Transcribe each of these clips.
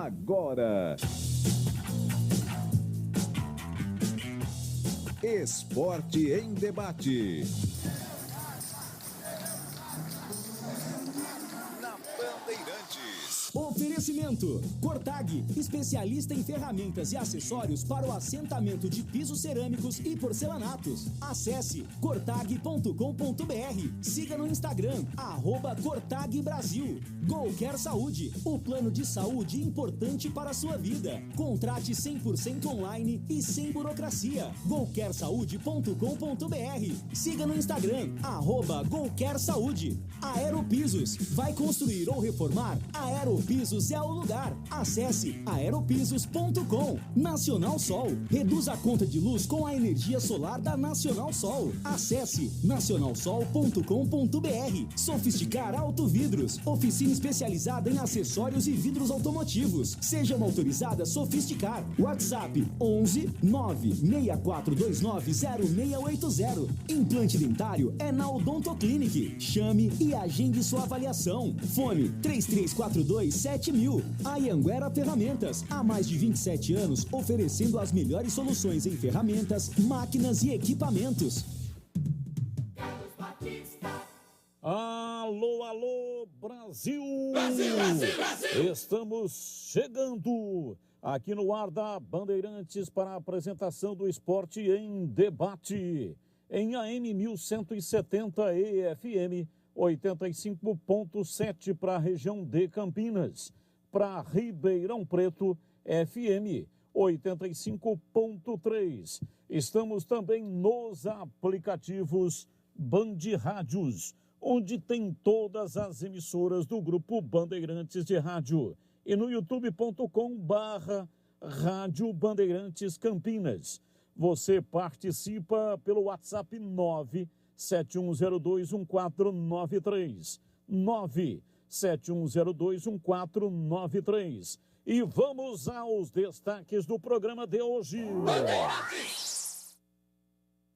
agora. Esporte em debate. Na Bandeirantes. Oferecimento: Cortag, especialista em ferramentas e acessórios para o assentamento de pisos cerâmicos e porcelanatos. Acesse cortag.com.br. Siga no Instagram, @Cortag Brasil. Golcare Saúde, o plano de saúde importante para a sua vida. Contrate 100% online e sem burocracia. golcaresaude.com.br. Siga no Instagram, @Golcare Saúde. Aeropisos, vai construir ou reformar? Aeropisos é o lugar. Acesse aeropisos.com. Nacional Sol, reduz a conta de luz com a energia solar da Nacional Sol. Acesse nacionalsol.com.br. Sofisticar Autovidros, oficina especializada em acessórios e vidros automotivos. Seja uma autorizada Sofisticar. WhatsApp 11 96429 0680. Implante dentário é na Odontoclinic. Chame e agende sua avaliação. Fone 3342-7000. Anhanguera Ferramentas, há mais de 27 anos oferecendo as melhores soluções em ferramentas, máquinas e equipamentos. Alô, alô, Brasil! Brasil, Brasil, Brasil! Estamos chegando aqui no ar da Bandeirantes para a apresentação do Esporte em Debate. Em AM 1170 e FM 85.7 para a região de Campinas. Para Ribeirão Preto, FM 85.3. Estamos também nos aplicativos Band Rádios, onde tem todas as emissoras do Grupo Bandeirantes de Rádio. E no youtube.com/Rádio Bandeirantes Campinas. Você participa pelo WhatsApp 971021493. 971021493. E vamos aos destaques do programa de hoje.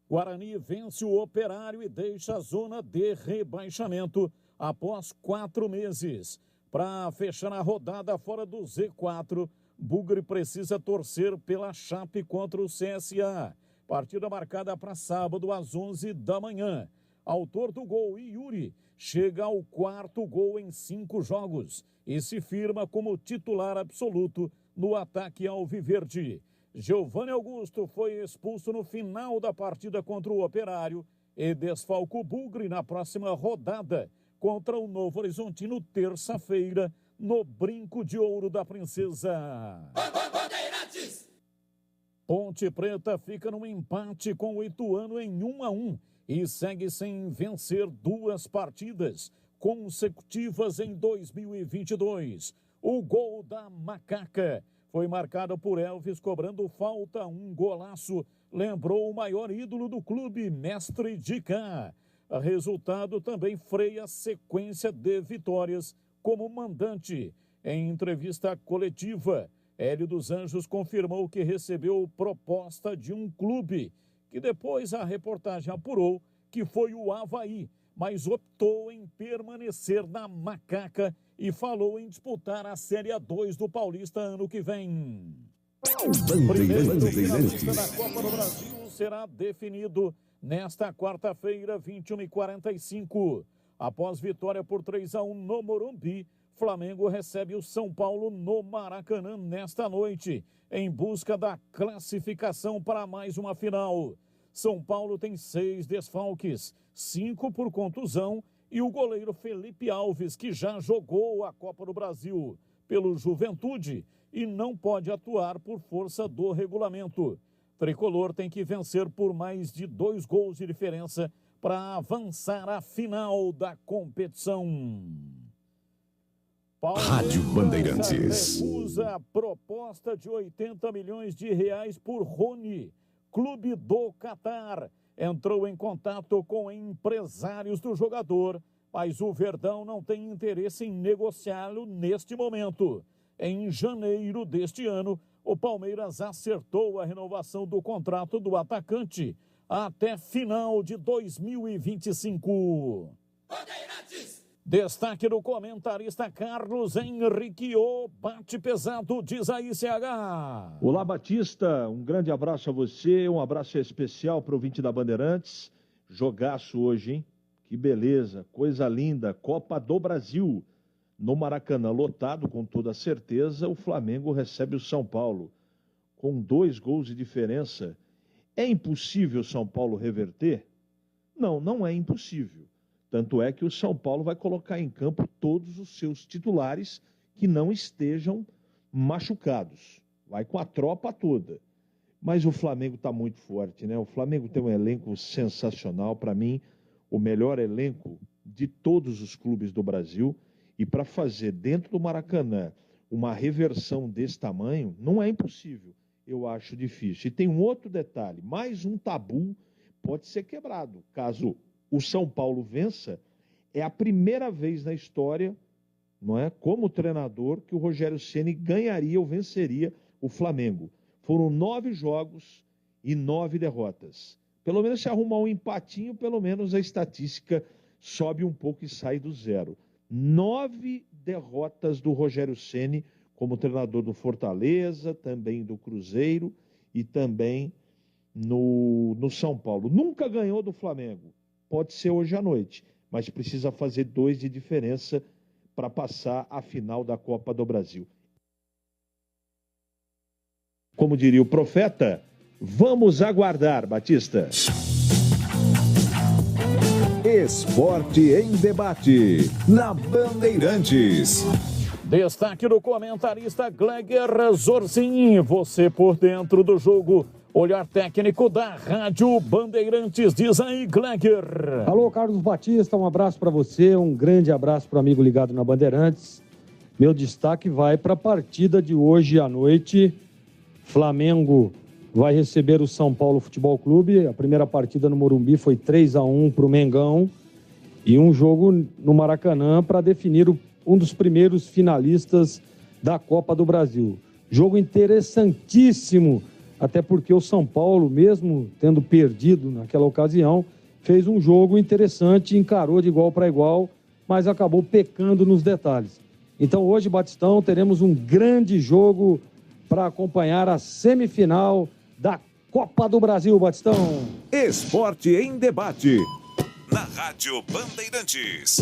Guarani vence o Operário e deixa a zona de rebaixamento após 4 meses. Para fechar a rodada fora do Z4, Bugre precisa torcer pela Chape contra o CSA. Partida marcada para sábado às 11 da manhã. Autor do gol, Yuri, chega ao 4º gol em 5 jogos e se firma como titular absoluto no ataque alviverde. Giovanni Augusto foi expulso no final da partida contra o Operário e desfalca o Bugre na próxima rodada contra o Novo Horizontino, terça-feira, no Brinco de Ouro da Princesa. Ponte Preta fica num empate com o Ituano em 1-1 e segue sem vencer 2 partidas consecutivas em 2022. O gol da Macaca foi marcado por Elvis cobrando falta, um golaço. Lembrou o maior ídolo do clube, Mestre Dicá. Resultado também freia a sequência de vitórias como mandante. Em entrevista coletiva, Hélio dos Anjos confirmou que recebeu proposta de um clube, que depois a reportagem apurou que foi o Avaí, mas optou em permanecer na Macaca e falou em disputar a Série A2 do Paulista ano que vem. O primeiro finalista da Copa do Brasil será definido nesta quarta-feira, 21h45. Após vitória por 3-1 no Morumbi, Flamengo recebe o São Paulo no Maracanã nesta noite, em busca da classificação para mais uma final. São Paulo tem 6 desfalques, 5 por contusão, e o goleiro Felipe Alves, que já jogou a Copa do Brasil pelo Juventude e não pode atuar por força do regulamento. Tricolor tem que vencer por mais de 2 gols de diferença para avançar à final da competição. Rádio Bandeirantes recusa a proposta de 80 milhões de reais por Rony. Clube do Catar entrou em contato com empresários do jogador, mas o Verdão não tem interesse em negociá-lo neste momento. Em janeiro deste ano, o Palmeiras acertou a renovação do contrato do atacante até final de 2025. Destaque do comentarista Carlos Henrique, o bate pesado, diz aí CH. Olá, Batista, um grande abraço a você, um abraço especial para o ouvinte da Bandeirantes. Jogaço hoje, hein? Que beleza, coisa linda, Copa do Brasil. No Maracanã, lotado com toda certeza, o Flamengo recebe o São Paulo. Com 2 gols de diferença. É impossível o São Paulo reverter? Não, não é impossível. Tanto é que o São Paulo vai colocar em campo todos os seus titulares que não estejam machucados. Vai com a tropa toda. Mas o Flamengo está muito forte, né? O Flamengo tem um elenco sensacional. Para mim, o melhor elenco de todos os clubes do Brasil. E para fazer dentro do Maracanã uma reversão desse tamanho, não é impossível. Eu acho difícil. E tem um outro detalhe. Mais um tabu pode ser quebrado. Caso o São Paulo vença, é a primeira vez na história, não é, como treinador, que o Rogério Ceni ganharia ou venceria o Flamengo. Foram 9 jogos e 9 derrotas. Pelo menos se arrumar um empatinho, pelo menos a estatística sobe um pouco e sai do 0. 9 derrotas do Rogério Ceni como treinador do Fortaleza, também do Cruzeiro e também no São Paulo. Nunca ganhou do Flamengo. Pode ser hoje à noite, mas precisa fazer 2 de diferença para passar a final da Copa do Brasil. Como diria o profeta, vamos aguardar, Batista. Esporte em debate, na Bandeirantes. Destaque do comentarista Gleger Zorzin, você por dentro do jogo. Olhar técnico da Rádio Bandeirantes, diz aí, Gleger. Alô, Carlos Batista, um abraço para você, um grande abraço para o amigo ligado na Bandeirantes. Meu destaque vai para a partida de hoje à noite. Flamengo vai receber o São Paulo Futebol Clube. A primeira partida no Morumbi foi 3-1 para o Mengão. E um jogo no Maracanã para definir um dos primeiros finalistas da Copa do Brasil. Jogo interessantíssimo, até porque o São Paulo, mesmo tendo perdido naquela ocasião, fez um jogo interessante, encarou de igual para igual, mas acabou pecando nos detalhes. Então hoje, Batistão, teremos um grande jogo para acompanhar a semifinal da Copa do Brasil, Batistão. Esporte em debate, na Rádio Bandeirantes.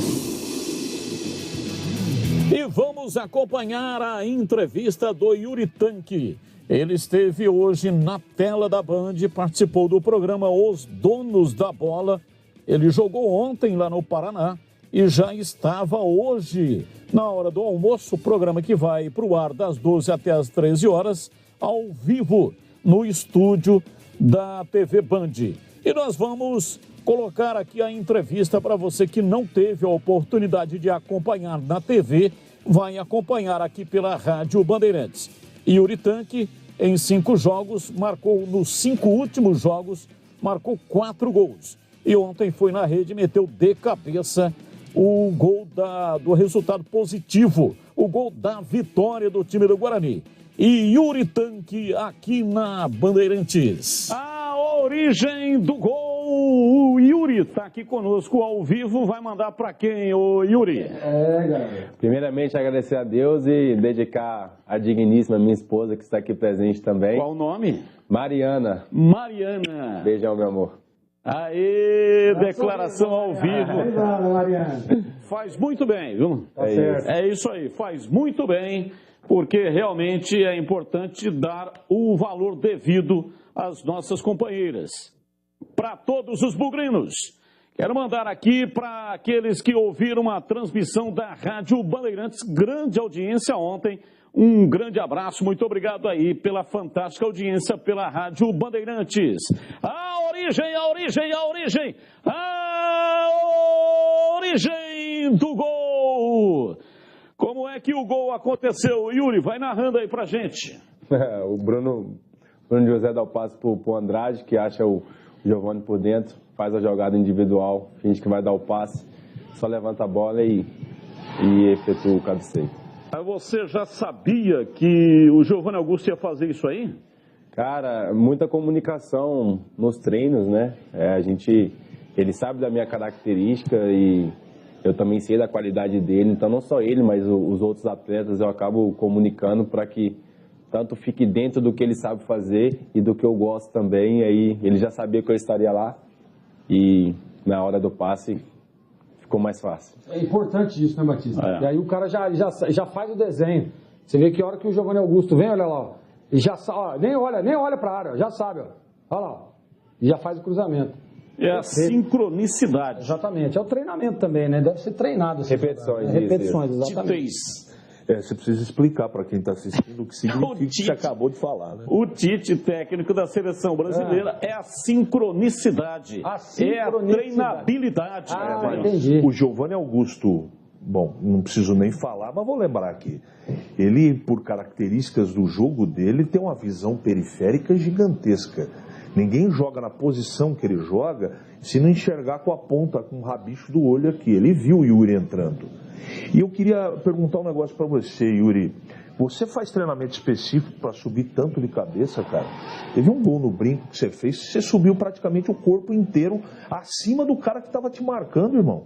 E vamos acompanhar a entrevista do Yuri Tanque. Ele esteve hoje na tela da Band, participou do programa Os Donos da Bola. Ele jogou ontem lá no Paraná e já estava hoje, na hora do almoço, o programa que vai para o ar das 12 até as 13 horas, ao vivo, no estúdio da TV Band. E nós vamos colocar aqui a entrevista para você que não teve a oportunidade de acompanhar na TV, vai acompanhar aqui pela Rádio Bandeirantes. Yuri Tanque, em 5 jogos, marcou nos 5 últimos jogos, marcou 4 gols. E ontem foi na rede e meteu de cabeça o gol do resultado positivo, o gol da vitória do time do Guarani. E Yuri Tanque aqui na Bandeirantes. A origem do gol, o Yuri está aqui conosco ao vivo, vai mandar para quem, ô Yuri? Galera. Primeiramente agradecer a Deus e dedicar a digníssima minha esposa que está aqui presente também. Qual o nome? Mariana. Mariana. Beijão, meu amor. Aê, declaração ao vivo. Mariana. Faz muito bem, viu? É isso aí, faz muito bem, porque realmente é importante dar o valor devido às nossas companheiras. Para todos os bugrinos, quero mandar aqui para aqueles que ouviram a transmissão da Rádio Bandeirantes, grande audiência ontem. Um grande abraço, muito obrigado aí pela fantástica audiência pela Rádio Bandeirantes. A origem do gol! Como é que o gol aconteceu, Yuri? Vai narrando aí pra gente. O Bruno José dá o passe pro Andrade, que acha o Giovani por dentro, faz a jogada individual, finge que vai dar o passe, só levanta a bola e efetua o cabeceio. Você já sabia que o Giovani Augusto ia fazer isso aí? Cara, muita comunicação nos treinos, né? Ele sabe da minha característica e eu também sei da qualidade dele, então não só ele, mas os outros atletas eu acabo comunicando para que tanto fique dentro do que ele sabe fazer e do que eu gosto também. Aí ele já sabia que eu estaria lá e na hora do passe ficou mais fácil. É importante isso, né, Batista? E aí o cara já faz o desenho. Você vê que a hora que o Giovanni Augusto vem, olha lá, ó, e já nem olha para a área, já sabe, ó. Olha lá, ó, e já faz o cruzamento. É a sincronicidade. Exatamente, é o treinamento também, né? Deve ser treinado. Repetições. Repetições, exatamente. Você precisa explicar para quem está assistindo o que significa o que você acabou de falar, né? O Tite, técnico da seleção brasileira, é a sincronicidade. É a treinabilidade. Entendi. O Giovanni Augusto, bom, não preciso nem falar, mas vou lembrar aqui. Ele, por características do jogo dele, tem uma visão periférica gigantesca. Ninguém joga na posição que ele joga se não enxergar com a ponta, com o rabicho do olho aqui. Ele viu o Yuri entrando. E eu queria perguntar um negócio para você, Yuri. Você faz treinamento específico para subir tanto de cabeça, cara? Teve um gol no brinco que você fez, você subiu praticamente o corpo inteiro acima do cara que estava te marcando, irmão.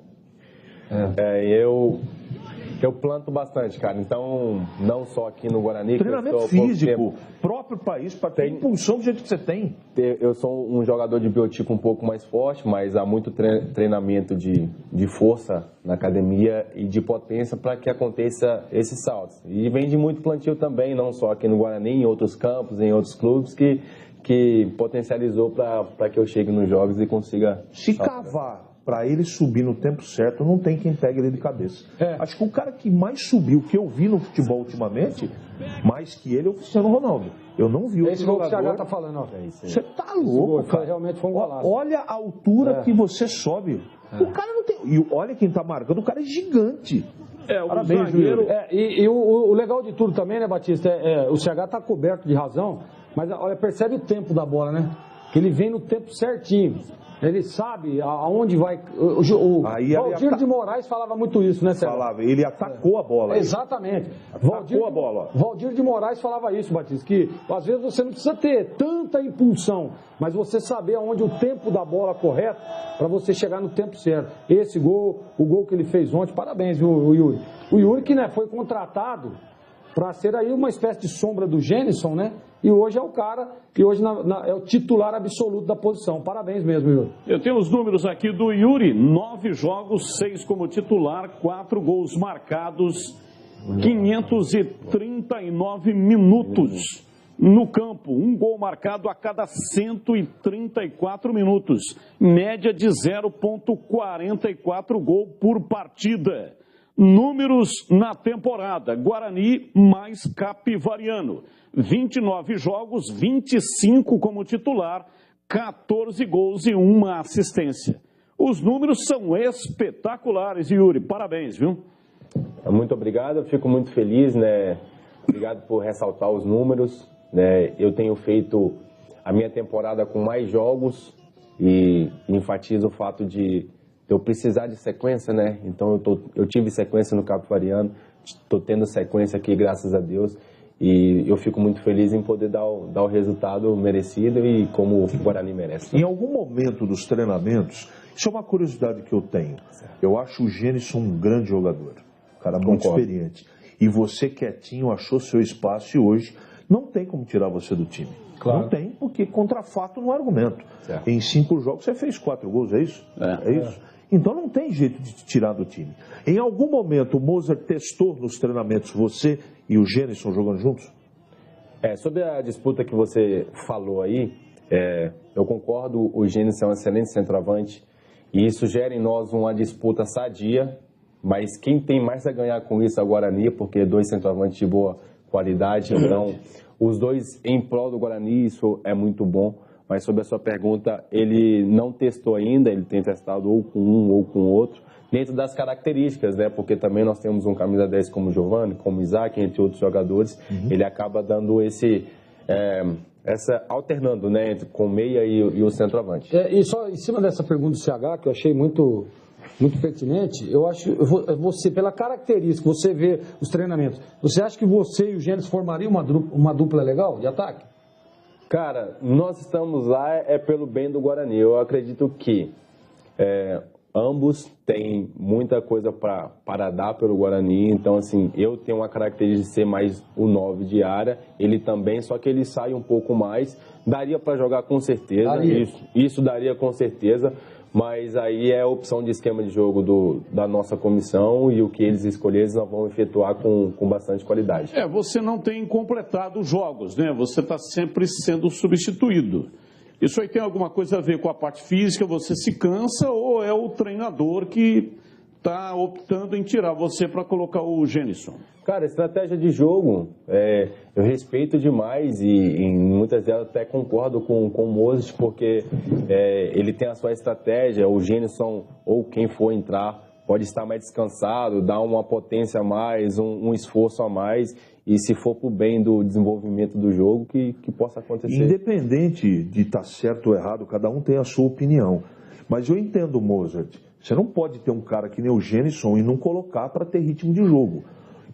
Eu planto bastante, cara. Então, não só aqui no Guarani. Treinamento físico, próprio país, para ter impulsão do jeito que você tem. Eu sou um jogador de biotipo um pouco mais forte, mas há muito treinamento de força na academia e de potência para que aconteça esses saltos. E vem de muito plantio também, não só aqui no Guarani, em outros campos, em outros clubes, que potencializou para que eu chegue nos jogos e consiga... Se cavar para ele subir no tempo certo, não tem quem pegue ele de cabeça. Acho que o cara que mais subiu, que eu vi no futebol ultimamente, mais que ele, é o Cristiano Ronaldo. Eu não vi outro jogador... Esse que o CH tá falando, ó. Você tá louco, cara. Realmente foi um golaço. Olha a altura que você sobe. O cara não tem... E olha quem tá marcando, o cara é gigante. Parabéns, zagueiro. E o legal de tudo também, né, Batista, o CH tá coberto de razão, mas olha, percebe o tempo da bola, né? Que ele vem no tempo certinho. Ele sabe aonde vai... O Valdir de Moraes falava muito isso, né, Sérgio? Falava, ele atacou a bola. Exatamente. Atacou a bola. Valdir de Moraes falava isso, Batista, que às vezes você não precisa ter tanta impulsão, mas você saber aonde o tempo da bola correto para você chegar no tempo certo. Esse gol, o gol que ele fez ontem, parabéns, o Yuri. O Yuri que, né, foi contratado para ser aí uma espécie de sombra do Gênison, né? E hoje é o cara que hoje é o titular absoluto da posição. Parabéns mesmo, Yuri. Eu tenho os números aqui do Yuri. 9 jogos, 6 como titular, 4 gols marcados, 539 minutos no campo. Um gol marcado a cada 134 minutos. Média de 0,44 gol por partida. Números na temporada: Guarani mais Capivariano. 29 jogos, 25 como titular, 14 gols e 1 assistência. Os números são espetaculares, Yuri. Parabéns, viu? Muito obrigado, eu fico muito feliz, né? Obrigado por ressaltar os números, né? Eu tenho feito a minha temporada com mais jogos e enfatizo o fato de eu precisar de sequência, né? Então eu tive sequência no Capivariano, estou tendo sequência aqui, graças a Deus. E eu fico muito feliz em poder dar o resultado merecido e como o Guarani merece. Em algum momento dos treinamentos, isso é uma curiosidade que eu tenho. Eu acho o Gênison um grande jogador, um cara muito experiente. E você quietinho achou seu espaço e hoje não tem como tirar você do time. Claro. Não tem, porque contra fato não é argumento. Certo. Em 5 jogos você fez 4 gols, é isso? É isso? Então não tem jeito de te tirar do time. Em algum momento o Mozart testou nos treinamentos você e o Gênison jogando juntos? Sobre a disputa que você falou aí, eu concordo, o Gênison é um excelente centroavante e isso gera em nós uma disputa sadia, mas quem tem mais a ganhar com isso é o Guarani, porque 2 centroavantes de boa qualidade, então os dois em prol do Guarani, isso é muito bom. Mas sobre a sua pergunta, ele não testou ainda, ele tem testado ou com um ou com outro, dentro das características, né? Porque também nós temos um camisa 10 como o Giovanni, como o Isaac, entre outros jogadores, ele acaba dando alternando, né? Entre com o meia e o centroavante. E só em cima dessa pergunta do CH, que eu achei muito pertinente, eu acho, você, pela característica, você vê os treinamentos, você acha que você e o Gênesis formariam uma dupla legal de ataque? Cara, nós estamos lá pelo bem do Guarani. Eu acredito que ambos têm muita coisa para dar pelo Guarani, então assim, eu tenho uma característica de ser mais o 9 de área, ele também, só que ele sai um pouco mais, daria para jogar com certeza, isso daria com certeza, mas aí é a opção de esquema de jogo da nossa comissão e o que eles escolherem nós vamos efetuar com bastante qualidade. Você não tem completado os jogos, né? Você está sempre sendo substituído. Isso aí tem alguma coisa a ver com a parte física, você se cansa ou é o treinador que está optando em tirar você para colocar o Gênison? Cara, estratégia de jogo, eu respeito demais e em muitas delas até concordo com o Moses, porque ele tem a sua estratégia, o Gênison ou quem for entrar pode estar mais descansado, dar uma potência a mais, um esforço a mais, e se for para o bem do desenvolvimento do jogo, que possa acontecer. Independente de estar certo ou errado, cada um tem a sua opinião. Mas eu entendo, Mozart, você não pode ter um cara que nem o Gênison e não colocar para ter ritmo de jogo.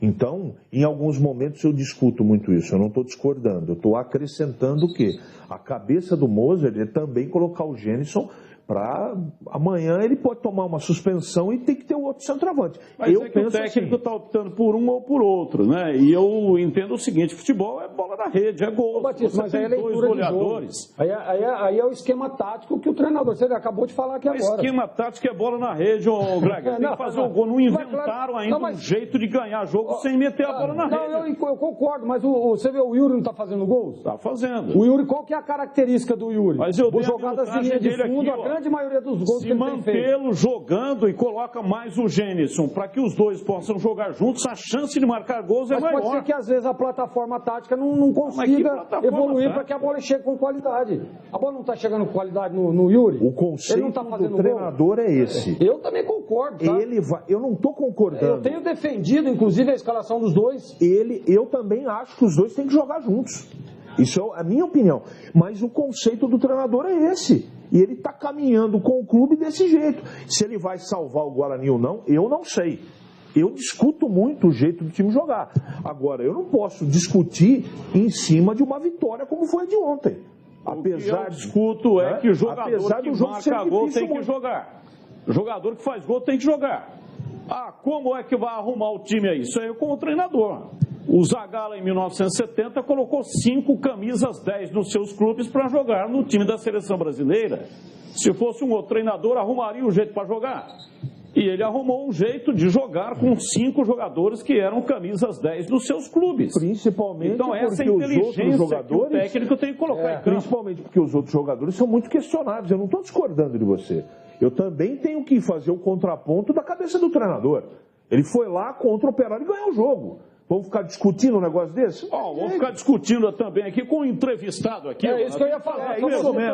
Então, em alguns momentos eu discuto muito isso, eu não estou discordando, eu estou acrescentando o quê? A cabeça do Mozart é também colocar o Gênison para amanhã ele pode tomar uma suspensão e tem que ter o outro centroavante. Mas eu penso o técnico está optando por um ou por outro, né? E eu entendo o seguinte, futebol é bola na rede, é gol. Batista, mas aí é leitura de goleadores. Aí é o esquema tático que o treinador, você acabou de falar aqui agora. O esquema tático é bola na rede, ô Greg. Tem que fazer o gol. Não inventaram ainda um jeito de ganhar jogo sem meter a bola na rede. Eu concordo, mas você vê o Yuri não está fazendo gols? Está fazendo. O Yuri, qual que é a característica do Yuri? Mas eu dei jogadas de linha de fundo, a grande maioria dos gols que ele tem feito. Se mantê-lo jogando e coloca mais o Gênison para que os dois possam jogar juntos, a chance de marcar gols é maior. Mas pode ser que às vezes a plataforma tática não consiga evoluir para que a bola chegue com qualidade. A bola não está chegando com qualidade no Yuri? O conceito do treinador é esse. Eu também concordo, tá? Eu não estou concordando. Eu tenho defendido, inclusive, a escalação dos dois. Eu também acho que os dois têm que jogar juntos. Isso é a minha opinião. Mas o conceito do treinador é esse. E ele está caminhando com o clube desse jeito. Se ele vai salvar o Guarani ou não, eu não sei. Eu discuto muito o jeito do time jogar. Agora, eu não posso discutir em cima de uma vitória como foi a de ontem. Apesar eu discuto é que o jogador que marca gol tem que jogar. O jogador que faz gol tem que jogar. Como é que vai arrumar o time aí? Isso aí é com o treinador. O Zagallo, em 1970, colocou 5 camisas 10 nos seus clubes para jogar no time da seleção brasileira. Se fosse um outro treinador, arrumaria um jeito para jogar. E ele arrumou um jeito de jogar com 5 jogadores que eram camisas 10 dos seus clubes. Principalmente então, essa inteligência jogadores, que o técnico tem que colocar em campo. Principalmente porque os outros jogadores são muito questionados. Eu não estou discordando de você. Eu também tenho que fazer o contraponto da cabeça do treinador. Ele foi lá contra o Operário e ganhou o jogo. Vamos ficar discutindo um negócio desse? Vamos ficar discutindo também aqui com o entrevistado aqui. É isso que eu ia falar.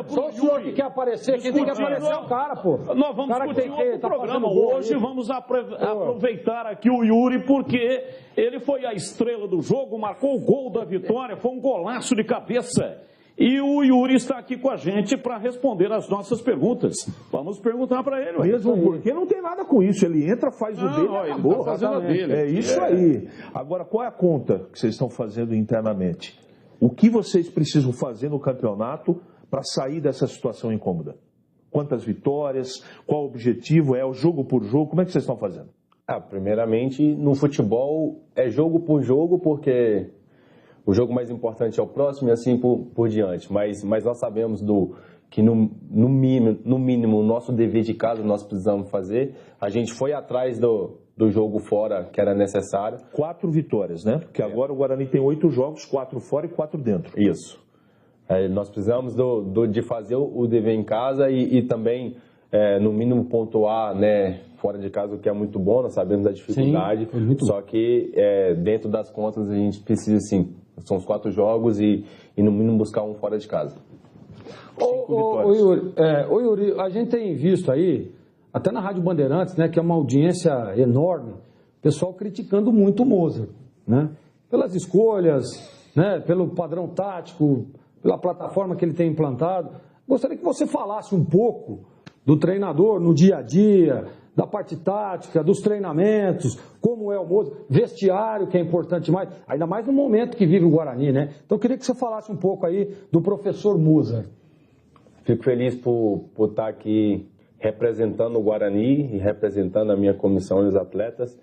Só o senhor que quer aparecer, quem tem que aparecer é o cara, pô. Nós vamos discutir outro programa hoje, vamos aproveitar aqui o Yuri, porque ele foi a estrela do jogo, marcou o gol da vitória, foi um golaço de cabeça. E o Yuri está aqui com a gente para responder as nossas perguntas. Vamos perguntar para ele. Mesmo porque não tem nada com isso. Ele entra, faz o dele e acabou. Tá fazendo a dele. É isso aí. Agora, qual é a conta que vocês estão fazendo internamente? O que vocês precisam fazer no campeonato para sair dessa situação incômoda? Quantas vitórias? Qual o objetivo? É o jogo por jogo? Como é que vocês estão fazendo? Primeiramente, no futebol é jogo por jogo, porque o jogo mais importante é o próximo e assim por diante. Mas nós sabemos que no mínimo o nosso dever de casa nós precisamos fazer. A gente foi atrás do jogo fora que era necessário. 4 vitórias, né? Porque agora o Guarani tem 8 jogos, 4 fora e 4 dentro. Isso. Nós precisamos de fazer o dever em casa e também, no mínimo, pontuar, né, fora de casa, o que é muito bom, nós sabemos da dificuldade. Sim, só que dentro das contas a gente precisa, sim. São os 4 jogos e no mínimo buscar um fora de casa. Yuri, a gente tem visto aí, até na Rádio Bandeirantes, né, que é uma audiência enorme, pessoal criticando muito o Mozart, né? Pelas escolhas, né, pelo padrão tático, pela plataforma que ele tem implantado. Gostaria que você falasse um pouco do treinador no dia a dia, da parte tática, dos treinamentos, como é o Mozart, vestiário, que é importante demais, ainda mais no momento que vive o Guarani, né? Então eu queria que você falasse um pouco aí do professor Mozart. Fico feliz por estar aqui representando o Guarani e representando a minha comissão e os atletas,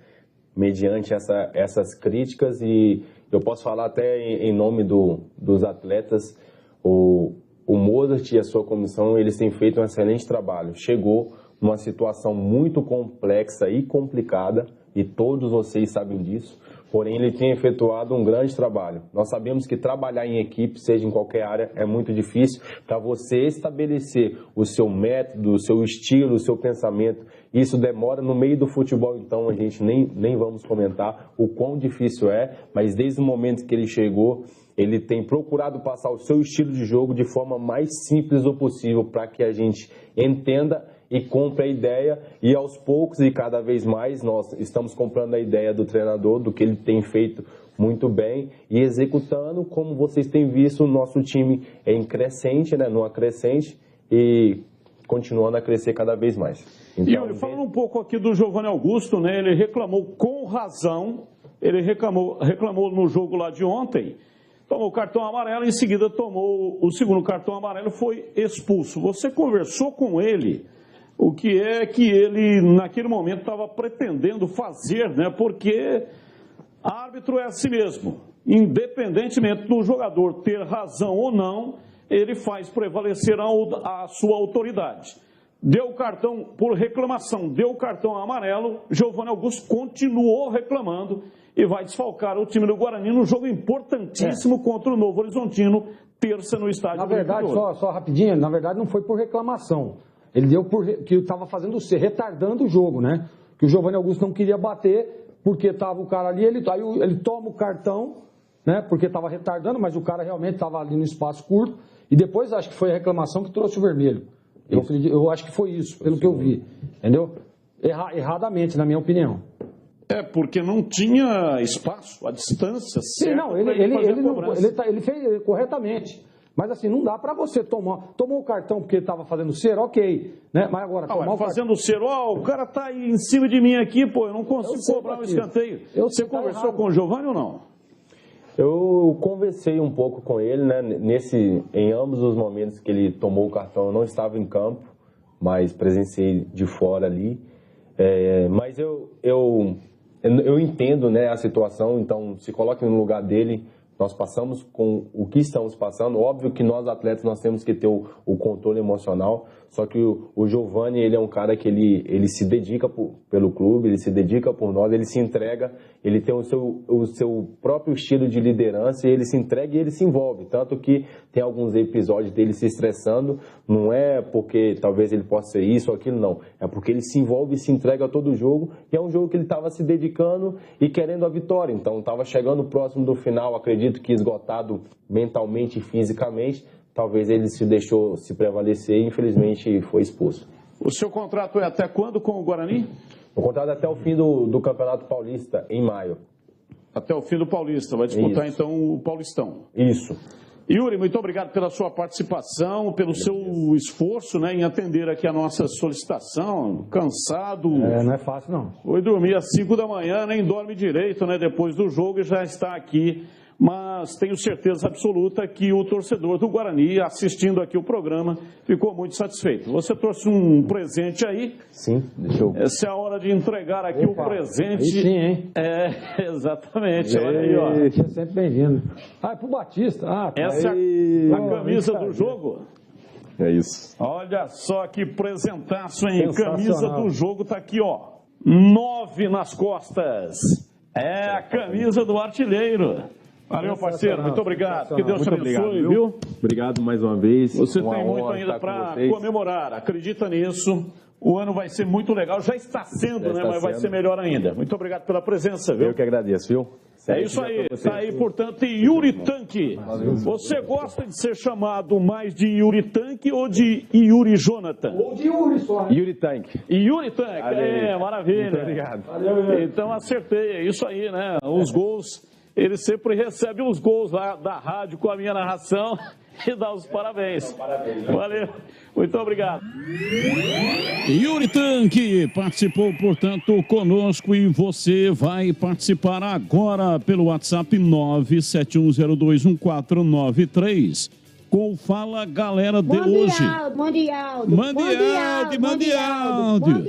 mediante essas críticas, e eu posso falar até em nome dos atletas, o Mozart e a sua comissão, eles têm feito um excelente trabalho. Chegou numa situação muito complexa e complicada, e todos vocês sabem disso, porém ele tem efetuado um grande trabalho. Nós sabemos que trabalhar em equipe, seja em qualquer área, é muito difícil. Para você estabelecer o seu método, o seu estilo, o seu pensamento, isso demora. No meio do futebol, então, a gente nem vamos comentar o quão difícil é, mas desde o momento que ele chegou, ele tem procurado passar o seu estilo de jogo de forma mais simples o possível, para que a gente entenda e compre a ideia, e aos poucos e cada vez mais nós estamos comprando a ideia do treinador, do que ele tem feito muito bem e executando, como vocês têm visto, o nosso time em crescente, né, numa crescente, e continuando a crescer cada vez mais. Então, e falando um pouco aqui do Giovanni Augusto, né, ele reclamou com razão, ele reclamou no jogo lá de ontem, tomou o cartão amarelo, em seguida tomou o segundo cartão amarelo, foi expulso. Você conversou com ele, o que é que ele, naquele momento, estava pretendendo fazer, né? Porque árbitro é assim mesmo. Independentemente do jogador ter razão ou não, ele faz prevalecer a sua autoridade. Deu o cartão por reclamação, deu o cartão amarelo, Giovanni Augusto continuou reclamando e vai desfalcar o time do Guarani no jogo importantíssimo contra o Novo Horizontino, terça no estádio. Na verdade, só rapidinho, na verdade não foi por reclamação. Ele deu que estava fazendo retardando o jogo, né? Que o Giovanni Augusto não queria bater, porque estava o cara ali, ele toma o cartão, né? Porque estava retardando, mas o cara realmente estava ali no espaço curto, e depois acho que foi a reclamação que trouxe o vermelho. Eu acho que foi isso, pelo que eu vi, entendeu? Erradamente, na minha opinião. É, porque não tinha espaço, a distância certa. Sim, não, ele fez corretamente. Mas assim, não dá para você tomou o cartão porque estava fazendo cera, ok, né? Mas agora, fazendo cera, o cara tá aí em cima de mim aqui, pô, eu não consigo cobrar um escanteio. Você conversou com o Giovanni ou não? Eu conversei um pouco com ele, né? Em ambos os momentos que ele tomou o cartão, eu não estava em campo, mas presenciei de fora ali. Mas eu entendo, né, a situação, então se coloque no lugar dele. Nós passamos com o que estamos passando. Óbvio que nós, atletas, nós temos que ter o controle emocional. Só que o Giovanni, ele é um cara que ele se dedica pelo clube, ele se dedica por nós, ele se entrega, ele tem o seu próprio estilo de liderança, e ele se entrega e ele se envolve. Tanto que tem alguns episódios dele se estressando, não é porque talvez ele possa ser isso ou aquilo, não. É porque ele se envolve e se entrega a todo jogo, e é um jogo que ele estava se dedicando e querendo a vitória. Então estava chegando próximo do final, acredito que esgotado mentalmente e fisicamente. Talvez ele se deixou se prevalecer e infelizmente foi expulso. O seu contrato é até quando com o Guarani? O contrato é até o fim do Campeonato Paulista, em maio. Até o fim do Paulista, vai disputar então o Paulistão. Isso. Yuri, muito obrigado pela sua participação, pelo seu esforço, né, em atender aqui a nossa solicitação. Cansado. Não é fácil, não. Foi dormir às 5 da manhã, nem dorme direito, né, depois do jogo, e já está aqui. Mas tenho certeza absoluta que o torcedor do Guarani, assistindo aqui o programa, ficou muito satisfeito. Você trouxe um presente aí. Sim, deixa eu... Essa é a hora de entregar aqui o presente. Aí sim, hein? Exatamente. Olha aí, ó. É sempre bem-vindo. É pro Batista. Essa é a camisa do jogo. É isso. Olha só que presentaço, hein? Camisa do jogo tá aqui, ó. 9 nas costas. É a camisa do artilheiro. Valeu, parceiro. Muito obrigado. Que Deus te abençoe, viu? Obrigado mais uma vez. Você tem muito ainda para comemorar. Acredita nisso. O ano vai ser muito legal. Já está sendo, né? Mas vai ser melhor ainda. Muito obrigado pela presença, viu? Eu que agradeço, viu? É isso aí. Está aí, portanto, Yuri Tanque. Você gosta de ser chamado mais de Yuri Tanque ou de Yuri Jonathan? Ou de Yuri só. Yuri Tanque. Yuri Tanque. Maravilha. Muito obrigado. Valeu, então acertei. É isso aí, né? Os gols... Ele sempre recebe os gols lá da rádio com a minha narração e dá os parabéns. Valeu, muito obrigado. Yuri Tanque participou, portanto, conosco, e você vai participar agora pelo WhatsApp 971021493. com o Fala Galera de Mande hoje. Mande áudio.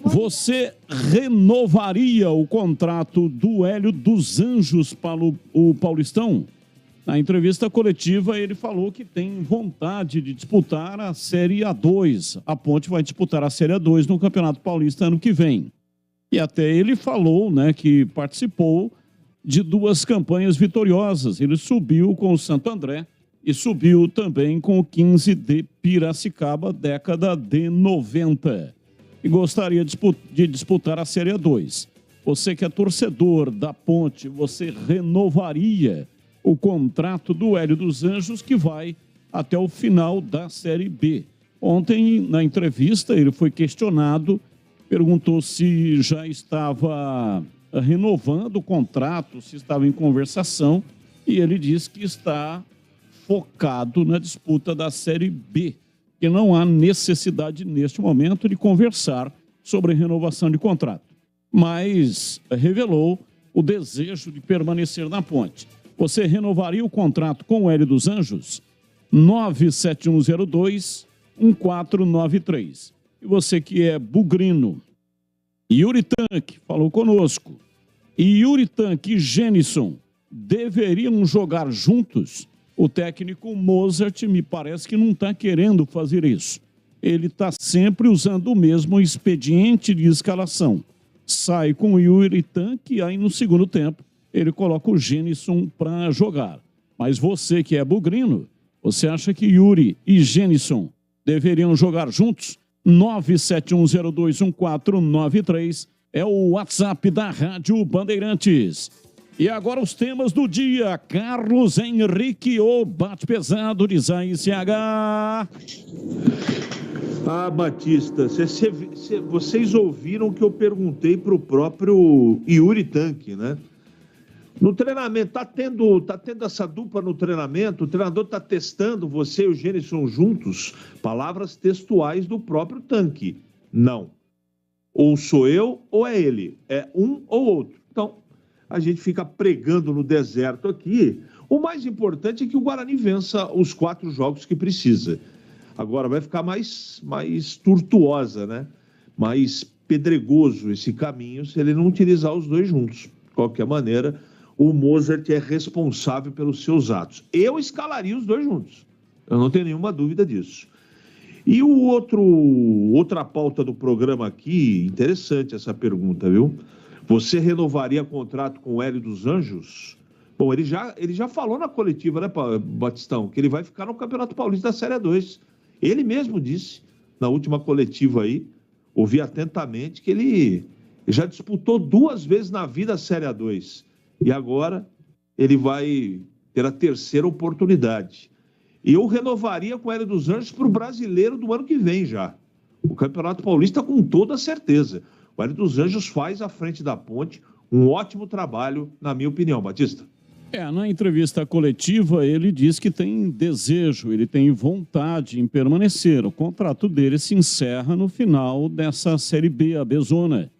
Você renovaria o contrato do Hélio dos Anjos para o Paulistão? Na entrevista coletiva, ele falou que tem vontade de disputar a Série A2. A Ponte vai disputar a Série A2 no Campeonato Paulista ano que vem. E até ele falou, né, que participou de 2 campanhas vitoriosas. Ele subiu com o Santo André e subiu também com o 15 de Piracicaba, década de 90. E gostaria de disputar a Série A2. Você que é torcedor da Ponte, você renovaria o contrato do Hélio dos Anjos, que vai até o final da Série B. Ontem, na entrevista, ele foi questionado, perguntou se já estava renovando o contrato, se estava em conversação, e ele disse que está focado na disputa da Série B, que não há necessidade, neste momento, de conversar sobre renovação de contrato. Mas revelou o desejo de permanecer na Ponte. Você renovaria o contrato com o Hélio dos Anjos? 97102-1493. E você que é bugrino, Yuri Tanque falou conosco. E Yuri Tanque e Gênison deveriam jogar juntos? O técnico Mozart me parece que não está querendo fazer isso. Ele está sempre usando o mesmo expediente de escalação. Sai com o Yuri Tanque e aí no segundo tempo ele coloca o Gênison para jogar. Mas você que é bugrino, você acha que Yuri e Gênison deveriam jogar juntos? 971021493 é o WhatsApp da Rádio Bandeirantes. E agora os temas do dia. Carlos Henrique, o bate-pesado de ZAICH. Batista, vocês ouviram que eu perguntei para o próprio Yuri Tanque, né? No treinamento, tá tendo essa dupla no treinamento, o treinador está testando você e o Gênison juntos? Palavras textuais do próprio Tanque. Não. Ou sou eu ou é ele. É um ou outro. Então, a gente fica pregando no deserto aqui. O mais importante é que o Guarani vença os 4 jogos que precisa. Agora vai ficar mais tortuosa, né? Mais pedregoso esse caminho se ele não utilizar os 2 juntos. De qualquer maneira, o Mozart é responsável pelos seus atos. Eu escalaria os 2 juntos. Eu não tenho nenhuma dúvida disso. E outra pauta do programa aqui, interessante essa pergunta, viu? Você renovaria contrato com o Hélio dos Anjos? Bom, ele já falou na coletiva, né, Batistão, que ele vai ficar no Campeonato Paulista da Série A2. Ele mesmo disse, na última coletiva aí, ouvi atentamente, que ele já disputou 2 vezes na vida a Série A2. E agora ele vai ter a 3ª oportunidade. E eu renovaria com o Hélio dos Anjos para o Brasileiro do ano que vem já. O Campeonato Paulista com toda certeza. O Hélio dos Anjos faz à frente da Ponte um ótimo trabalho, na minha opinião, Batista. Na entrevista coletiva ele diz que tem desejo, ele tem vontade em permanecer. O contrato dele se encerra no final dessa Série B, a Bezona.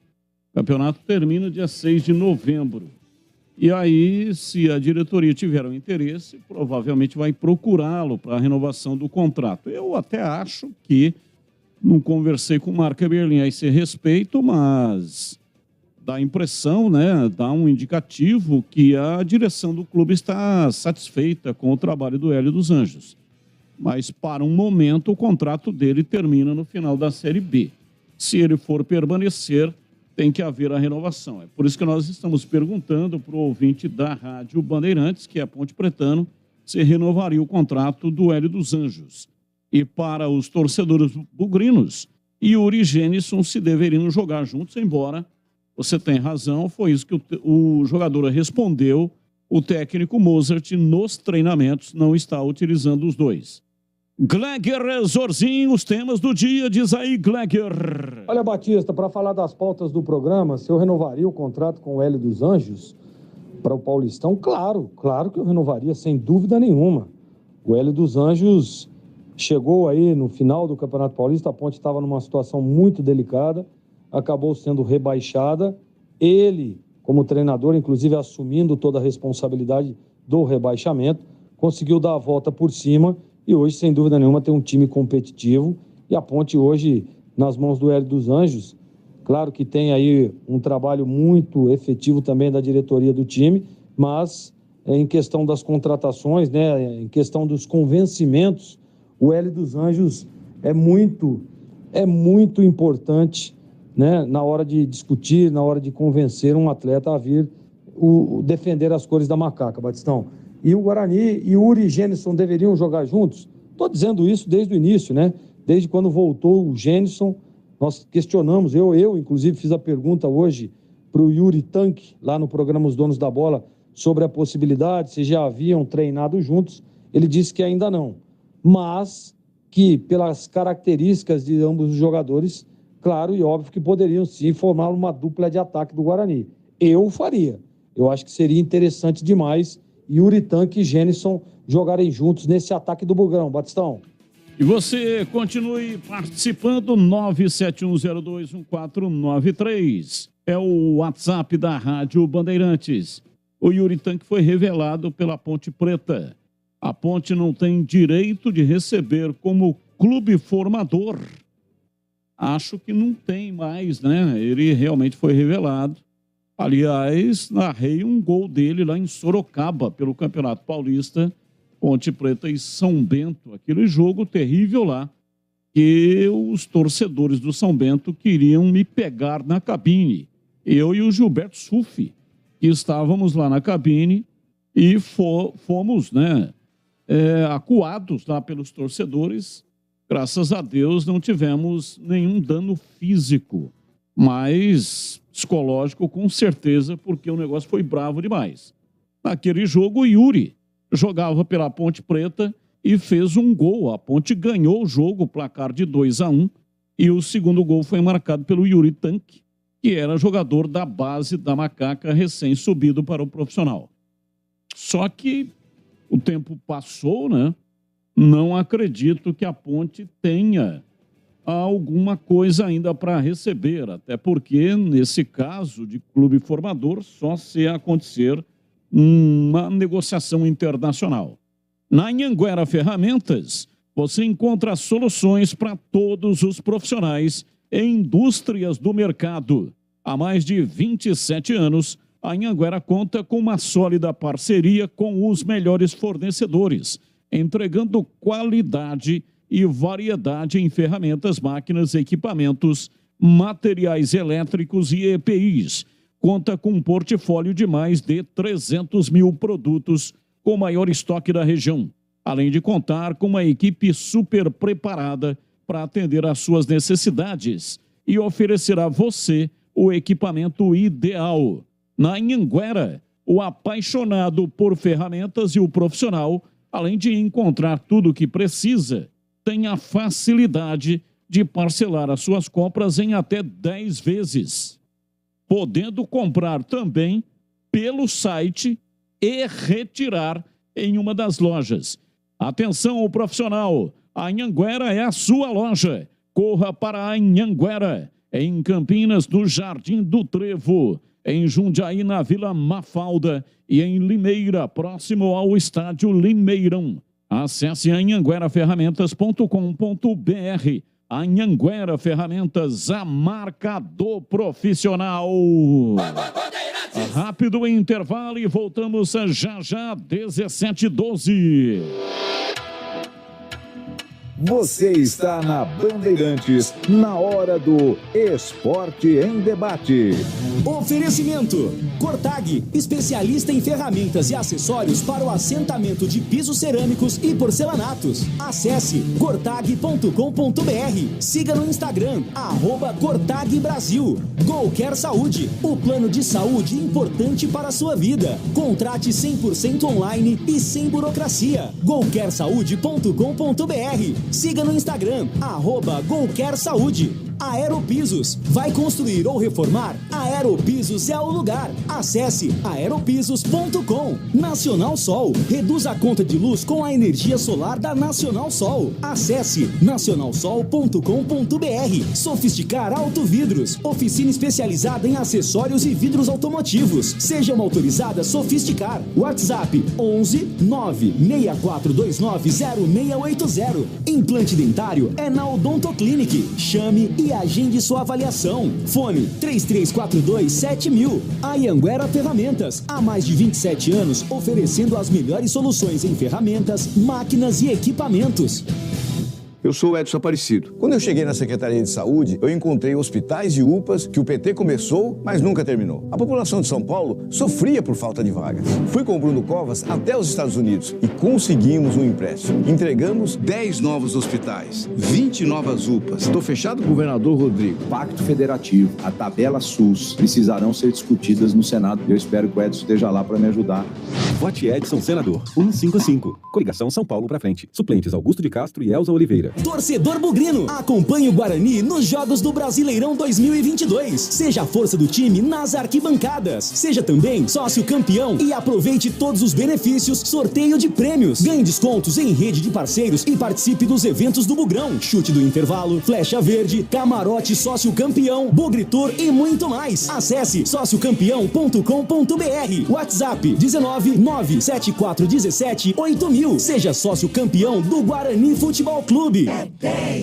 O campeonato termina dia 6 de novembro. E aí, se a diretoria tiver um interesse, provavelmente vai procurá-lo para a renovação do contrato. Eu até acho que, não conversei com o Marco Eberlin a esse respeito, mas dá a impressão, né, dá um indicativo que a direção do clube está satisfeita com o trabalho do Hélio dos Anjos. Mas, para um momento, o contrato dele termina no final da Série B. Se ele for permanecer, tem que haver a renovação. É por isso que nós estamos perguntando para o ouvinte da Rádio Bandeirantes, que é Ponte Pretano, se renovaria o contrato do Hélio dos Anjos. E para os torcedores bugrinos, Yuri e Gênison se deveriam jogar juntos, embora você tenha razão, foi isso que o jogador respondeu. O técnico Mozart, nos treinamentos, não está utilizando os 2. Gleger Zorzinho, os temas do dia, diz aí, Gleger. Olha, Batista, para falar das pautas do programa, se eu renovaria o contrato com o Hélio dos Anjos para o Paulistão, claro que eu renovaria, sem dúvida nenhuma. O Hélio dos Anjos chegou aí no final do Campeonato Paulista, a Ponte estava numa situação muito delicada, acabou sendo rebaixada. Ele, como treinador, inclusive assumindo toda a responsabilidade do rebaixamento, conseguiu dar a volta por cima e hoje, sem dúvida nenhuma, tem um time competitivo, e a Ponte hoje, nas mãos do Hélio dos Anjos, claro que tem aí um trabalho muito efetivo também da diretoria do time, mas em questão das contratações, né, em questão dos convencimentos, o Hélio dos Anjos é muito importante, né, na hora de discutir, na hora de convencer um atleta a vir defender as cores da macaca, Batistão. E o Guarani e o Yuri e Gênison deveriam jogar juntos? Estou dizendo isso desde o início, né? Desde quando voltou o Gênison, nós questionamos, eu inclusive fiz a pergunta hoje para o Yuri Tanque, lá no programa Os Donos da Bola, sobre a possibilidade, se já haviam treinado juntos. Ele disse que ainda não, mas que pelas características de ambos os jogadores, claro e óbvio que poderiam sim formar uma dupla de ataque do Guarani. Eu faria. Eu acho que seria interessante demais Yuri Tanque e Gênison jogarem juntos nesse ataque do Bugrão, Batistão. E você continue participando, 971021493. É o WhatsApp da Rádio Bandeirantes. O Yuri Tanque foi revelado pela Ponte Preta. A Ponte não tem direito de receber como clube formador. Acho que não tem mais, né? Ele realmente foi revelado. Aliás, narrei um gol dele lá em Sorocaba, pelo Campeonato Paulista, Ponte Preta e São Bento. Aquele jogo terrível lá, que os torcedores do São Bento queriam me pegar na cabine. Eu e o Gilberto Sufi, que estávamos lá na cabine e fomos, né, acuados lá pelos torcedores. Graças a Deus não tivemos nenhum dano físico, mas psicológico com certeza, porque o negócio foi bravo demais. Naquele jogo, o Yuri jogava pela Ponte Preta e fez um gol. A Ponte ganhou o jogo, placar de 2-1, e o segundo gol foi marcado pelo Yuri Tanque, que era jogador da base da Macaca, recém-subido para o profissional. Só que o tempo passou, né? Não acredito que a Ponte tenha alguma coisa ainda para receber, até porque, nesse caso de clube formador, só se acontecer uma negociação internacional. Na Anhanguera Ferramentas, você encontra soluções para todos os profissionais e indústrias do mercado. Há mais de 27 anos, a Anhanguera conta com uma sólida parceria com os melhores fornecedores, entregando qualidade e variedade em ferramentas, máquinas, equipamentos, materiais elétricos e EPIs. Conta com um portfólio de mais de 300 mil produtos com o maior estoque da região, além de contar com uma equipe super preparada para atender às suas necessidades e oferecer a você o equipamento ideal. Na Anhanguera, o apaixonado por ferramentas e o profissional, além de encontrar tudo o que precisa, tem a facilidade de parcelar as suas compras em até 10 vezes, podendo comprar também pelo site e retirar em uma das lojas. Atenção ao profissional, a Anhanguera é a sua loja. Corra para a Anhanguera, em Campinas, no Jardim do Trevo, em Jundiaí, na Vila Mafalda, e em Limeira, próximo ao Estádio Limeirão. Acesse anhangueraferramentas.com.br. Anhanguera Ferramentas, a marca do profissional. Rápido intervalo e voltamos já, 17h12. Você está na Bandeirantes, na hora do Esporte em Debate. Oferecimento: Cortag, especialista em ferramentas e acessórios para o assentamento de pisos cerâmicos e porcelanatos. Acesse cortag.com.br. Siga no Instagram, @CortagBrasil. Golquer Saúde, o plano de saúde importante para a sua vida. Contrate 100% online e sem burocracia. golquersaude.com.br. Siga no Instagram, @GolquerSaúde. Aeropisos, vai construir ou reformar? Aeropisos é o lugar. Acesse aeropisos.com. Nacional Sol. Reduz a conta de luz com a energia solar da Nacional Sol. Acesse nacionalsol.com.br. Sofisticar Autovidros. Oficina especializada em acessórios e vidros automotivos. Seja uma autorizada Sofisticar. WhatsApp 11 96429 0680. Implante dentário é na Odonto Clinic. Chame e agende sua avaliação. Fone 3342-7000. Anhanguera Ferramentas. Há mais de 27 anos oferecendo as melhores soluções em ferramentas, máquinas e equipamentos. Eu sou o Edson Aparecido. Quando eu cheguei na Secretaria de Saúde, eu encontrei hospitais e UPAs que o PT começou, mas nunca terminou. A população de São Paulo sofria por falta de vagas. Fui com o Bruno Covas até os Estados Unidos e conseguimos um empréstimo. Entregamos 10 novos hospitais, 20 novas UPAs. Estou fechado com o governador Rodrigo. Pacto Federativo, a tabela SUS, precisarão ser discutidas no Senado. Eu espero que o Edson esteja lá para me ajudar. Vote Edson Senador, 155. Coligação São Paulo pra frente. Suplentes Augusto de Castro e Elza Oliveira. Torcedor bugrino, acompanhe o Guarani nos Jogos do Brasileirão 2022. Seja a força do time nas arquibancadas. Seja também sócio campeão e aproveite todos os benefícios, sorteio de prêmios. Ganhe descontos em rede de parceiros e participe dos eventos do Bugrão. Chute do intervalo, flecha verde, camarote sócio campeão, Bugritor e muito mais. Acesse sociocampeão.com.br. WhatsApp 19 97417 8000. Seja sócio campeão do Guarani Futebol Clube.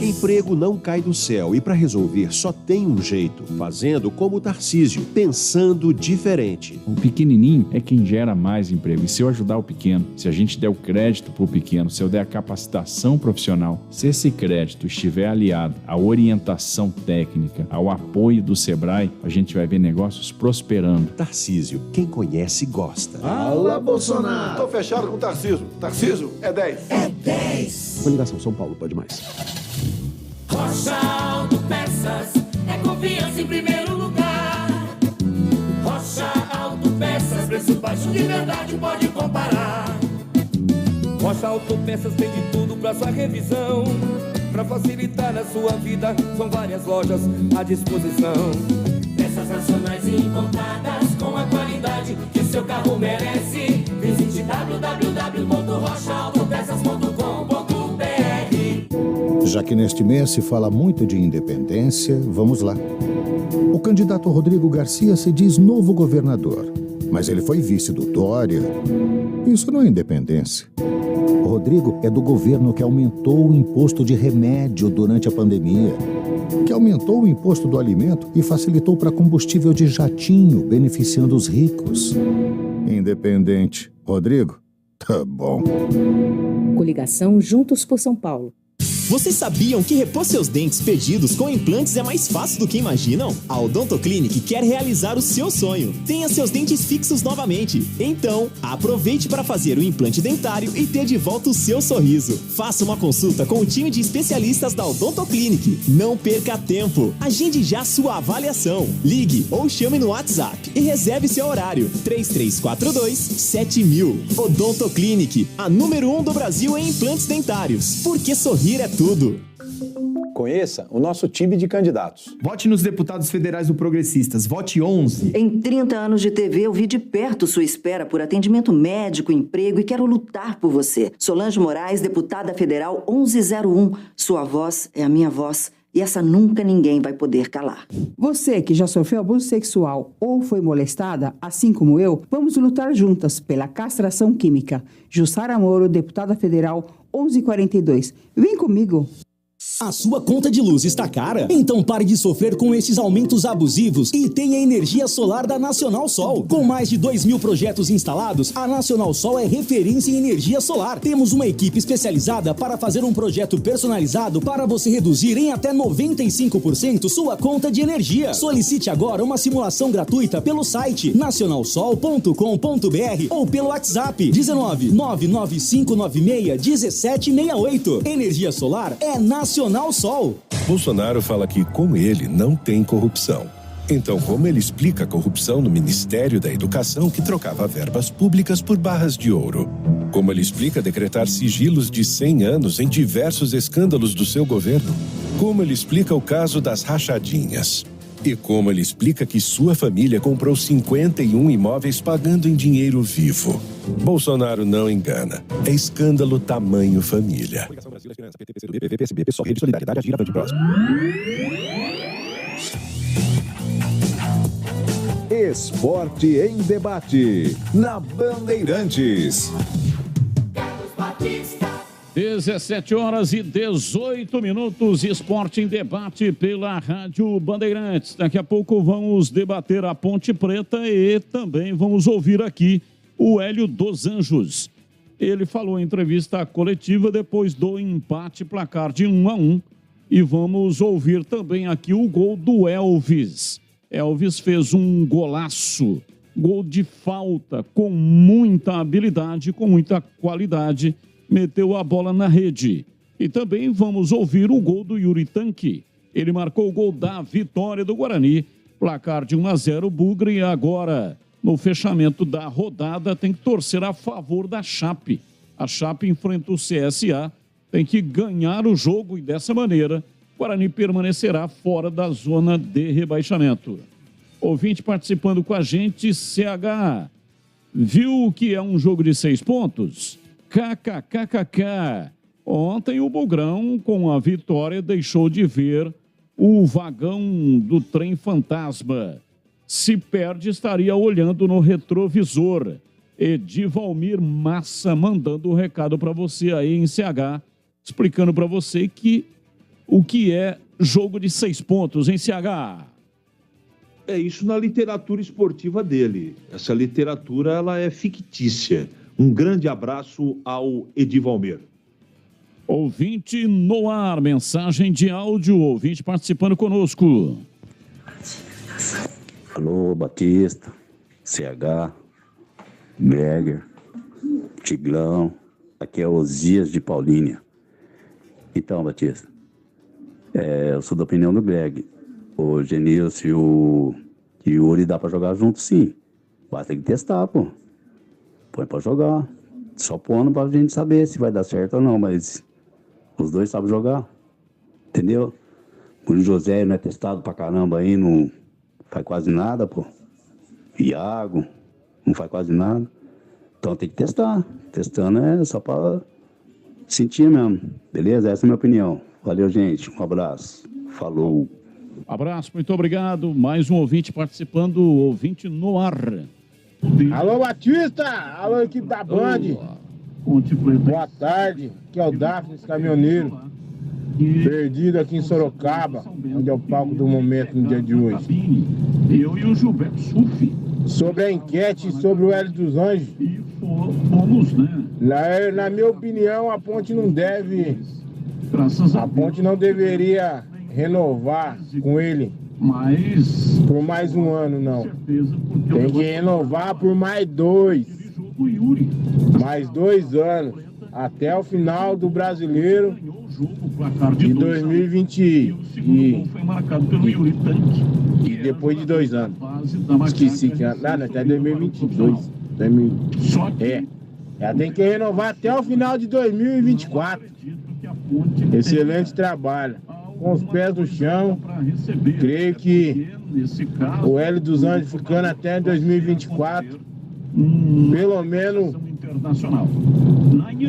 Emprego não cai do céu e para resolver só tem um jeito, fazendo como o Tarcísio, pensando diferente. O pequenininho é quem gera mais emprego e se eu ajudar o pequeno, se a gente der o crédito para o pequeno, se eu der a capacitação profissional, se esse crédito estiver aliado à orientação técnica, ao apoio do Sebrae, a gente vai ver negócios prosperando. Tarcísio, quem conhece gosta. Fala, Bolsonaro! Tô fechado com o Tarcísio. Tarcísio é 10. É 10. Coligação São Paulo pode mais. Rocha Autopeças é confiança em primeiro lugar. Rocha Autopeças, preço baixo de verdade, pode comparar. Rocha Autopeças tem de tudo pra sua revisão. Pra facilitar a sua vida, são várias lojas à disposição. Peças nacionais e importadas com a qualidade que o seu carro merece. Visite www.rochaautopeças.com.br. Já que neste mês se fala muito de independência, vamos lá. O candidato Rodrigo Garcia se diz novo governador, mas ele foi vice do Dória. Isso não é independência. O Rodrigo é do governo que aumentou o imposto de remédio durante a pandemia, que aumentou o imposto do alimento e facilitou para combustível de jatinho, beneficiando os ricos. Independente. Rodrigo? Tá bom. Coligação Juntos por São Paulo. Vocês sabiam que repor seus dentes perdidos com implantes é mais fácil do que imaginam? A Odonto Clinic quer realizar o seu sonho. Tenha seus dentes fixos novamente. Então, aproveite para fazer o implante dentário e ter de volta o seu sorriso. Faça uma consulta com o time de especialistas da Odonto Clinic. Não perca tempo. Agende já sua avaliação. Ligue ou chame no WhatsApp e reserve seu horário. 3342-7000. Odonto Clinic, a número 1 do Brasil em implantes dentários. Porque sorrir é tudo. Conheça o nosso time de candidatos. Vote nos deputados federais do Progressistas. Vote 11. Em 30 anos de TV, eu vi de perto sua espera por atendimento médico, emprego e quero lutar por você. Solange Moraes, deputada federal 1101. Sua voz é a minha voz e essa nunca ninguém vai poder calar. Você que já sofreu abuso sexual ou foi molestada, assim como eu, vamos lutar juntas pela castração química. Jussara Moro, deputada federal 1142. Vem comigo. A sua conta de luz está cara? Então pare de sofrer com esses aumentos abusivos e tenha energia solar da Nacional Sol. Com mais de 2.000 projetos instalados, a Nacional Sol é referência em energia solar. Temos uma equipe especializada para fazer um projeto personalizado para você reduzir em até 95% sua conta de energia. Solicite agora uma simulação gratuita pelo site nacionalsol.com.br ou pelo WhatsApp 19 99596 1768. Energia solar é Nacional Sol. Bolsonaro fala que com ele não tem corrupção. Então, como ele explica a corrupção no Ministério da Educação que trocava verbas públicas por barras de ouro? Como ele explica decretar sigilos de 100 anos em diversos escândalos do seu governo? Como ele explica o caso das rachadinhas? E como ele explica que sua família comprou 51 imóveis pagando em dinheiro vivo. Bolsonaro não engana. É escândalo tamanho família. Esporte em debate, na Bandeirantes. 17h18, Esporte em Debate pela Rádio Bandeirantes. Daqui a pouco vamos debater a Ponte Preta e também vamos ouvir aqui o Hélio dos Anjos. Ele falou em entrevista coletiva depois do empate placar de 1-1 e vamos ouvir também aqui o gol do Elvis. Elvis fez um golaço, gol de falta, com muita habilidade, com muita qualidade, meteu a bola na rede. E também vamos ouvir o gol do Yuri Tanque. Ele marcou o gol da vitória do Guarani, placar de 1-0, Bugre. E agora, no fechamento da rodada, tem que torcer a favor da Chape. A Chape enfrenta o CSA, tem que ganhar o jogo e dessa maneira, o Guarani permanecerá fora da zona de rebaixamento. Ouvinte participando com a gente, CH, viu que é um jogo de 6 pontos? KKKKK. Ontem o Bugrão, com a vitória, deixou de ver o vagão do trem fantasma. Se perde, estaria olhando no retrovisor. Edivalmir Massa mandando o recado para você aí em CH, explicando para você que o que é jogo de 6 pontos em CH. É isso na literatura esportiva dele. Essa literatura ela é fictícia. Um grande abraço ao Edivalmir. Ouvinte no ar, mensagem de áudio, ouvinte participando conosco. Alô, Batista, CH, Greger, Tiglão, aqui é Osias de Paulínia. Então, Batista, eu sou da opinião do Greg. O Genilson e o Yuri dá pra jogar junto, sim. Mas tem que testar, pô. Põe pra jogar. Só pondo pra gente saber se vai dar certo ou não, mas os dois sabem jogar. Entendeu? O José não é testado pra caramba aí, não faz quase nada, pô. Iago, não faz quase nada. Então tem que testar. Testando é só pra sentir mesmo. Beleza? Essa é a minha opinião. Valeu, gente. Um abraço. Falou. Abraço, muito obrigado. Mais um ouvinte participando, ouvinte no ar. Alô, Batista! Alô, equipe da Band! Boa tarde, aqui é o Daphne, caminhoneiro. Perdido aqui em Sorocaba, onde é o palco do momento no dia de hoje. Eu e o Gilberto Sufi. Sobre a enquete sobre o Hélio dos Anjos. Fomos, né? Na minha opinião, a Ponte não deve. A Ponte não deveria renovar com ele por mais um ano, não. Tem que renovar por mais 2. Mais 2 anos. Até o final do Brasileiro de 2020. E depois de 2 anos. Esqueci que até 2022. Já tem que renovar até o final de 2024. Excelente trabalho. Com os pés no chão, creio que o Hélio dos Anjos ficando até 2024, pelo menos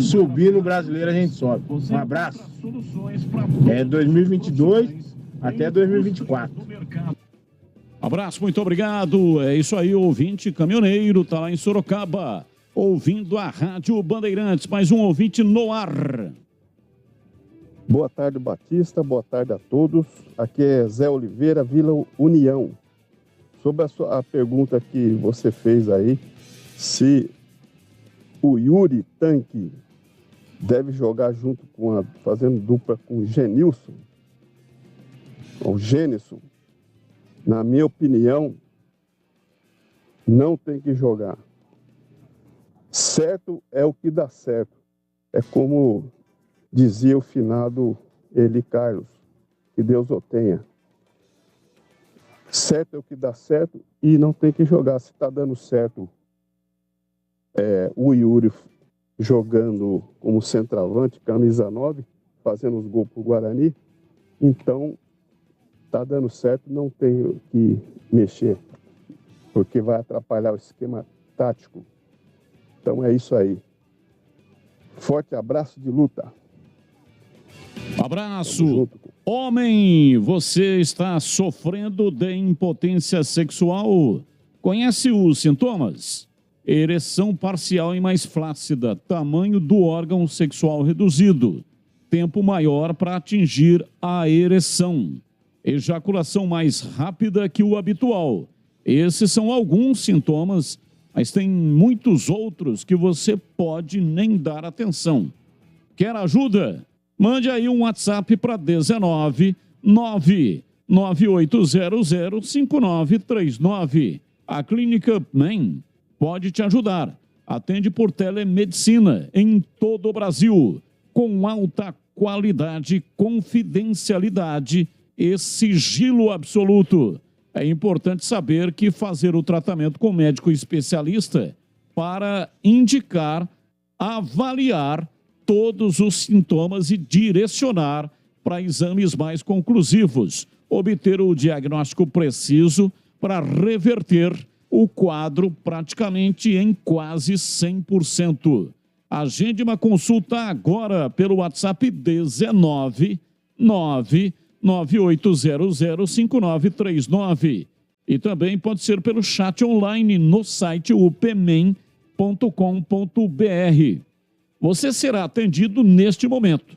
subir no Brasileiro a gente sobe. Um abraço. 2022 até 2024. Abraço, muito obrigado. É isso aí, ouvinte caminhoneiro, tá lá em Sorocaba, ouvindo a Rádio Bandeirantes. Mais um ouvinte no ar. Boa tarde, Batista. Boa tarde a todos. Aqui é Zé Oliveira, Vila União. Sobre a pergunta que você fez aí, se o Yuri Tanque deve jogar junto fazendo dupla com o Genilson, ou Gênison, na minha opinião, não tem que jogar. Certo é o que dá certo. É como dizia o finado Eli Carlos, que Deus o tenha. Certo é o que dá certo e não tem que jogar. Se está dando certo o Yuri jogando como centroavante, camisa 9, fazendo os gols para o Guarani, então está dando certo, não tenho que mexer, porque vai atrapalhar o esquema tático. Então é isso aí. Forte abraço de luta. Abraço. Homem, você está sofrendo de impotência sexual? Conhece os sintomas? Ereção parcial e mais flácida, tamanho do órgão sexual reduzido, tempo maior para atingir a ereção, ejaculação mais rápida que o habitual. Esses são alguns sintomas, mas tem muitos outros que você pode nem dar atenção. Quer ajuda? Mande aí um WhatsApp para 19 99800 5939. A Clínica UpMen pode te ajudar. Atende por telemedicina em todo o Brasil, com alta qualidade, confidencialidade e sigilo absoluto. É importante saber que fazer o tratamento com médico especialista para indicar, avaliar todos os sintomas e direcionar para exames mais conclusivos, obter o diagnóstico preciso para reverter o quadro praticamente em quase 100%. Agende uma consulta agora pelo WhatsApp 19 99800 5939 e também pode ser pelo chat online no site upmen.com.br. Você será atendido neste momento.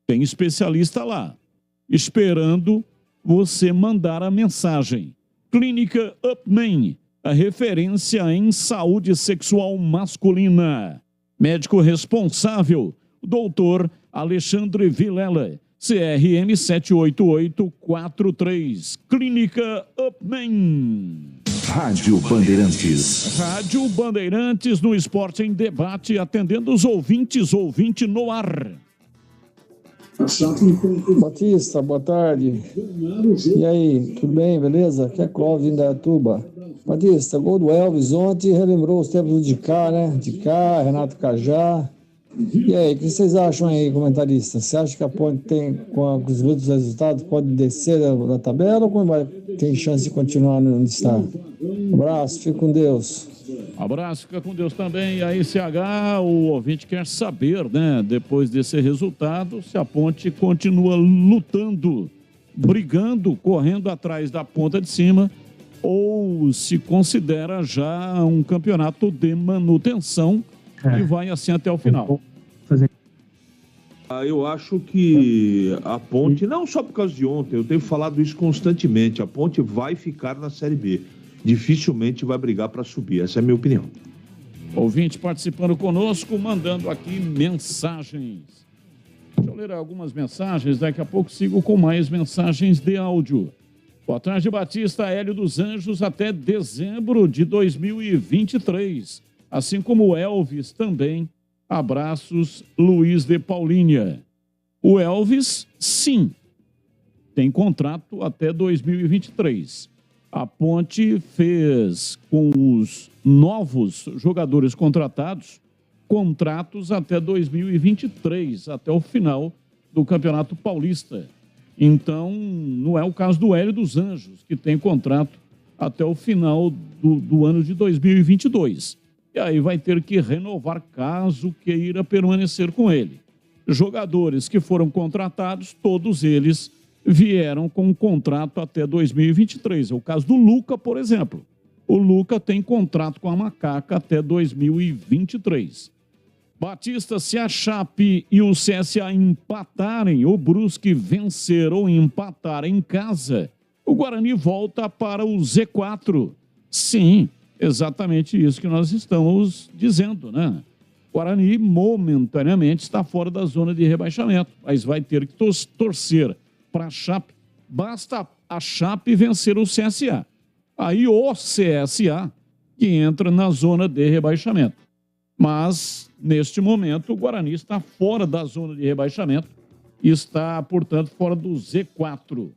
Tem especialista lá, esperando você mandar a mensagem. Clínica UpMen, a referência em saúde sexual masculina. Médico responsável, Dr. Alexandre Vilela, CRM 78843. Clínica UpMen. Rádio Bandeirantes. Rádio Bandeirantes no Esporte em Debate, atendendo os ouvintes, ouvinte no ar. Batista, boa tarde. E aí, tudo bem, beleza? Aqui é Clóvis, em Indaiatuba. Batista, gol do Elvis ontem relembrou os tempos de cá, né? De cá, Renato Cajá. E aí, o que vocês acham aí, comentarista? Você acha que a Ponte tem, com os outros resultados, pode descer da tabela ou tem chance de continuar onde está? Um abraço, fique com Deus. Abraço, fica com Deus também. E aí, CH, o ouvinte quer saber, né, depois desse resultado, se a Ponte continua lutando, brigando, correndo atrás da ponta de cima, ou se considera já um campeonato de manutenção e vai assim até o final. Eu acho que a Ponte, não só por causa de ontem, eu tenho falado isso constantemente, a Ponte vai ficar na Série B. Dificilmente vai brigar para subir, essa é a minha opinião. Ouvinte participando conosco, mandando aqui mensagens. Deixa eu ler algumas mensagens, daqui a pouco sigo com mais mensagens de áudio. Boa tarde, Batista. Hélio dos Anjos até dezembro de 2023. Assim como o Elvis também. Abraços, Luiz de Paulínia. O Elvis, sim, tem contrato até 2023. A Ponte fez com os novos jogadores contratados contratos até 2023, até o final do Campeonato Paulista. Então, não é o caso do Hélio dos Anjos, que tem contrato até o final do ano de 2022. E aí vai ter que renovar caso queira permanecer com ele. Jogadores que foram contratados, todos eles vieram com um contrato até 2023. É o caso do Luca, por exemplo. O Luca tem contrato com a Macaca até 2023. Batista, se a Chape e o CSA empatarem, o Brusque vencer ou empatar em casa, o Guarani volta para o Z4. Sim, exatamente isso que nós estamos dizendo, né? O Guarani momentaneamente está fora da zona de rebaixamento, mas vai ter que torcer para a Chape. Basta a Chape vencer o CSA. Aí o CSA que entra na zona de rebaixamento. Mas, neste momento, o Guarani está fora da zona de rebaixamento e está, portanto, fora do Z4.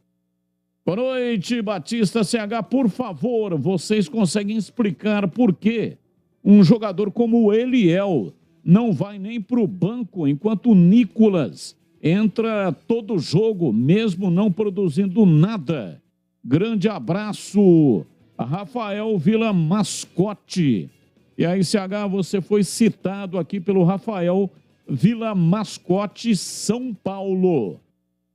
Boa noite, Batista CH. Por favor, vocês conseguem explicar por que um jogador como o Eliel não vai nem para o banco, enquanto o Nicolas entra todo jogo, mesmo não produzindo nada. Grande abraço, Rafael Vila Mascote. E aí, CH, você foi citado aqui pelo Rafael Vila Mascote, São Paulo.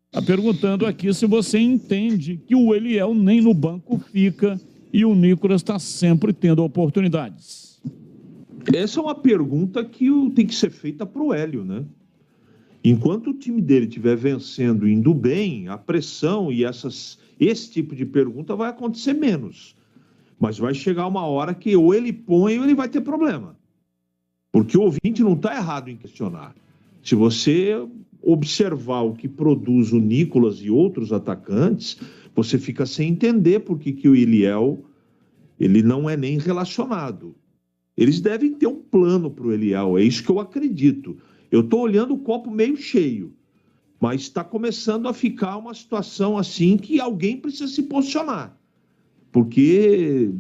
Está perguntando aqui se você entende que o Eliel nem no banco fica e o Nicolas está sempre tendo oportunidades. Essa é uma pergunta que tem que ser feita para o Hélio, né? Enquanto o time dele estiver vencendo, indo bem, a pressão e esse tipo de pergunta vai acontecer menos. Mas vai chegar uma hora que ou ele põe ou ele vai ter problema. Porque o ouvinte não está errado em questionar. Se você observar o que produz o Nicolas e outros atacantes, você fica sem entender por que o Eliel ele não é nem relacionado. Eles devem ter um plano para o Eliel, é isso que eu acredito. Eu estou olhando o copo meio cheio, mas está começando a ficar uma situação assim que alguém precisa se posicionar. Porque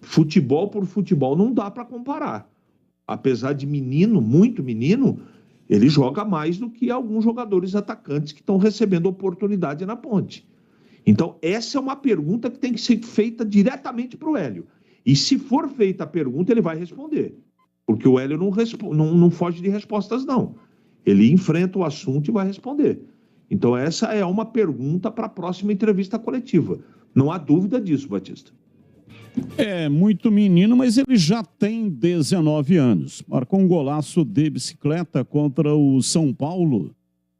futebol por futebol não dá para comparar. Apesar de menino, muito menino, ele joga mais do que alguns jogadores atacantes que estão recebendo oportunidade na Ponte. Então, essa é uma pergunta que tem que ser feita diretamente para o Hélio. E se for feita a pergunta, ele vai responder. Porque o Hélio não foge de respostas, não. Ele enfrenta o assunto e vai responder. Então, essa é uma pergunta para a próxima entrevista coletiva. Não há dúvida disso, Batista. É muito menino, mas ele já tem 19 anos. Marcou um golaço de bicicleta contra o São Paulo.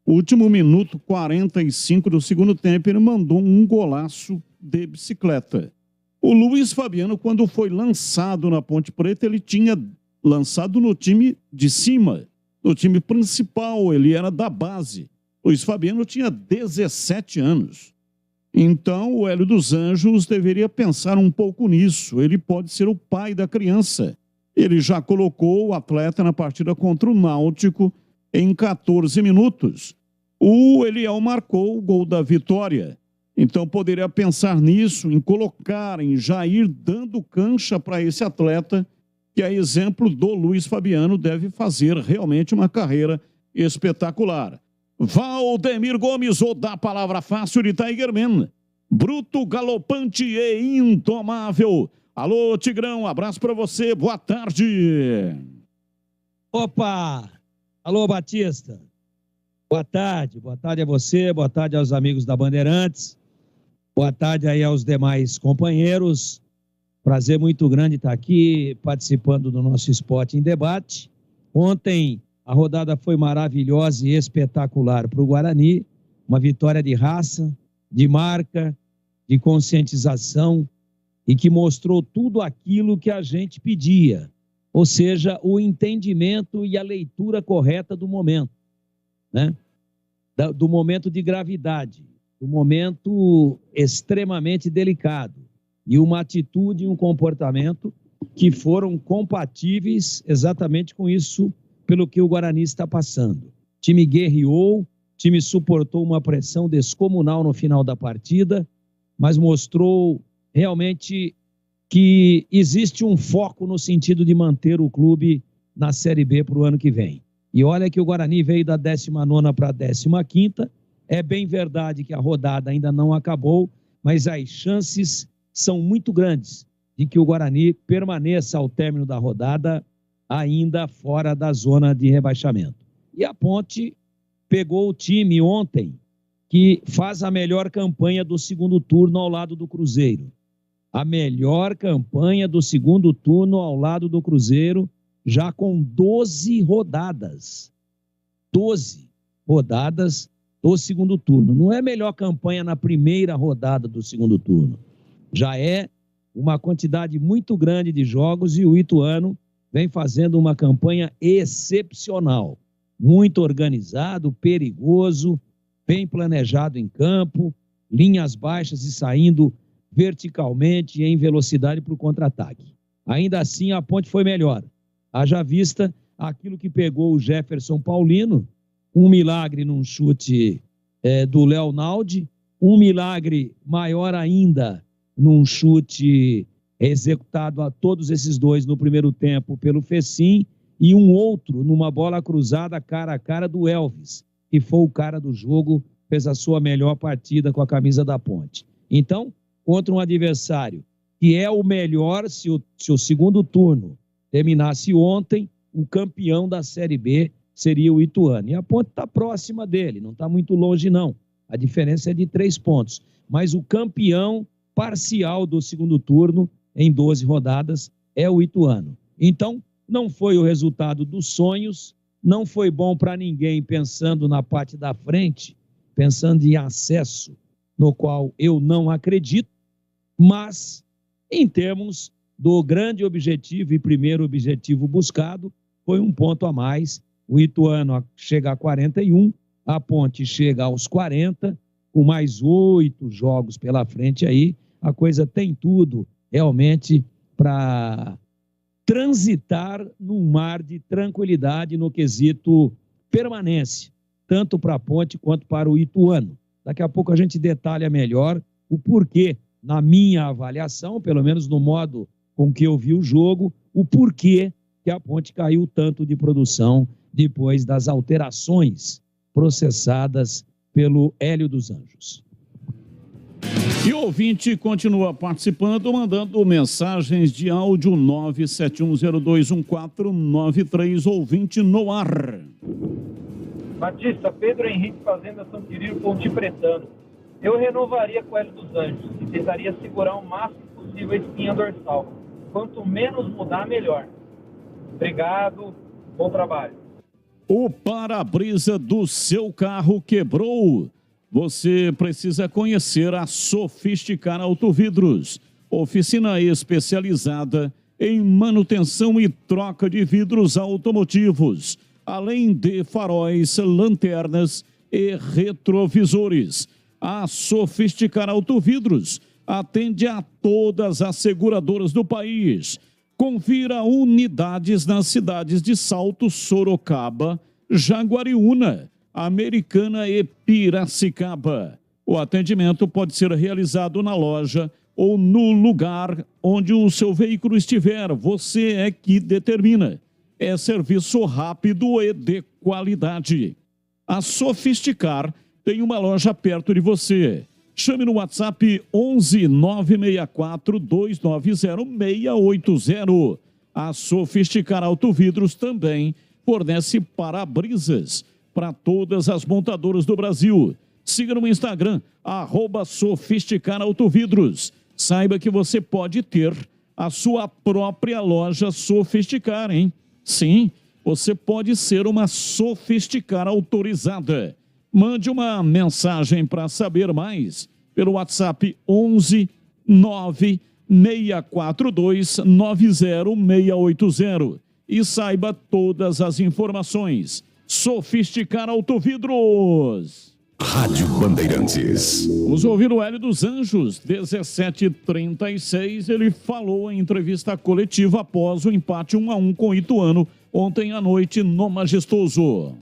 Último minuto 45 do segundo tempo, ele mandou um golaço de bicicleta. O Luiz Fabiano, quando foi lançado na Ponte Preta, ele tinha lançado no time de cima, no time principal, ele era da base. Luiz Fabiano tinha 17 anos. Então, o Hélio dos Anjos deveria pensar um pouco nisso. Ele pode ser o pai da criança. Ele já colocou o atleta na partida contra o Náutico em 14 minutos. O Eliel marcou o gol da vitória. Então, poderia pensar nisso, em colocar, em já ir dando cancha para esse atleta, que, a exemplo do Luiz Fabiano, deve fazer realmente uma carreira espetacular. Valdemir Gomes, ou da palavra fácil de Tigerman. Bruto, galopante e indomável. Alô, Tigrão, abraço para você, boa tarde. Opa! Alô, Batista. Boa tarde a você, boa tarde aos amigos da Bandeirantes, boa tarde aí aos demais companheiros. Prazer muito grande estar aqui participando do nosso Esporte em Debate. Ontem a rodada foi maravilhosa e espetacular para o Guarani, uma vitória de raça, de marca, de conscientização e que mostrou tudo aquilo que a gente pedia, ou seja, o entendimento e a leitura correta do momento, né? Do momento de gravidade, do momento extremamente delicado e uma atitude e um comportamento que foram compatíveis exatamente com isso pelo que o Guarani está passando. O time guerreou, o time suportou uma pressão descomunal no final da partida, mas mostrou realmente que existe um foco no sentido de manter o clube na Série B para o ano que vem. E olha que o Guarani veio da 19ª para a 15ª. É bem verdade que a rodada ainda não acabou, mas as chances são muito grandes de que o Guarani permaneça ao término da rodada ainda fora da zona de rebaixamento. E a Ponte pegou o time ontem que faz a melhor campanha do segundo turno ao lado do Cruzeiro. A melhor campanha do segundo turno ao lado do Cruzeiro, já com 12 rodadas. 12 rodadas do segundo turno. Não é melhor campanha na primeira rodada do segundo turno. Já é uma quantidade muito grande de jogos e o Ituano vem fazendo uma campanha excepcional. Muito organizado, perigoso, bem planejado em campo, linhas baixas e saindo verticalmente e em velocidade para o contra-ataque. Ainda assim, a Ponte foi melhor. Haja vista aquilo que pegou o Jefferson Paulino, um milagre num chute do Léo Naldi, um milagre maior ainda num chute executado a todos esses dois no primeiro tempo pelo Fecim, e um outro numa bola cruzada cara a cara do Elvis, que foi o cara do jogo, fez a sua melhor partida com a camisa da Ponte. Então, contra um adversário que é o melhor, se o segundo turno terminasse ontem, o campeão da Série B seria o Ituano. E a Ponte está próxima dele, não está muito longe não. A diferença é de 3 pontos. Mas o campeão parcial do segundo turno, em 12 rodadas, é o Ituano. Então, não foi o resultado dos sonhos, não foi bom para ninguém pensando na parte da frente, pensando em acesso, no qual eu não acredito, mas em termos do grande objetivo e primeiro objetivo buscado, foi um ponto a mais. O Ituano chega a 41, a Ponte chega aos 40, com mais 8 jogos pela frente aí, a coisa tem tudo realmente para transitar num mar de tranquilidade no quesito permanência, tanto para a Ponte quanto para o Ituano. Daqui a pouco a gente detalha melhor o porquê, na minha avaliação, pelo menos no modo com que eu vi o jogo, o porquê que a Ponte caiu tanto de produção depois das alterações processadas pelo Hélio dos Anjos. E o ouvinte continua participando, mandando mensagens de áudio 971021493, ouvinte no ar. Batista, Pedro Henrique, Fazenda São Quirino, Ponte Pretano. Eu renovaria com o Hélio dos Anjos e tentaria segurar o máximo possível a espinha dorsal. Quanto menos mudar, melhor. Obrigado, bom trabalho. O para-brisa do seu carro quebrou. Você precisa conhecer a Sofisticar Autovidros, oficina especializada em manutenção e troca de vidros automotivos, além de faróis, lanternas e retrovisores. A Sofisticar Autovidros atende a todas as seguradoras do país. Confira unidades nas cidades de Salto, Sorocaba, Jaguariúna, Americana e Piracicaba. O atendimento pode ser realizado na loja ou no lugar onde o seu veículo estiver. Você é que determina. É serviço rápido e de qualidade. A Sofisticar tem uma loja perto de você. Chame no WhatsApp 11 964 290 680. A Sofisticar Autovidros também fornece para-brisas para todas as montadoras do Brasil. Siga no Instagram, @Sofisticar Autovidros. Saiba que você pode ter a sua própria loja Sofisticar, hein? Sim, você pode ser uma Sofisticar autorizada. Mande uma mensagem para saber mais pelo WhatsApp 11 96429 90680 e saiba todas as informações. Sofisticar Autovidros. Rádio Bandeirantes. Vamos ouvir o Hélio dos Anjos, 17h36. Ele falou em entrevista coletiva após o empate 1-1 com o Ituano ontem à noite no Majestoso.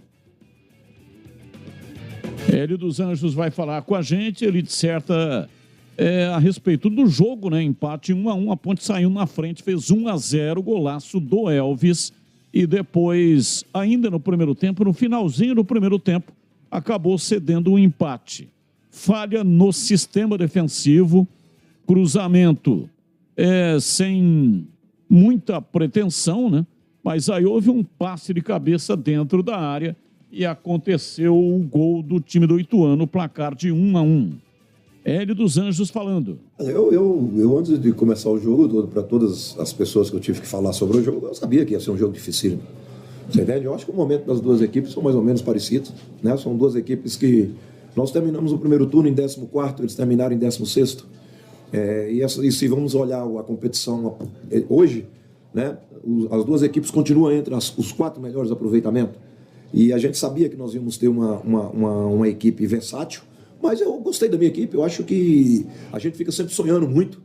Hélio dos Anjos vai falar com a gente. Ele disserta a respeito do jogo, né? Empate 1-1, a Ponte saiu na frente, fez 1-0, golaço do Elvis. E depois, ainda no primeiro tempo, no finalzinho do primeiro tempo, acabou cedendo um empate. Falha no sistema defensivo, cruzamento sem muita pretensão, né? Mas aí houve um passe de cabeça dentro da área e aconteceu o gol do time do Ituano, placar de 1-1. Hélio dos Anjos falando. Eu antes de começar o jogo, para todas as pessoas que eu tive que falar sobre o jogo, eu sabia que ia ser um jogo difícil. Você entende? Eu acho que o momento das duas equipes são mais ou menos parecidos, né? São duas equipes que nós terminamos o primeiro turno em 14º, eles terminaram em 16º. E se vamos olhar a competição hoje, né? As duas equipes continuam entre os 4 melhores aproveitamentos. E a gente sabia que nós íamos ter uma equipe versátil. Mas eu gostei da minha equipe, eu acho que a gente fica sempre sonhando muito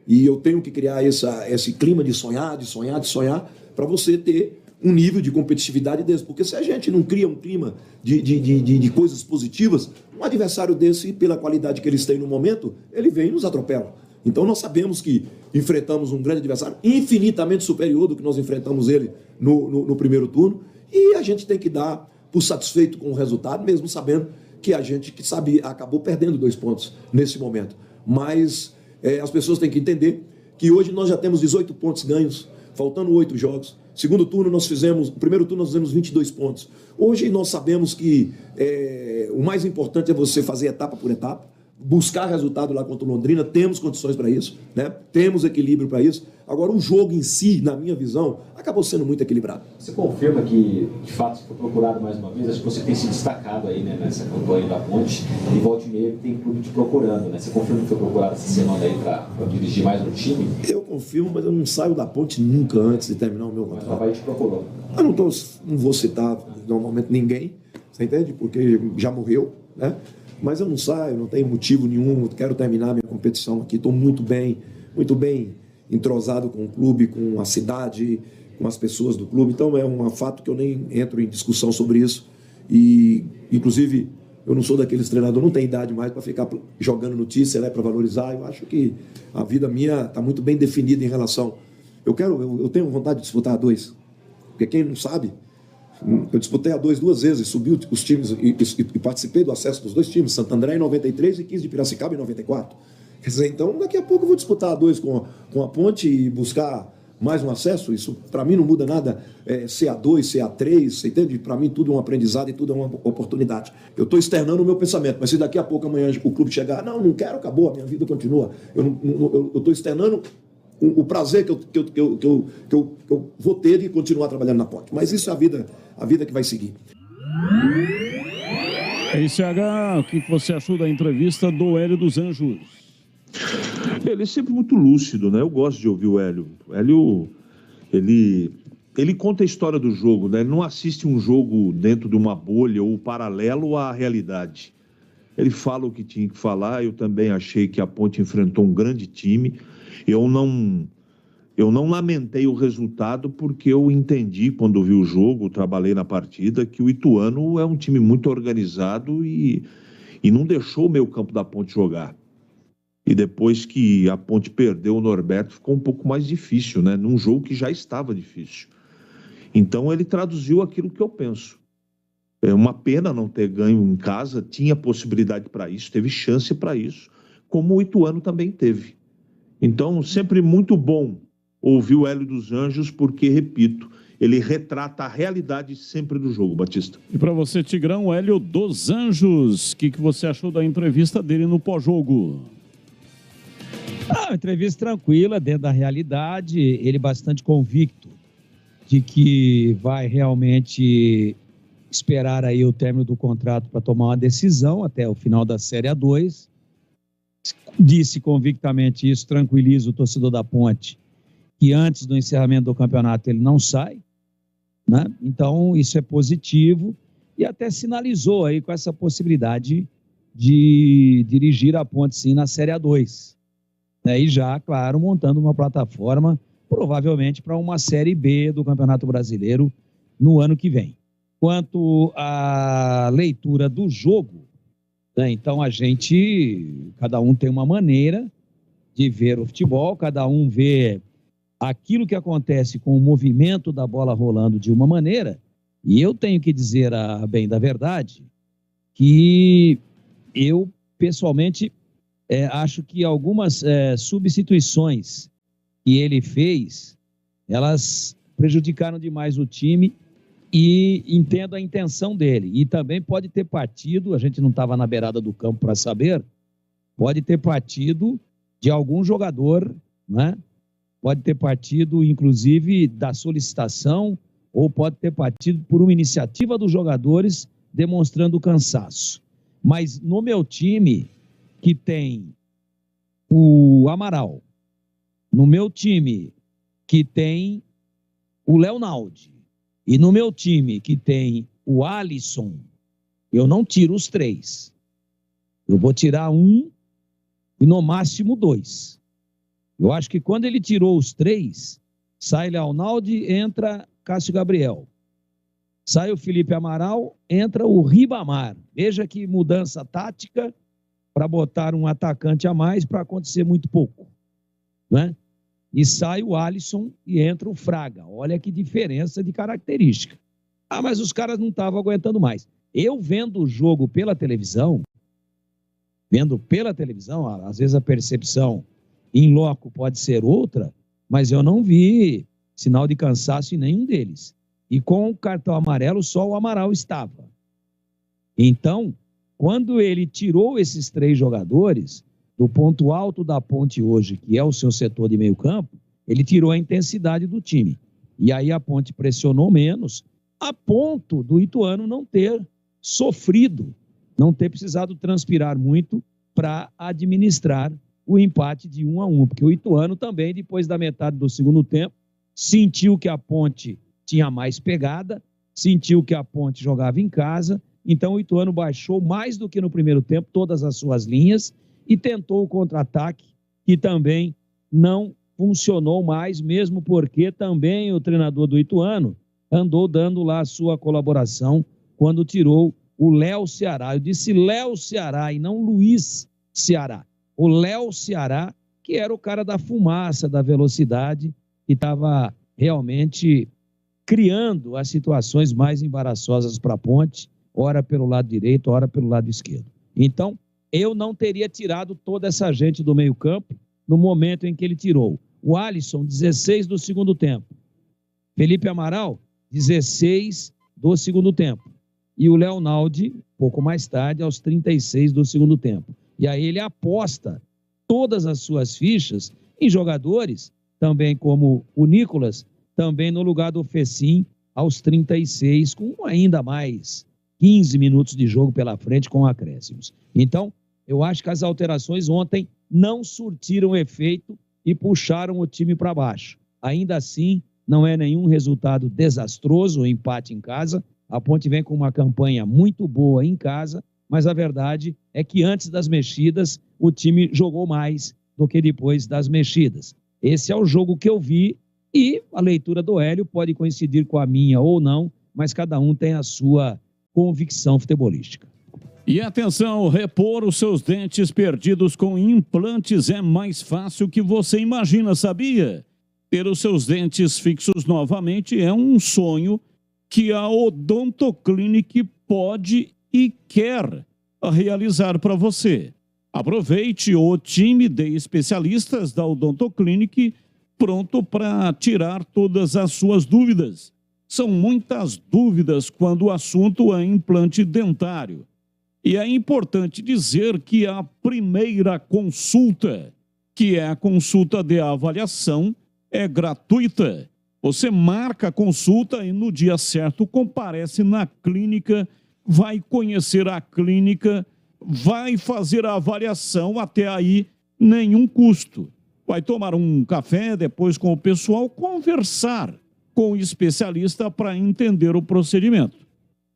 e eu tenho que criar esse clima de sonhar, para você ter um nível de competitividade desse, porque se a gente não cria um clima de coisas positivas, um adversário desse, pela qualidade que eles têm no momento, ele vem e nos atropela. Então nós sabemos que enfrentamos um grande adversário, infinitamente superior do que nós enfrentamos ele no primeiro turno, e a gente tem que dar por satisfeito com o resultado, mesmo sabendo que a gente que sabia acabou perdendo 2 pontos nesse momento. Mas as pessoas têm que entender que hoje nós já temos 18 pontos ganhos, faltando 8 jogos. Primeiro turno nós fizemos 22 pontos. Hoje nós sabemos que o mais importante é você fazer etapa por etapa, buscar resultado lá contra o Londrina, temos condições para isso, né? Temos equilíbrio para isso. Agora, o jogo em si, na minha visão, acabou sendo muito equilibrado. Você confirma que, de fato, você foi procurado mais uma vez? Acho que você tem se destacado aí, né, nessa campanha da Ponte, e volta e meia tem clube te procurando, né? Você confirma que foi procurado essa semana aí para dirigir mais no time? Eu confirmo, mas eu não saio da Ponte nunca antes de terminar o meu contrato. Mas o Havaí te procurou. Eu não vou citar normalmente ninguém, você entende? Porque já morreu, né? Mas eu não saio, não tenho motivo nenhum, quero terminar minha competição aqui, estou muito bem entrosado com o clube, com a cidade, com as pessoas do clube, então é um fato que eu nem entro em discussão sobre isso, e inclusive eu não sou daqueles treinadores, não tenho idade mais para ficar jogando notícia, para valorizar. Eu acho que a vida minha está muito bem definida em relação, eu tenho vontade de disputar a 2, porque quem não sabe, eu disputei a 2 duas vezes, subi os times e participei do acesso dos 2 times, Santo André em 93 e 15 de Piracicaba em 94. Quer dizer, então daqui a pouco eu vou disputar a 2 com a Ponte e buscar mais um acesso. Isso para mim não muda nada, ser A2, ser A3, você entende? Para mim tudo é um aprendizado e tudo é uma oportunidade. Eu estou externando o meu pensamento, mas se daqui a pouco amanhã o clube chegar, não quero, acabou, a minha vida continua. Eu estou externando o prazer que eu vou ter de continuar trabalhando na Ponte. Mas isso é a vida que vai seguir. ICH, o que você achou da entrevista do Hélio dos Anjos? Ele é sempre muito lúcido, né? Eu gosto de ouvir o Hélio. O Hélio, ele conta a história do jogo, né? Ele não assiste um jogo dentro de uma bolha ou paralelo à realidade. Ele fala o que tinha que falar. Eu também achei que a Ponte enfrentou um grande time. Eu não lamentei o resultado porque eu entendi, quando vi o jogo, trabalhei na partida, que o Ituano é um time muito organizado e não deixou o meio campo da Ponte jogar. E depois que a Ponte perdeu o Norberto, ficou um pouco mais difícil, né? Num jogo que já estava difícil. Então ele traduziu aquilo que eu penso. É uma pena não ter ganho em casa, tinha possibilidade para isso, teve chance para isso, como o Ituano também teve. Então, sempre muito bom ouvir o Hélio dos Anjos, porque, repito, ele retrata a realidade sempre do jogo, Batista. E para você, Tigrão, Hélio dos Anjos, o que você achou da entrevista dele no pós-jogo? Uma entrevista tranquila, dentro da realidade, ele bastante convicto de que vai realmente esperar aí o término do contrato para tomar uma decisão até o final da Série A2. Disse convictamente isso, tranquiliza o torcedor da Ponte, que antes do encerramento do campeonato ele não sai, né? Então isso é positivo e até sinalizou aí com essa possibilidade de dirigir a Ponte sim na Série A2, né? E já, claro, montando uma plataforma provavelmente para uma Série B do Campeonato Brasileiro no ano que vem. Quanto à leitura do jogo, né? Então cada um tem uma maneira de ver o futebol, cada um vê aquilo que acontece com o movimento da bola rolando de uma maneira, e eu tenho que dizer a bem da verdade que eu, pessoalmente, acho que algumas substituições que ele fez, elas prejudicaram demais o time e entendo a intenção dele. E também pode ter partido, a gente não estava na beirada do campo para saber, pode ter partido de algum jogador, né? Pode ter partido, inclusive, da solicitação, ou pode ter partido por uma iniciativa dos jogadores demonstrando cansaço. Mas no meu time, que tem o Amaral, no meu time, que tem o Leonaldi, e no meu time, que tem o Alisson, eu não tiro os 3. Eu vou tirar 1 e no máximo 2. Eu acho que quando ele tirou os 3, sai Leonaldi, entra Cássio Gabriel. Sai o Felipe Amaral, entra o Ribamar. Veja que mudança tática para botar um atacante a mais para acontecer muito pouco, né? E sai o Alisson e entra o Fraga. Olha que diferença de característica. Ah, mas os caras não estavam aguentando mais. Eu vendo o jogo pela televisão, às vezes a percepção em loco pode ser outra, mas eu não vi sinal de cansaço em nenhum deles. E com o cartão amarelo, só o Amaral estava. Então, quando ele tirou esses 3 jogadores do ponto alto da Ponte hoje, que é o seu setor de meio campo, ele tirou a intensidade do time. E aí a Ponte pressionou menos, a ponto do Ituano não ter sofrido, não ter precisado transpirar muito para administrar o empate de 1-1, porque o Ituano também, depois da metade do segundo tempo, sentiu que a Ponte tinha mais pegada, sentiu que a Ponte jogava em casa, então o Ituano baixou mais do que no primeiro tempo todas as suas linhas e tentou o contra-ataque, que também não funcionou mais, mesmo porque também o treinador do Ituano andou dando lá a sua colaboração quando tirou o Léo Ceará. Eu disse Léo Ceará e não Luiz Ceará. O Léo Ceará, que era o cara da fumaça, da velocidade, que estava realmente criando as situações mais embaraçosas para a Ponte, ora pelo lado direito, ora pelo lado esquerdo. Então, eu não teria tirado toda essa gente do meio-campo no momento em que ele tirou. O Alisson, 16 do segundo tempo. Felipe Amaral, 16 do segundo tempo. E o Leonaldi, pouco mais tarde, aos 36 do segundo tempo. E aí ele aposta todas as suas fichas em jogadores, também como o Nicolas, também no lugar do Fecim, aos 36, com ainda mais 15 minutos de jogo pela frente com acréscimos. Então, eu acho que as alterações ontem não surtiram efeito e puxaram o time para baixo. Ainda assim, não é nenhum resultado desastroso, o empate em casa. A Ponte vem com uma campanha muito boa em casa, mas a verdade é que antes das mexidas, o time jogou mais do que depois das mexidas. Esse é o jogo que eu vi e a leitura do Hélio pode coincidir com a minha ou não, mas cada um tem a sua convicção futebolística. E atenção, repor os seus dentes perdidos com implantes é mais fácil que você imagina, sabia? Ter os seus dentes fixos novamente é um sonho que a Odontoclinic pode e quer realizar para você. Aproveite o time de especialistas da Odontoclinic pronto para tirar todas as suas dúvidas. São muitas dúvidas quando o assunto é implante dentário. E é importante dizer que a primeira consulta, que é a consulta de avaliação, é gratuita. Você marca a consulta e no dia certo comparece na clínica, vai conhecer a clínica, vai fazer a avaliação, até aí nenhum custo. Vai tomar um café depois com o pessoal, conversar com o especialista para entender o procedimento.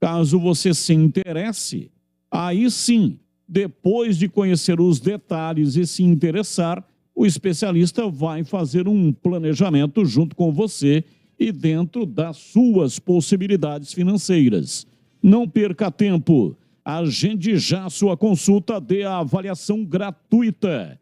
Caso você se interesse, aí sim, depois de conhecer os detalhes e se interessar, o especialista vai fazer um planejamento junto com você e dentro das suas possibilidades financeiras. Não perca tempo. Agende já sua consulta de avaliação gratuita.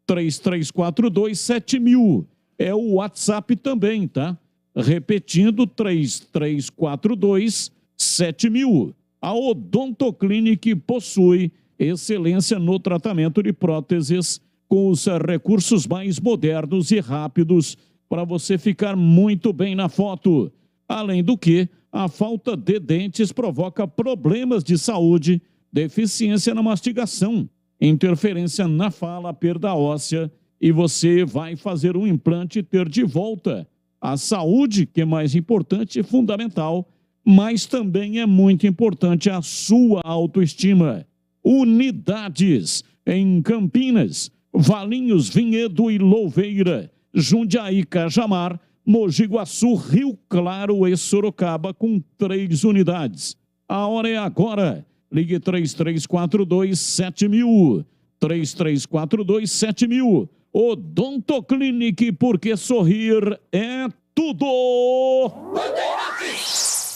3342-7000. É o WhatsApp também, tá? Repetindo, 3342-7000. A Odontoclinic possui excelência no tratamento de próteses com os recursos mais modernos e rápidos para você ficar muito bem na foto. Além do que, a falta de dentes provoca problemas de saúde, deficiência na mastigação, interferência na fala, perda óssea, e você vai fazer um implante e ter de volta a saúde, que é mais importante e fundamental, mas também é muito importante a sua autoestima. Unidades em Campinas, Valinhos, Vinhedo e Louveira, Jundiaí, Cajamar, Mogi Guaçu, Rio Claro e Sorocaba, com 3 unidades. A hora é agora. Ligue 3342-7000. 3342-7000. Odontoclinic, porque sorrir é tudo!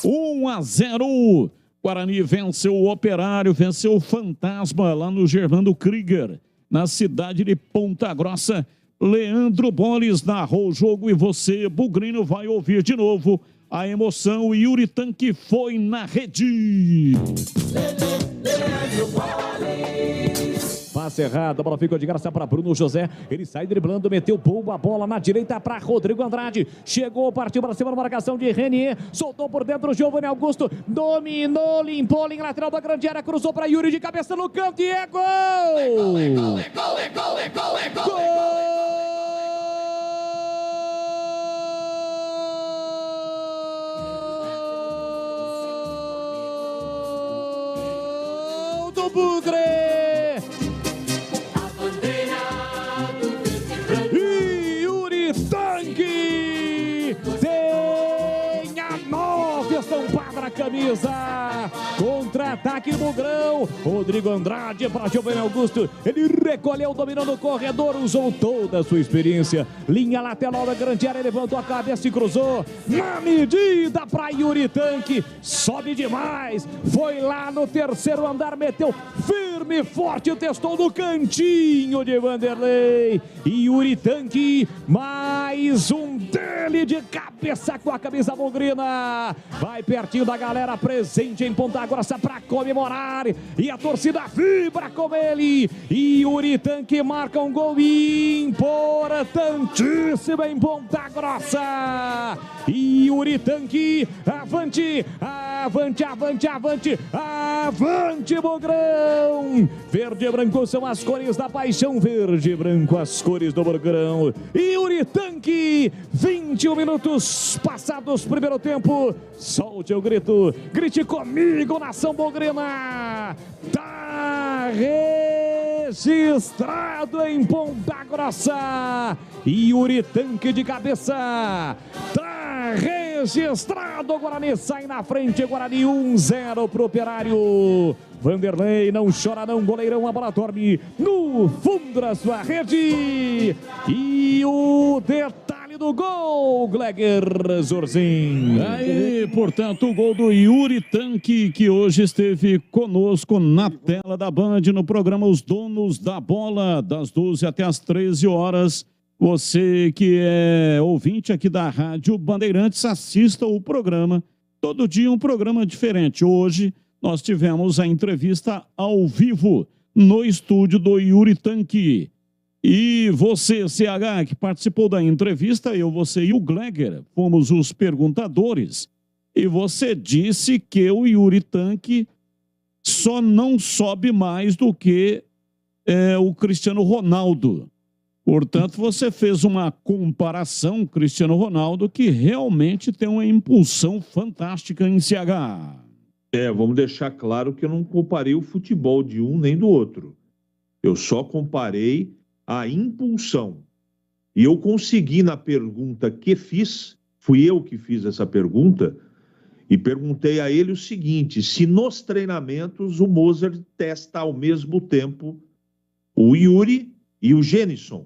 1-0. Guarani venceu o Operário, venceu o Fantasma lá no Gervando Krieger, na cidade de Ponta Grossa. Leandro Boles narrou o jogo e você, Bugrino, vai ouvir de novo a emoção, o Yuri Tanque foi na rede. Passe errado, a bola ficou de graça para Bruno José. Ele sai driblando, meteu boa bola na direita para Rodrigo Andrade. Chegou, partiu para cima da marcação de Renier. Soltou por dentro o Giovanni Augusto. Dominou, limpou, linha lateral da grande área. Cruzou para Yuri de cabeça no canto e é gol! É gol, é gol, é gol, é gol, é gol, é gol! Gol do Bugre! Camisa, contra-ataque do Grão, Rodrigo Andrade para Giovanni Augusto, ele recolheu, dominou no corredor, usou toda a sua experiência, linha lateral da grande área, levantou a cabeça e cruzou, na medida para Yuri Tanque, sobe demais, foi lá no terceiro andar, meteu firme, forte, testou no cantinho de Vanderlei, e Yuri Tanque, mais um dele de cabeça com a camisa bugrina, vai pertinho da galera presente em Ponta Grossa para comemorar e a torcida vibra com ele. E Yuri Tanque marca um gol importantíssimo em Ponta Grossa. E Yuri Tanque, avante, avante, avante, avante, avante, Bugrão. Verde e branco são as cores da paixão, verde e branco as cores do Bugrão. E Yuri Tanque, 21 minutos passados, primeiro tempo, solte o grito, grite comigo, nação bugrina, tá registrado em Ponta Grossa, Yuri Tanque de cabeça, tá registrado, Guarani sai na frente, Guarani 1-0 pro Operário. Vanderlei não chora não, goleirão, a bola dorme no fundo da sua rede. E o detalhe do gol, Gleger Zorzin. Aí, portanto, o gol do Yuri Tanque, que hoje esteve conosco na tela da Band, no programa Os Donos da Bola, das 12 até as 13 horas. Você que é ouvinte aqui da Rádio Bandeirantes, assista o programa. Todo dia um programa diferente. Hoje nós tivemos a entrevista ao vivo no estúdio do Yuri Tanque. E você, CH, que participou da entrevista, eu, você e o Gleger, fomos os perguntadores. E você disse que o Yuri Tanque só não sobe mais do que o Cristiano Ronaldo. Portanto, você fez uma comparação, Cristiano Ronaldo, que realmente tem uma impulsão fantástica em CH. Vamos deixar claro que eu não comparei o futebol de um nem do outro. Eu só comparei a impulsão. E eu consegui, na pergunta que fiz, fui eu que fiz essa pergunta, e perguntei a ele o seguinte: se nos treinamentos o Mozart testa ao mesmo tempo o Yuri e o Genison?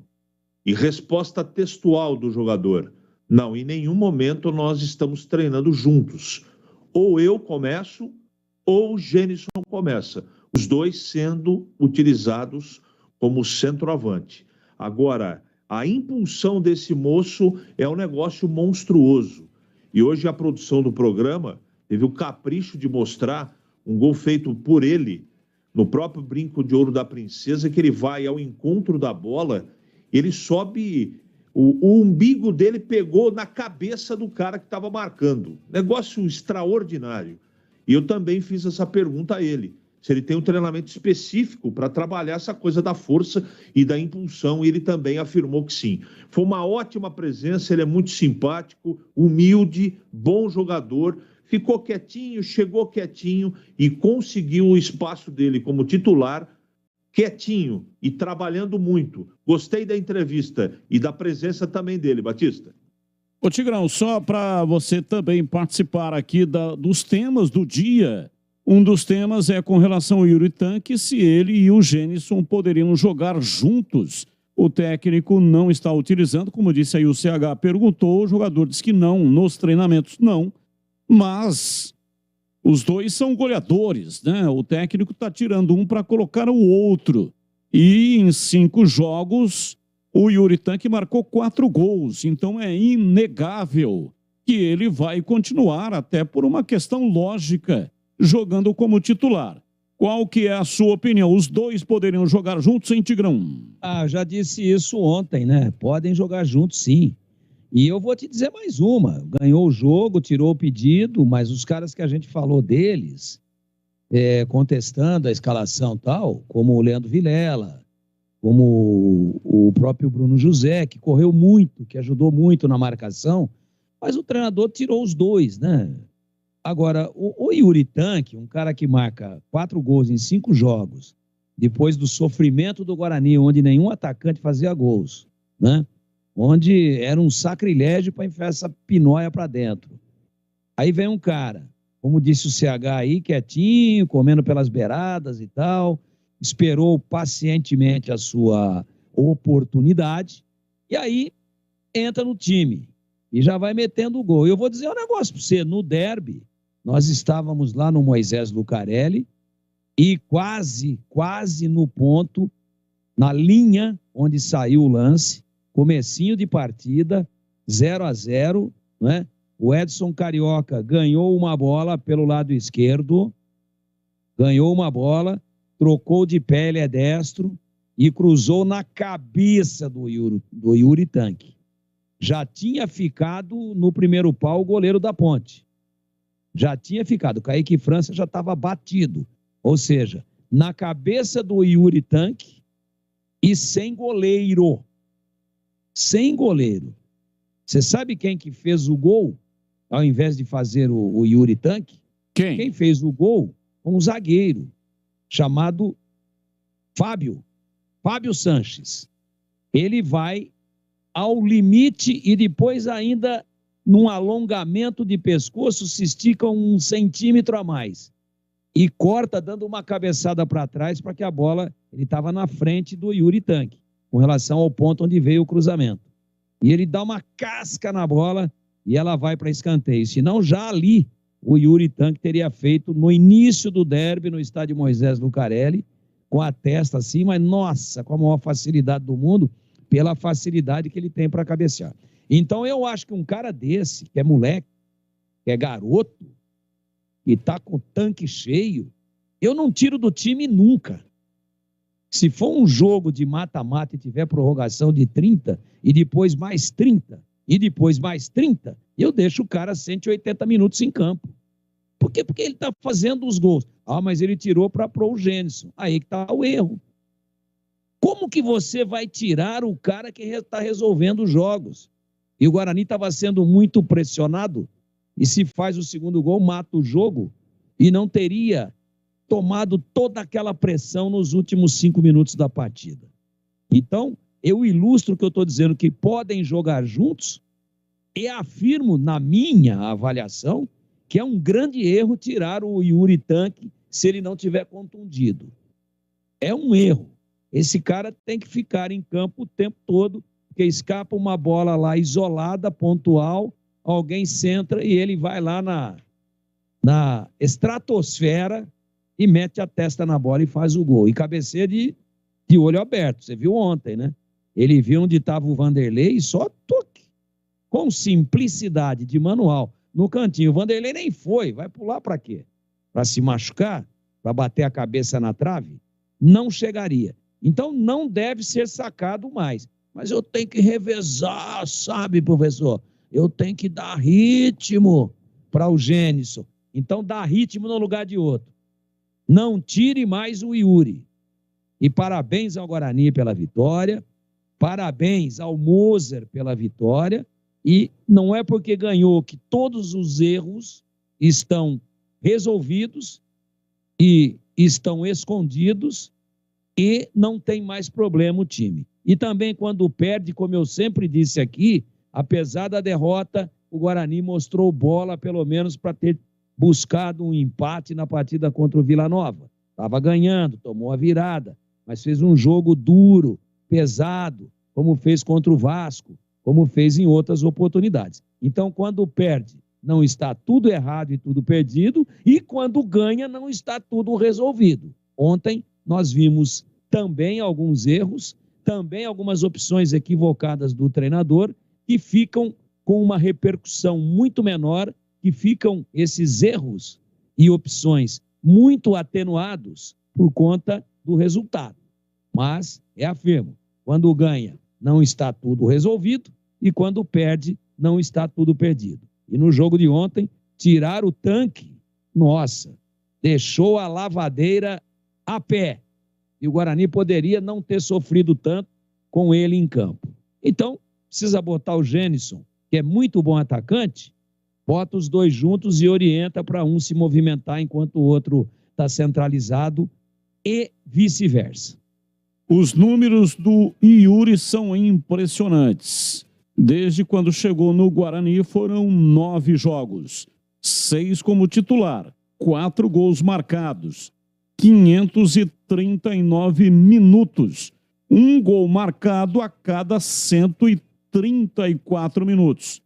E resposta textual do jogador: não, em nenhum momento nós estamos treinando juntos. Ou eu começo, ou o Genison começa. Os dois sendo utilizados como centroavante. Agora, a impulsão desse moço é um negócio monstruoso. E hoje a produção do programa teve o capricho de mostrar um gol feito por ele, no próprio Brinco de Ouro da Princesa, que ele vai ao encontro da bola, ele sobe, o umbigo dele pegou na cabeça do cara que estava marcando. Negócio extraordinário. E eu também fiz essa pergunta a ele, se ele tem um treinamento específico para trabalhar essa coisa da força e da impulsão, e ele também afirmou que sim. Foi uma ótima presença, ele é muito simpático, humilde, bom jogador, ficou quietinho, chegou quietinho e conseguiu o espaço dele como titular, quietinho e trabalhando muito. Gostei da entrevista e da presença também dele, Batista. Ô Tigrão, só para você também participar aqui dos temas do dia, um dos temas é com relação ao Yuri Tanque, se ele e o Genison poderiam jogar juntos. O técnico não está utilizando, como disse aí o CH perguntou, o jogador disse que não, nos treinamentos não, mas os dois são goleadores, né? O técnico está tirando um para colocar o outro. E em 5 jogos, o Yuri Tanque marcou 4 gols. Então é inegável que ele vai continuar, até por uma questão lógica, jogando como titular. Qual que é a sua opinião? Os dois poderiam jogar juntos, hein, Tigrão? Já disse isso ontem, né? Podem jogar juntos, sim. E eu vou te dizer mais uma. Ganhou o jogo, tirou o pedido, mas os caras que a gente falou deles, contestando a escalação e tal, como o Leandro Vilela, como o próprio Bruno José, que correu muito, que ajudou muito na marcação, mas o treinador tirou os dois, né? Agora, o Yuri Tanque, um cara que marca 4 gols em 5 jogos, depois do sofrimento do Guarani, onde nenhum atacante fazia gols, né? Onde era um sacrilégio para enfiar essa pinóia para dentro. Aí vem um cara, como disse o CH aí, quietinho, comendo pelas beiradas e tal, esperou pacientemente a sua oportunidade, e aí entra no time e já vai metendo o gol. Eu vou dizer um negócio para você, no derby, nós estávamos lá no Moisés Lucarelli e quase no ponto, na linha onde saiu o lance, comecinho de partida, 0-0, né? O Edson Carioca ganhou uma bola pelo lado esquerdo, trocou de pé, ele é destro, e cruzou na cabeça do Yuri Tanque. Já tinha ficado no primeiro pau o goleiro da Ponte. Já tinha ficado. O Kaique França já estava batido. Ou seja, na cabeça do Yuri Tanque e sem goleiro. Sem goleiro. Você sabe quem que fez o gol, ao invés de fazer o Yuri Tanque? Quem fez o gol? Um zagueiro chamado Fábio Sanches. Ele vai ao limite e depois ainda num alongamento de pescoço se estica 1 centímetro a mais e corta dando uma cabeçada para trás para que a bola, ele estava na frente do Yuri Tanque com relação ao ponto onde veio o cruzamento. E ele dá uma casca na bola e ela vai para escanteio. Senão já ali o Yuri Tanque teria feito no início do derby no estádio Moisés Lucarelli, com a testa assim, mas nossa, com a maior facilidade do mundo, pela facilidade que ele tem para cabecear. Então eu acho que um cara desse, que é moleque, que é garoto, que tá com o tanque cheio, eu não tiro do time nunca. Se for um jogo de mata-mata e tiver prorrogação de 30, e depois mais 30, e depois mais 30, eu deixo o cara 180 minutos em campo. Por quê? Porque ele tá fazendo os gols. Mas ele tirou para o Gênison. Aí que tá o erro. Como que você vai tirar o cara que está resolvendo os jogos? E o Guarani estava sendo muito pressionado, e se faz o segundo gol, mata o jogo, e não teria tomado toda aquela pressão nos últimos 5 minutos da partida. Então, eu ilustro o que eu estou dizendo, que podem jogar juntos, e afirmo, na minha avaliação, que é um grande erro tirar o Yuri Tanque se ele não tiver contundido. É um erro. Esse cara tem que ficar em campo o tempo todo, porque escapa uma bola lá isolada, pontual, alguém centra e ele vai lá na estratosfera e mete a testa na bola e faz o gol. E cabeceia de olho aberto. Você viu ontem, né? Ele viu onde estava o Vanderlei e só toque. Com simplicidade de manual. No cantinho. O Vanderlei nem foi. Vai pular para quê? Para se machucar? Para bater a cabeça na trave? Não chegaria. Então não deve ser sacado mais. Mas eu tenho que revezar, sabe, professor? Eu tenho que dar ritmo para o Gênison. Então dá ritmo no lugar de outro. Não tire mais o Yuri. E parabéns ao Guarani pela vitória. Parabéns ao Moser pela vitória. E não é porque ganhou que todos os erros estão resolvidos e estão escondidos e não tem mais problema o time. E também quando perde, como eu sempre disse aqui, apesar da derrota, o Guarani mostrou bola pelo menos para ter buscado um empate na partida contra o Vila Nova. Estava ganhando, tomou a virada, mas fez um jogo duro, pesado, como fez contra o Vasco, como fez em outras oportunidades. Então, quando perde, não está tudo errado e tudo perdido, e quando ganha, não está tudo resolvido. Ontem, nós vimos também alguns erros, também algumas opções equivocadas do treinador, que ficam com uma repercussão muito menor, que ficam esses erros e opções muito atenuados por conta do resultado. Mas, reafirmo, quando ganha, não está tudo resolvido, e quando perde, não está tudo perdido. E no jogo de ontem, tirar o tanque, nossa, deixou a lavadeira a pé. E o Guarani poderia não ter sofrido tanto com ele em campo. Então, precisa botar o Gênison, que é muito bom atacante, bota os dois juntos e orienta para um se movimentar enquanto o outro está centralizado e vice-versa. Os números do Yuri são impressionantes. Desde quando chegou no Guarani foram 9 jogos, 6 como titular, 4 gols marcados, 539 minutos, um gol marcado a cada 134 minutos.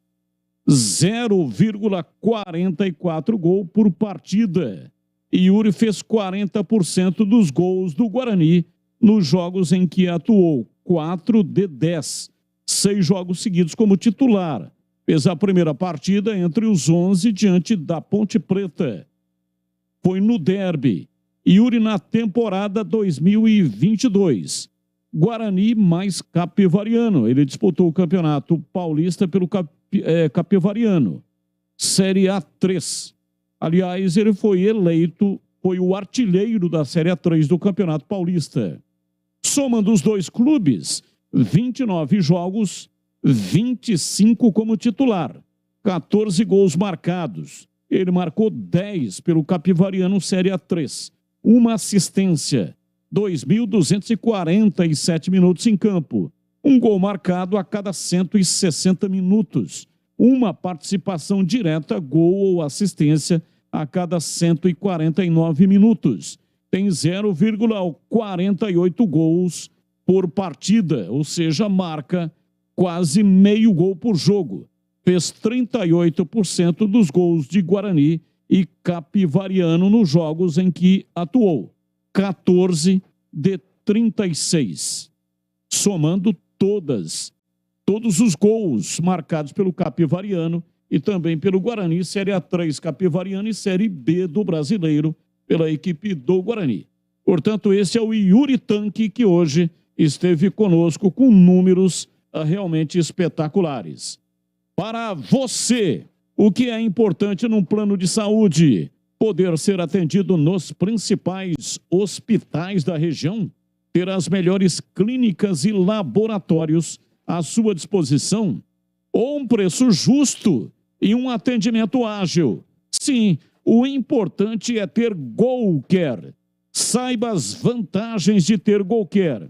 0,44 gol por partida. Yuri fez 40% dos gols do Guarani nos jogos em que atuou, 4 de 10, 6 jogos seguidos como titular. Fez a primeira partida entre os 11 diante da Ponte Preta. Foi no derby. Yuri na temporada 2022. Guarani mais Capivariano. Ele disputou o Campeonato Paulista pelo Capivariano. Série A3. Aliás, ele foi eleito, foi o artilheiro da Série A3 do Campeonato Paulista. Somando os dois clubes, 29 jogos, 25 como titular, 14 gols marcados. Ele marcou 10 pelo Capivariano Série A3, uma assistência, 2.247 minutos em campo, um gol marcado a cada 160 minutos, uma participação direta, gol ou assistência a cada 149 minutos. Tem 0,48 gols por partida, ou seja, marca quase meio gol por jogo. Fez 38% dos gols de Guarani e Capivariano nos jogos em que atuou. 14 de 36. Somando todos os gols marcados pelo Capivariano e também pelo Guarani, Série A3 Capivariano e Série B do Brasileiro, pela equipe do Guarani. Portanto, esse é o Yuri Tanque, que hoje esteve conosco com números realmente espetaculares. Para você, o que é importante num plano de saúde? Poder ser atendido nos principais hospitais da região, ter as melhores clínicas e laboratórios à sua disposição, ou um preço justo e um atendimento ágil. Sim, o importante é ter GoCare. Saiba as vantagens de ter GoCare.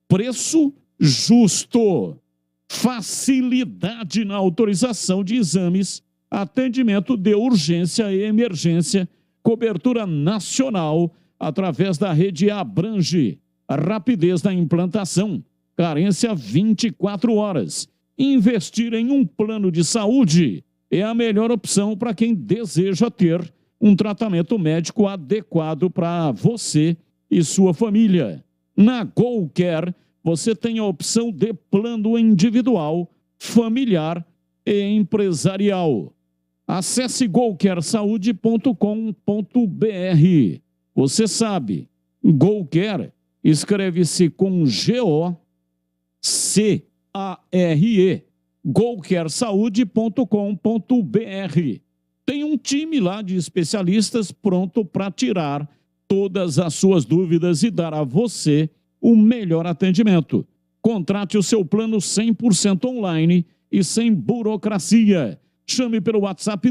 Preço justo, facilidade na autorização de exames, atendimento de urgência e emergência, cobertura nacional através da rede Abrange, rapidez na implantação, carência 24 horas. Investir em um plano de saúde é a melhor opção para quem deseja ter um tratamento médico adequado para você e sua família. Na GoCare, você tem a opção de plano individual, familiar e empresarial. Acesse gocaresaude.com.br. Você sabe, GoCare escreve-se com G-O-C-A-R-E. gocaresaude.com.br. Tem um time lá de especialistas pronto para tirar todas as suas dúvidas e dar a você o melhor atendimento. Contrate o seu plano 100% online e sem burocracia. Chame pelo WhatsApp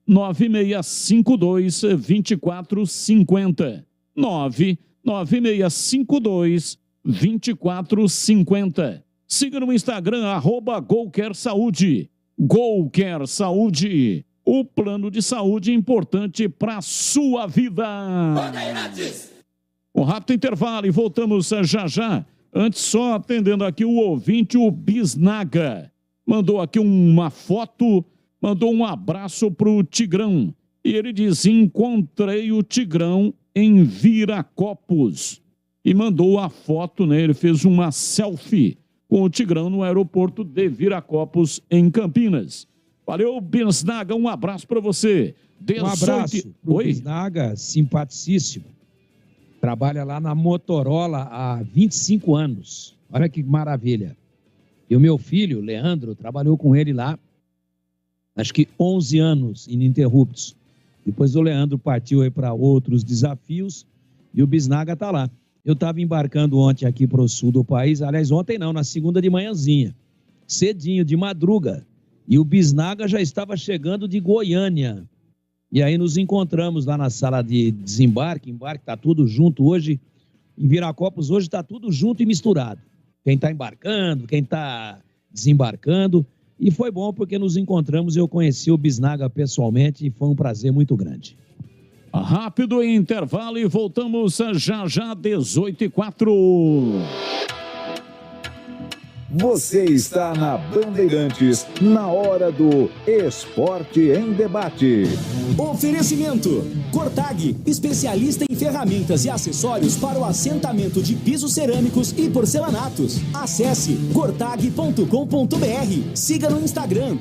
99652-2450. 99652-2450. Siga no Instagram, @GoCareSaúde. GoCare Saúde, o plano de saúde importante para a sua vida. Um rápido intervalo e voltamos já já. Antes, só atendendo aqui o ouvinte, o Bisnaga. Mandou aqui uma foto, mandou um abraço para o Tigrão. E ele diz, encontrei o Tigrão em Viracopos. E mandou a foto, né? Ele fez uma selfie com o Tigrão no aeroporto de Viracopos, em Campinas. Valeu, Bisnaga, um abraço para você. Um abraço pro Bisnaga, simpaticíssimo. Trabalha lá na Motorola há 25 anos. Olha que maravilha. E o meu filho, Leandro, trabalhou com ele lá, acho que 11 anos, ininterruptos. Depois o Leandro partiu aí para outros desafios e o Bisnaga está lá. Eu estava embarcando ontem aqui para o sul do país, aliás, ontem não, na segunda de manhãzinha, cedinho, de madruga. E o Bisnaga já estava chegando de Goiânia. E aí nos encontramos lá na sala de desembarque, está tudo junto hoje. Em Viracopos hoje está tudo junto e misturado. Quem está embarcando, quem está desembarcando. E foi bom porque nos encontramos e eu conheci o Bisnaga pessoalmente e foi um prazer muito grande. Rápido intervalo e voltamos já 18h04. Você está na Bandeirantes, na hora do Esporte em Debate. Oferecimento: Cortag, especialista em ferramentas e acessórios para o assentamento de pisos cerâmicos e porcelanatos. Acesse cortag.com.br. Siga no Instagram,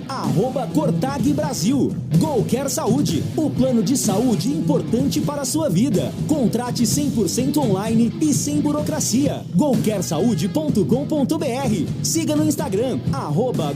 @Cortag Brasil. Golcare Saúde, o plano de saúde importante para a sua vida. Contrate 100% online e sem burocracia. golcaresaude.com.br. Siga no Instagram,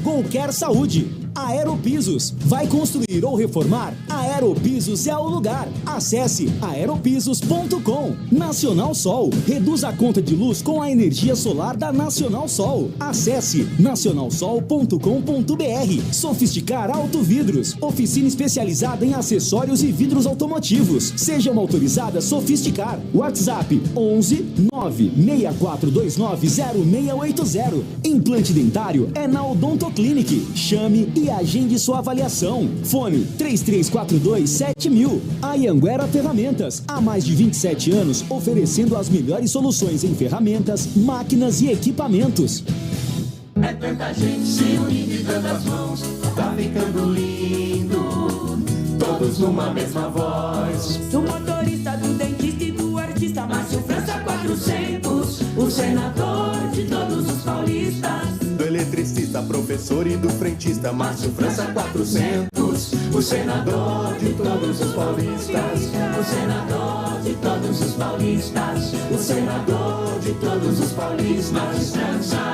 @Golcare Saúde. Aeropisos. Vai construir ou reformar? Aeropisos é o lugar. Acesse aeropisos.com. Nacional Sol. Reduz a conta de luz com a energia solar da Nacional Sol. Acesse nacionalsol.com.br. Sofisticar Autovidros. Oficina especializada em acessórios e vidros automotivos. Seja uma autorizada Sofisticar. WhatsApp 11 96429 0680. Implante dentário é na Odontoclinic. Chame e agende sua avaliação. Fone 3342-7000. Anhanguera Ferramentas. Há mais de 27 anos oferecendo as melhores soluções em ferramentas, máquinas e equipamentos. É tanta gente se unindo e tantas mãos, tá ficando lindo. Todos numa mesma voz. Do motorista, do dentista e do artista, Márcio França 400. O senador de todos os paulistas. Do eletricista, professor e do frentista, Márcio França 400. O senador de todos os paulistas. O senador de todos os paulistas. O senador de todos os paulistas.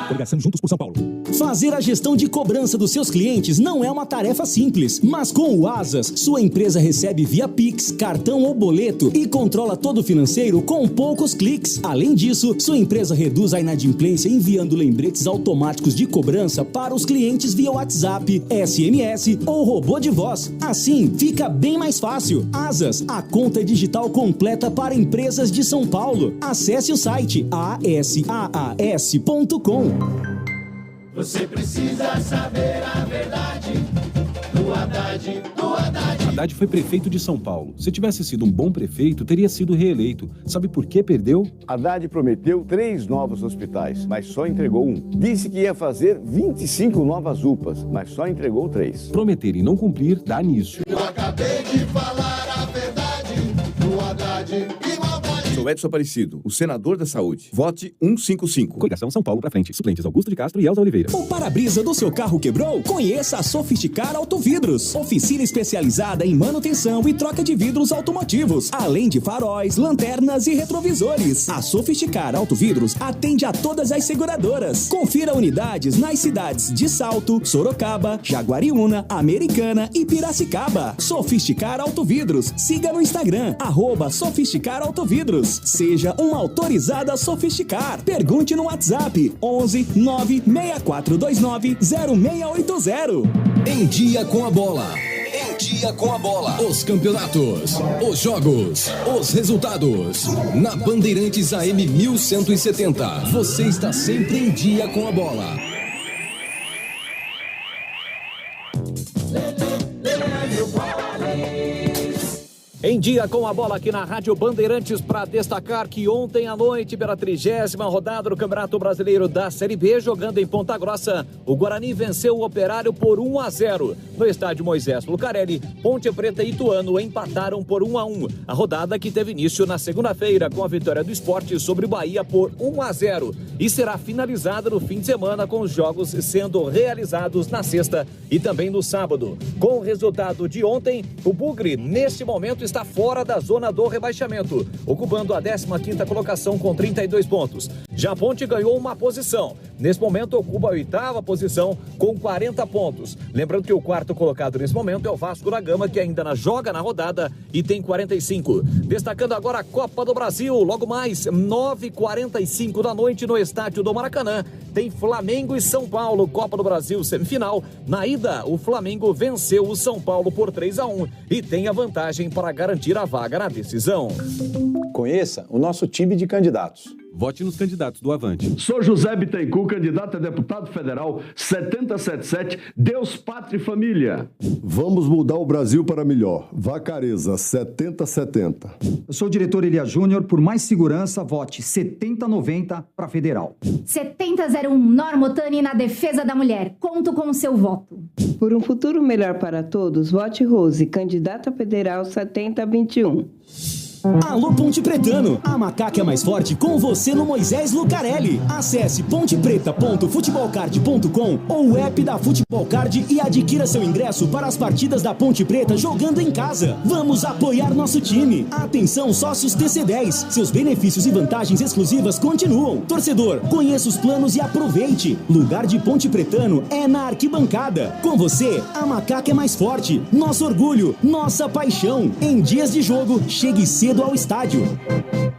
Coligação Juntos por São Paulo. Fazer a gestão de cobrança dos seus clientes não é uma tarefa simples, mas com o Asas, sua empresa recebe via Pix, cartão ou boleto e controla todo o financeiro com poucos cliques. Além disso, sua empresa reduz a inadimplência enviando lembretes automáticos de cobrança para os clientes via WhatsApp, SMS ou robô de voz. Assim, fica bem mais fácil. Asas, a conta digital completa para empresas de São Paulo. Acesse o site asaas.com. Você precisa saber a verdade do Haddad, do Haddad. Haddad foi prefeito de São Paulo. Se tivesse sido um bom prefeito, teria sido reeleito. Sabe por que perdeu? Haddad prometeu 3 novos hospitais, mas só entregou 1. Disse que ia fazer 25 novas UPAs, mas só entregou 3. Prometer e não cumprir dá nisso. Eu acabei de falar a verdade do Haddad. Que maldade. Sou Edson Aparecido, o senador da saúde. Vote 155. Coligação São Paulo pra frente. Suplentes Augusto de Castro e Elza Oliveira. O para-brisa do seu carro quebrou? Conheça a Sofisticar Autovidros. Oficina especializada em manutenção e troca de vidros automotivos, além de faróis, lanternas e retrovisores. A Sofisticar Autovidros atende a todas as seguradoras. Confira unidades nas cidades de Salto, Sorocaba, Jaguariúna, Americana e Piracicaba. Sofisticar Autovidros. Siga no Instagram, @Sofisticar Autovidros. Seja uma autorizada Sofisticar. Pergunte no WhatsApp 11 96429 0680. Em dia com a bola. Em dia com a bola. Os campeonatos, os jogos, os resultados. Na Bandeirantes AM 1170. Você está sempre em dia com a bola. Em dia com a bola aqui na Rádio Bandeirantes para destacar que ontem à noite, pela 30ª rodada do Campeonato Brasileiro da Série B, jogando em Ponta Grossa, o Guarani venceu o Operário por 1-0. No estádio Moisés Lucarelli, Ponte Preta e Ituano empataram por 1-1. A rodada que teve início na segunda-feira com a vitória do Sport sobre o Bahia por 1-0 e será finalizada no fim de semana com os jogos sendo realizados na sexta e também no sábado. Com o resultado de ontem, o Bugre, neste momento, está fora da zona do rebaixamento, ocupando a 15ª colocação com 32 pontos. Já a Ponte ganhou uma posição. Nesse momento, ocupa a 8ª posição com 40 pontos. Lembrando que o quarto colocado nesse momento é o Vasco da Gama, que ainda joga na rodada e tem 45. Destacando agora a Copa do Brasil, logo mais, 9h45 da noite no estádio do Maracanã. Tem Flamengo e São Paulo, Copa do Brasil semifinal. Na ida, o Flamengo venceu o São Paulo por 3-1 e tem a vantagem para garantir a vaga na decisão. Conheça o nosso time de candidatos. Vote nos candidatos do Avante. Sou José Bittencourt, candidato a deputado federal 7077, Deus, Pátria e Família. Vamos mudar o Brasil para melhor. Vacareza 7070. Eu sou o diretor Elia Júnior. Por mais segurança, vote 7090 para federal. 7001, Norma Otani na defesa da mulher. Conto com o seu voto. Por um futuro melhor para todos, vote Rose, candidata federal 7021. Alô Ponte Pretano, a macaca é mais forte com você no Moisés Lucarelli. Acesse pontepreta.futebolcard.com ou o app da Futebolcard e adquira seu ingresso para as partidas da Ponte Preta jogando em casa. Vamos apoiar nosso time. Atenção sócios TC10, seus benefícios e vantagens exclusivas continuam. Torcedor, conheça os planos e aproveite. Lugar de Ponte Pretano é na arquibancada. Com você, a macaca é mais forte. Nosso orgulho, nossa paixão. Em dias de jogo, chegue cedo ao estádio.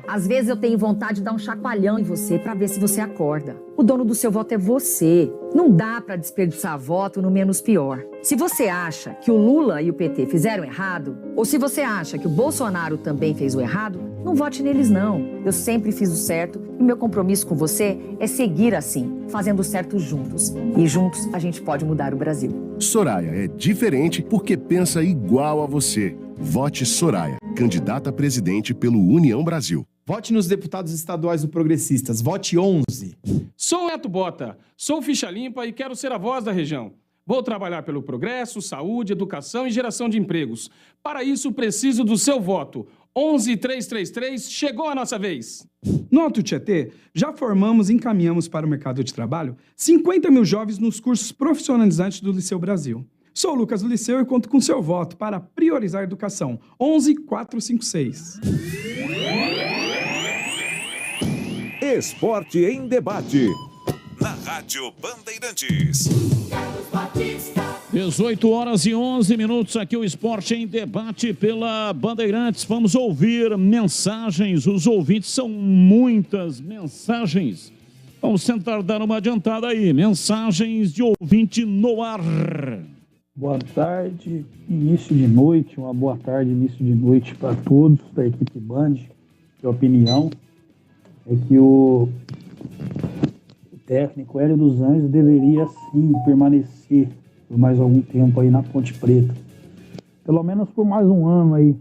Às vezes eu tenho vontade de dar um chacoalhão em você para ver se você acorda. O dono do seu voto é você. Não dá para desperdiçar voto no menos pior. Se você acha que o Lula e o PT fizeram errado, ou se você acha que o Bolsonaro também fez o errado, não vote neles não. Eu sempre fiz o certo e meu compromisso com você é seguir assim, fazendo o certo juntos. E juntos a gente pode mudar o Brasil. Soraya é diferente porque pensa igual a você. Vote Soraya, candidata a presidente pelo União Brasil. Vote nos deputados estaduais do Progressistas. Vote 11. Sou Neto Bota, sou ficha limpa e quero ser a voz da região. Vou trabalhar pelo progresso, saúde, educação e geração de empregos. Para isso, preciso do seu voto. 11333, chegou a nossa vez. No Alto Tietê, já formamos e encaminhamos para o mercado de trabalho 50 mil jovens nos cursos profissionalizantes do Liceu Brasil. Sou o Lucas do Liceu e conto com seu voto para priorizar a educação. 11456. Esporte em debate. Na Rádio Bandeirantes. 18h11, aqui o Esporte em Debate pela Bandeirantes. Vamos ouvir mensagens, os ouvintes são muitas mensagens. Vamos tentar dar uma adiantada aí, mensagens de ouvinte no ar. Boa tarde, início de noite, uma boa tarde, início de noite para todos da equipe Band. Minha opinião é que o técnico Hélio dos Anjos deveria sim permanecer por mais algum tempo aí na Ponte Preta. Pelo menos por mais um ano aí,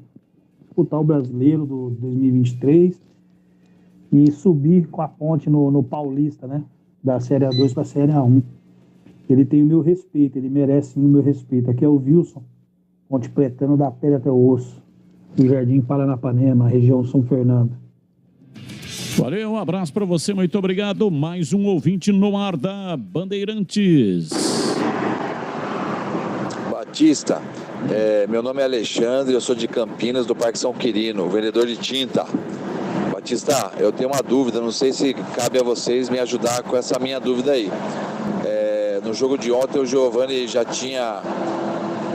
disputar o Brasileiro do 2023 e subir com a Ponte no Paulista, né? Da Série A2 para a Série A1. Ele tem o meu respeito, ele merece sim o meu respeito. Aqui é o Wilson, Ponte Pretano da pele até o osso, do Jardim Paranapanema, região São Fernando. Valeu, um abraço para você, muito obrigado. Mais um ouvinte no ar da Bandeirantes. Batista, meu nome é Alexandre, eu sou de Campinas, do Parque São Quirino, vendedor de tinta. Batista, eu tenho uma dúvida, não sei se cabe a vocês me ajudar com essa minha dúvida aí. No jogo de ontem o Giovani já tinha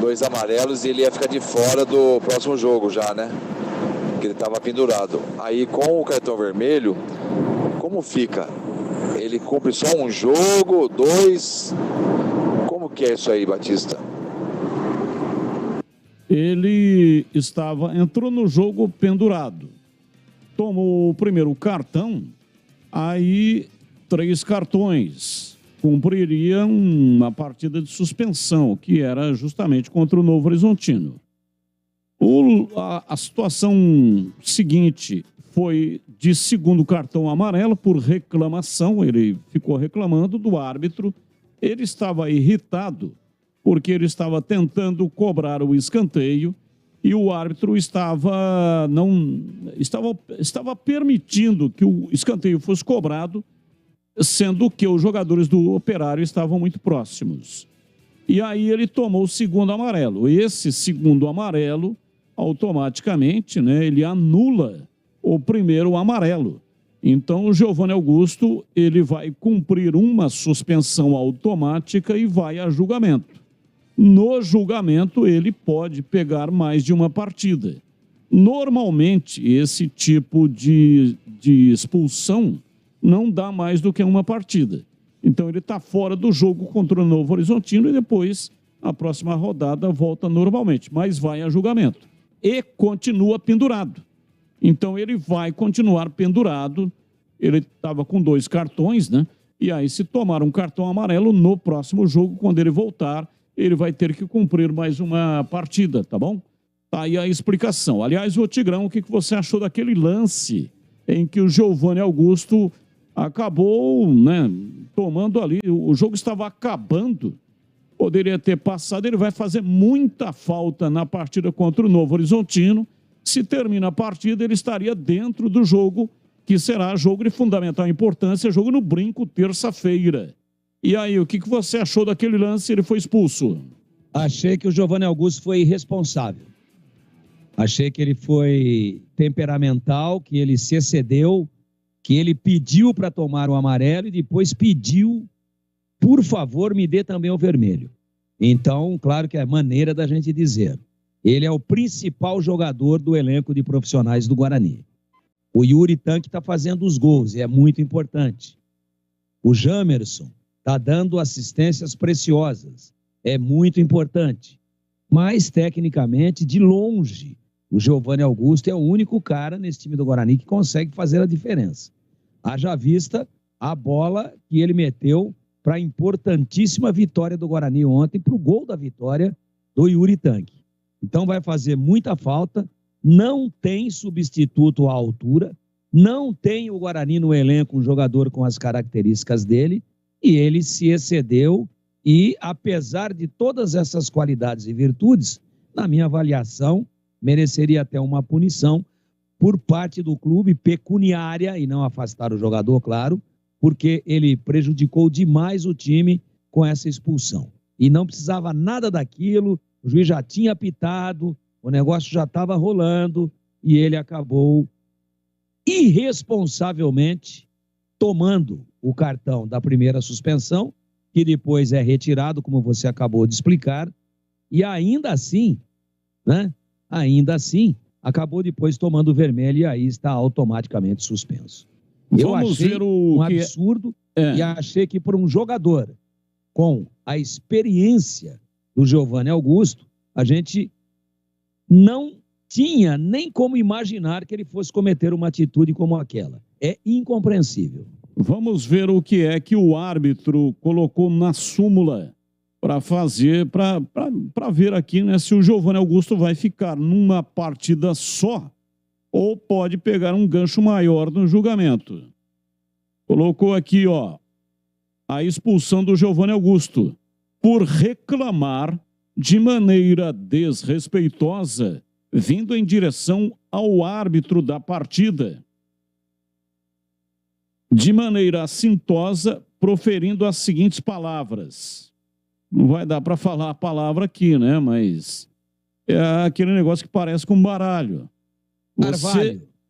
2 amarelos e ele ia ficar de fora do próximo jogo já, né? Que ele estava pendurado. Aí com o cartão vermelho, como fica? Ele cumpre só um jogo, 2? Como que é isso aí, Batista? Ele entrou no jogo pendurado. Tomou o primeiro cartão, aí 3 cartões. Cumpriria uma partida de suspensão, que era justamente contra o Novo Horizontino. A situação seguinte foi de segundo cartão amarelo por reclamação. Ele ficou reclamando do árbitro. Ele estava irritado porque ele estava tentando cobrar o escanteio e o árbitro estava permitindo que o escanteio fosse cobrado, sendo que os jogadores do Operário estavam muito próximos. E aí ele tomou o segundo amarelo. Esse segundo amarelo, automaticamente, né, ele anula o primeiro amarelo. Então o Giovanni Augusto ele vai cumprir uma suspensão automática e vai a julgamento. No julgamento ele pode pegar mais de uma partida. Normalmente esse tipo de expulsão não dá mais do que uma partida. Então ele está fora do jogo contra o Novo Horizontino e depois a próxima rodada volta normalmente, mas vai a julgamento. E continua pendurado. Então ele vai continuar pendurado. Ele estava com 2 cartões, né? E aí se tomar um cartão amarelo no próximo jogo, quando ele voltar, ele vai ter que cumprir mais uma partida, tá bom? Tá aí a explicação. Aliás, o Tigrão, o que você achou daquele lance em que o Giovanni Augusto acabou, né, tomando ali, o jogo estava acabando, poderia ter passado, ele vai fazer muita falta na partida contra o Novo Horizontino. Se termina a partida, ele estaria dentro do jogo, que será jogo de fundamental importância, jogo no Brinco, terça-feira. E aí, o que você achou daquele lance? Ele foi expulso. Achei que o Giovanni Augusto foi irresponsável. Achei que ele foi temperamental, que ele se excedeu, que ele pediu para tomar o amarelo e depois pediu, por favor, me dê também o vermelho. Então, claro que é maneira da gente dizer. Ele é o principal jogador do elenco de profissionais do Guarani. O Yuri Tanque está fazendo os gols e é muito importante. O Jamerson está dando assistências preciosas. É muito importante. Mas, tecnicamente, de longe, o Giovanni Augusto é o único cara nesse time do Guarani que consegue fazer a diferença. Haja vista a bola que ele meteu para a importantíssima vitória do Guarani ontem, para o gol da vitória do Yuri Tanque. Então vai fazer muita falta, não tem substituto à altura, não tem o Guarani no elenco um jogador com as características dele, e ele se excedeu e, apesar de todas essas qualidades e virtudes, na minha avaliação, mereceria até uma punição por parte do clube pecuniária, e não afastar o jogador, claro, porque ele prejudicou demais o time com essa expulsão. E não precisava nada daquilo, o juiz já tinha apitado, o negócio já estava rolando, e ele acabou irresponsavelmente tomando o cartão da primeira suspensão, que depois é retirado, como você acabou de explicar, e ainda assim, né? Ainda assim, acabou depois tomando o vermelho e aí está automaticamente suspenso. Eu achei um absurdo e achei que por um jogador com a experiência do Giovanni Augusto, a gente não tinha nem como imaginar que ele fosse cometer uma atitude como aquela. É incompreensível. Vamos ver o que é que o árbitro colocou na súmula para fazer, para ver aqui, né, se o Giovanni Augusto vai ficar numa partida só ou pode pegar um gancho maior no julgamento. Colocou aqui, ó, a expulsão do Giovanni Augusto por reclamar de maneira desrespeitosa, vindo em direção ao árbitro da partida. De maneira assintosa, proferindo as seguintes palavras. Não vai dar para falar a palavra aqui, né? Mas é aquele negócio que parece com baralho.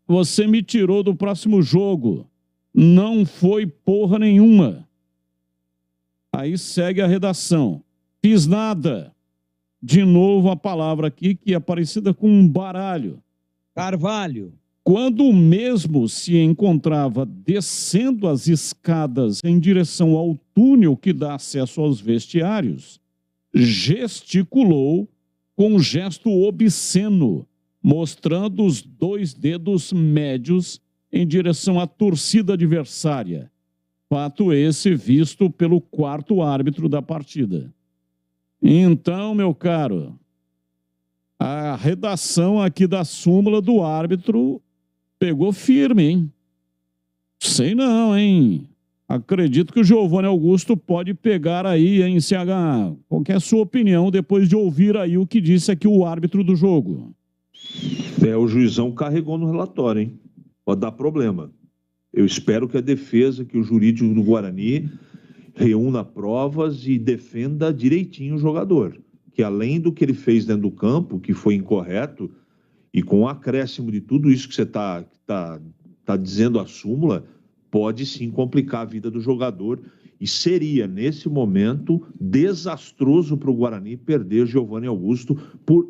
Você me tirou do próximo jogo. Não foi porra nenhuma. Aí segue a redação. Fiz nada. De novo a palavra aqui que é parecida com um baralho. Carvalho. Quando o mesmo se encontrava descendo as escadas em direção ao túnel que dá acesso aos vestiários, gesticulou com um gesto obsceno, mostrando os 2 dedos médios em direção à torcida adversária. Fato esse visto pelo 4º árbitro da partida. Então, meu caro, A redação aqui da súmula do árbitro pegou firme, hein? Sei não, hein? Acredito que o Giovanni Augusto pode pegar aí, hein, CH? Qual que é a sua opinião depois de ouvir aí o que disse aqui o árbitro do jogo? O juizão carregou no relatório, hein? Pode dar problema. Eu espero que a defesa, que o jurídico do Guarani reúna provas e defenda direitinho o jogador. Que além do que ele fez dentro do campo, que foi incorreto, e com o acréscimo de tudo isso que você está dizendo a súmula, pode sim complicar a vida do jogador e seria, nesse momento, desastroso para o Guarani perder Giovanni Augusto.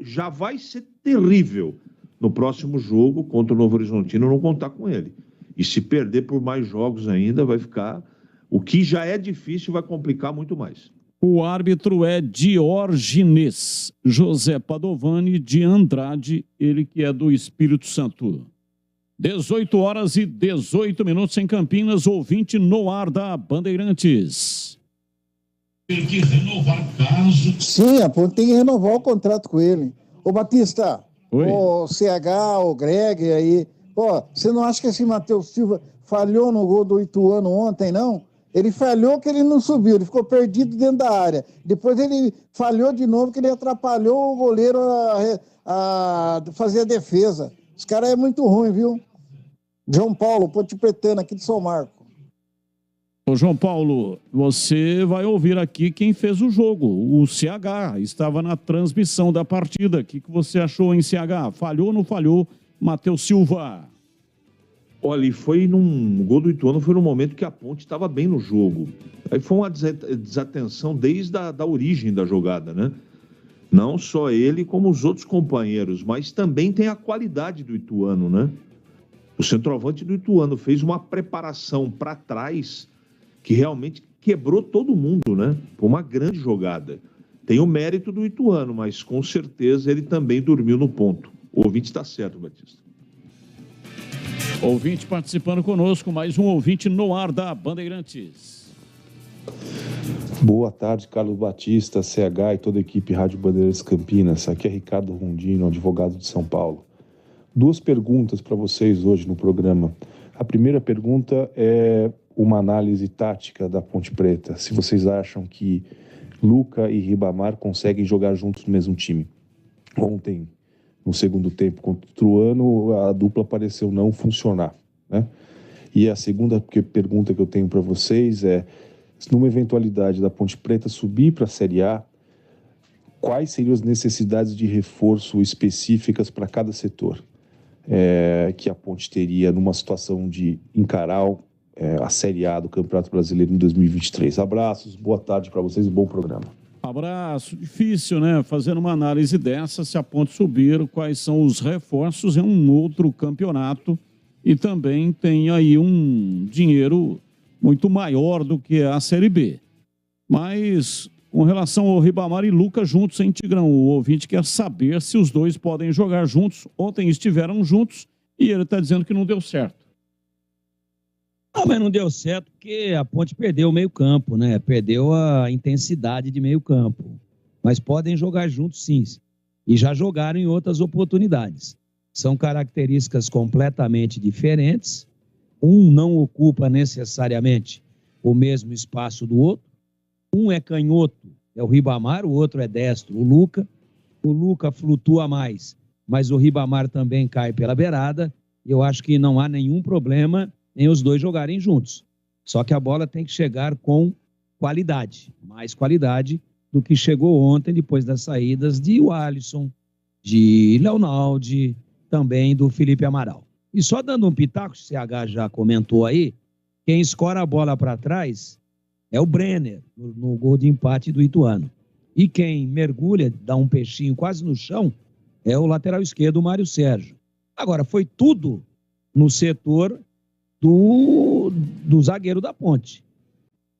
Já vai ser terrível no próximo jogo contra o Novo Horizontino não contar com ele. E se perder por mais jogos ainda, vai ficar... O que já é difícil vai complicar muito mais. O árbitro é Diógenes José Padovani de Andrade, ele que é do Espírito Santo. 18h18 em Campinas, ouvinte no ar da Bandeirantes. Tem que renovar caso. Sim, a Ponte tem que renovar o contrato com ele. Ô Batista, o CH, o Greg aí, você não acha que esse Matheus Silva falhou no gol do Ituano ontem, não? Ele falhou que ele não subiu, ele ficou perdido dentro da área. Depois ele falhou de novo que ele atrapalhou o goleiro a fazer a defesa. Esse cara é muito ruim, viu? João Paulo, Ponte Pretana, aqui de São Marco. Ô João Paulo, você vai ouvir aqui quem fez o jogo. O CH estava na transmissão da partida. O que você achou em CH? Falhou ou não falhou? Matheus Silva. Olha, o gol do Ituano foi no momento que a Ponte estava bem no jogo. Aí foi uma desatenção desde a origem da jogada, né? Não só ele, como os outros companheiros, mas também tem a qualidade do Ituano, né? O centroavante do Ituano fez uma preparação para trás que realmente quebrou todo mundo, né? Foi uma grande jogada. Tem o mérito do Ituano, mas com certeza ele também dormiu no ponto. O ouvinte está certo, Batista. Ouvinte participando conosco, mais um ouvinte no ar da Bandeirantes. Boa tarde, Carlos Batista, CH e toda a equipe Rádio Bandeirantes Campinas. Aqui é Ricardo Rondino, advogado de São Paulo. 2 perguntas para vocês hoje no programa. A primeira pergunta é uma análise tática da Ponte Preta. Se vocês acham que Luca e Ribamar conseguem jogar juntos no mesmo time. Ontem, no segundo tempo contra o Ituano, a dupla pareceu não funcionar, né? E a segunda pergunta que eu tenho para vocês é, numa eventualidade da Ponte Preta subir para a Série A, quais seriam as necessidades de reforço específicas para cada setor que a Ponte teria numa situação de encarar a Série A do Campeonato Brasileiro em 2023. Abraços, boa tarde para vocês e bom programa. Abraço. Difícil, né? Fazendo uma análise dessa, se a Ponte subir, quais são os reforços em um outro campeonato e também tem aí um dinheiro muito maior do que a Série B. Mas com relação ao Ribamar e Luca juntos, hein, Tigrão? O ouvinte quer saber se os dois podem jogar juntos. Ontem estiveram juntos e ele está dizendo que não deu certo. Não, mas não deu certo porque a Ponte perdeu o meio-campo, né? Perdeu a intensidade de meio-campo. Mas podem jogar juntos, sim. E já jogaram em outras oportunidades. São características completamente diferentes. Um não ocupa necessariamente o mesmo espaço do outro. Um é canhoto, é o Ribamar, o outro é destro, o Luca. O Luca flutua mais, mas o Ribamar também cai pela beirada. Eu acho que não há nenhum problema em os dois jogarem juntos. Só que a bola tem que chegar com qualidade, mais qualidade do que chegou ontem, depois das saídas de Alisson, de Leonaldi, também do Felipe Amaral. E só dando um pitaco, o CH já comentou aí, quem escora a bola para trás é o Brenner, no gol de empate do Ituano. E quem mergulha, dá um peixinho quase no chão, é o lateral esquerdo, o Mário Sérgio. Agora, foi tudo no setor do zagueiro da Ponte.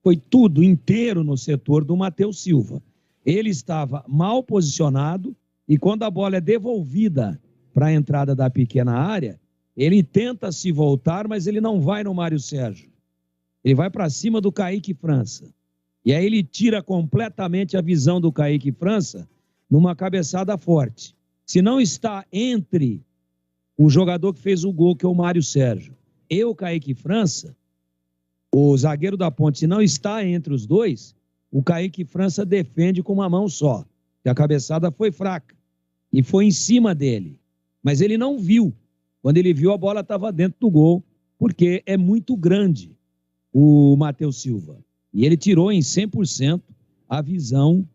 Foi tudo inteiro no setor do Matheus Silva. Ele estava mal posicionado e quando a bola é devolvida para a entrada da pequena área, ele tenta se voltar, mas ele não vai no Mário Sérgio. Ele vai para cima do Kaique França. E aí ele tira completamente a visão do Kaique França numa cabeçada forte. Se não está entre o jogador que fez o gol, que é o Mário Sérgio, e o Kaique França, o zagueiro da Ponte, se não está entre os dois, o Kaique França defende com uma mão só, que a cabeçada foi fraca e foi em cima dele. Mas ele não viu. Quando ele viu, a bola estava dentro do gol, porque é muito grande o Matheus Silva. E ele tirou em 100% a visão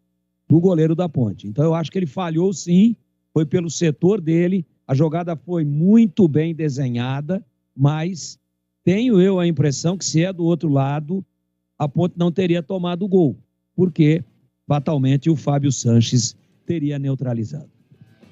do goleiro da Ponte. Então eu acho que ele falhou sim, foi pelo setor dele, a jogada foi muito bem desenhada, mas tenho eu a impressão que se é do outro lado, a Ponte não teria tomado o gol, porque fatalmente o Fábio Sanches teria neutralizado.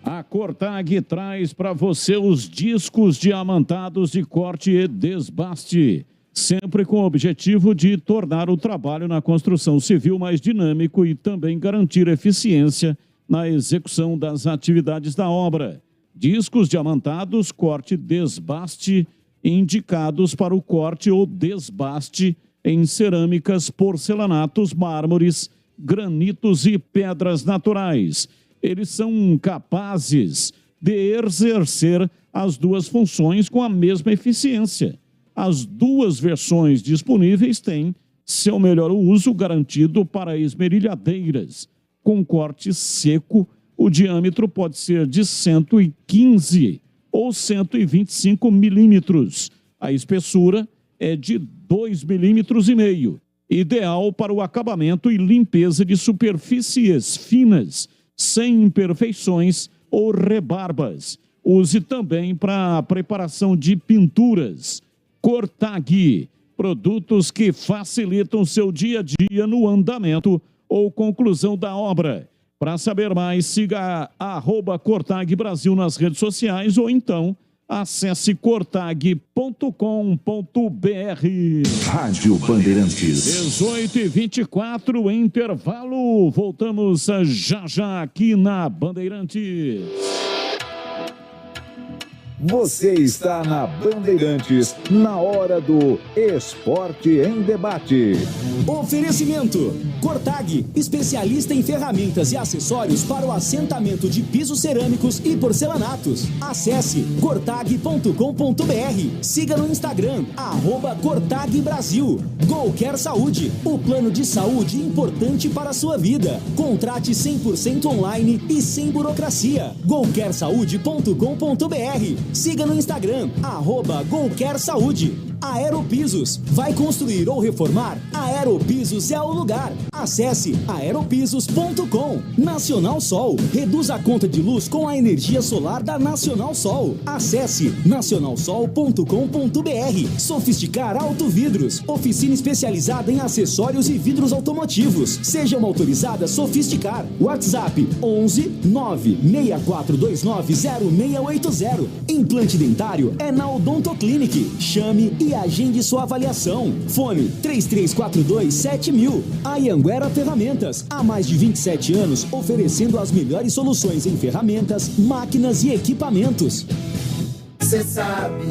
A Cortag traz para você os discos diamantados de corte e desbaste, sempre com o objetivo de tornar o trabalho na construção civil mais dinâmico e também garantir eficiência na execução das atividades da obra. Discos diamantados, corte e desbaste, indicados para o corte ou desbaste em cerâmicas, porcelanatos, mármores, granitos e pedras naturais. Eles são capazes de exercer as duas funções com a mesma eficiência. As duas versões disponíveis têm seu melhor uso garantido para esmerilhadeiras. Com corte seco, o diâmetro pode ser de 115 ou 125 milímetros. A espessura é de 2,5 milímetros, ideal para o acabamento e limpeza de superfícies finas, sem imperfeições ou rebarbas. Use também para a preparação de pinturas. Cortag, produtos que facilitam seu dia a dia no andamento ou conclusão da obra. Para saber mais, siga @Cortag Brasil nas redes sociais ou então acesse cortag.com.br. Rádio Bandeirantes. 18h24, intervalo. Voltamos já aqui na Bandeirantes. Você está na Bandeirantes, na hora do Esporte em Debate. Oferecimento: Cortag, especialista em ferramentas e acessórios para o assentamento de pisos cerâmicos e porcelanatos. Acesse cortag.com.br. Siga no Instagram, @Cortag Brasil. Golcare Saúde, o plano de saúde importante para a sua vida. Contrate 100% online e sem burocracia. golcaresaude.com.br. Siga no Instagram, @Golcare Saúde. Aeropisos. Vai construir ou reformar? Aeropisos é o lugar. Acesse aeropisos.com. Nacional Sol. Reduza a conta de luz com a energia solar da Nacional Sol. Acesse nacionalsol.com.br. Sofisticar Autovidros. Oficina especializada em acessórios e vidros automotivos. Seja uma autorizada Sofisticar. WhatsApp 11 96429 0680. Implante dentário é na Odontoclinic. Chame e agende sua avaliação. Fone 3342-7000. Anhanguera Ferramentas. Há mais de 27 anos oferecendo as melhores soluções em ferramentas, máquinas e equipamentos. Cê sabe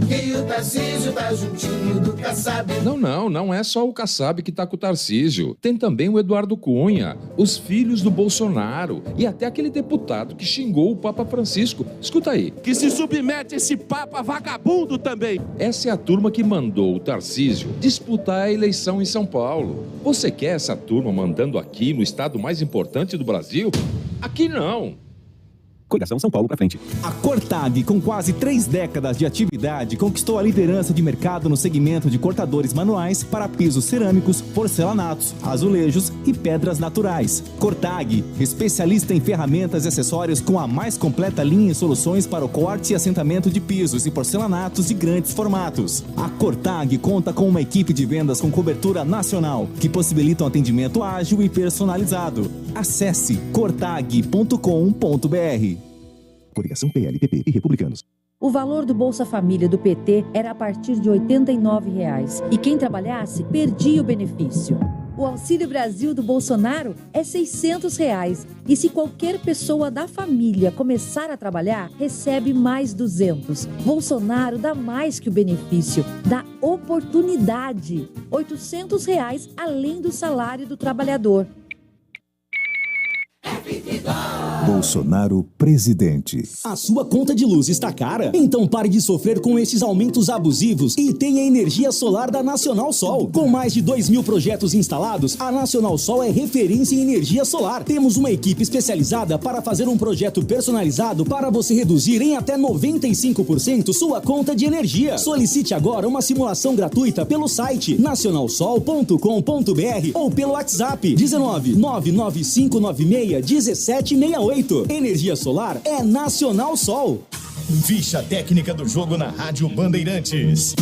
que o Tarcísio tá juntinho do Kassab. Não é só o Kassab que tá com o Tarcísio. Tem também o Eduardo Cunha, os filhos do Bolsonaro e até aquele deputado que xingou o Papa Francisco. Escuta aí. Que se submete esse Papa vagabundo também. Essa é a turma que mandou o Tarcísio disputar a eleição em São Paulo. Você quer essa turma mandando aqui no estado mais importante do Brasil? Aqui não. Coligação São Paulo pra frente. A Cortag, com quase 3 décadas de atividade, conquistou a liderança de mercado no segmento de cortadores manuais para pisos cerâmicos, porcelanatos, azulejos e pedras naturais. Cortag, especialista em ferramentas e acessórios com a mais completa linha e soluções para o corte e assentamento de pisos e porcelanatos de grandes formatos. A Cortag conta com uma equipe de vendas com cobertura nacional, que possibilita um atendimento ágil e personalizado. Acesse cortag.com.br. Coligação PLPP e Republicanos. O valor do Bolsa Família do PT era a partir de R$ 89,00 e quem trabalhasse perdia o benefício. O Auxílio Brasil do Bolsonaro é R$ 600,00 e se qualquer pessoa da família começar a trabalhar, recebe mais 200. Bolsonaro dá mais que o benefício, dá oportunidade. R$ 800,00 além do salário do trabalhador. É 22. Bolsonaro, presidente. A sua conta de luz está cara? Então pare de sofrer com esses aumentos abusivos e tenha energia solar da Nacional Sol. Com mais de 2.000 projetos instalados, a Nacional Sol é referência em energia solar. Temos uma equipe especializada para fazer um projeto personalizado para você reduzir em até 95% sua conta de energia. Solicite agora uma simulação gratuita pelo site nacionalsol.com.br ou pelo WhatsApp 19 99596 1768. Energia solar é Nacional Sol. Ficha técnica do jogo na Rádio Bandeirantes.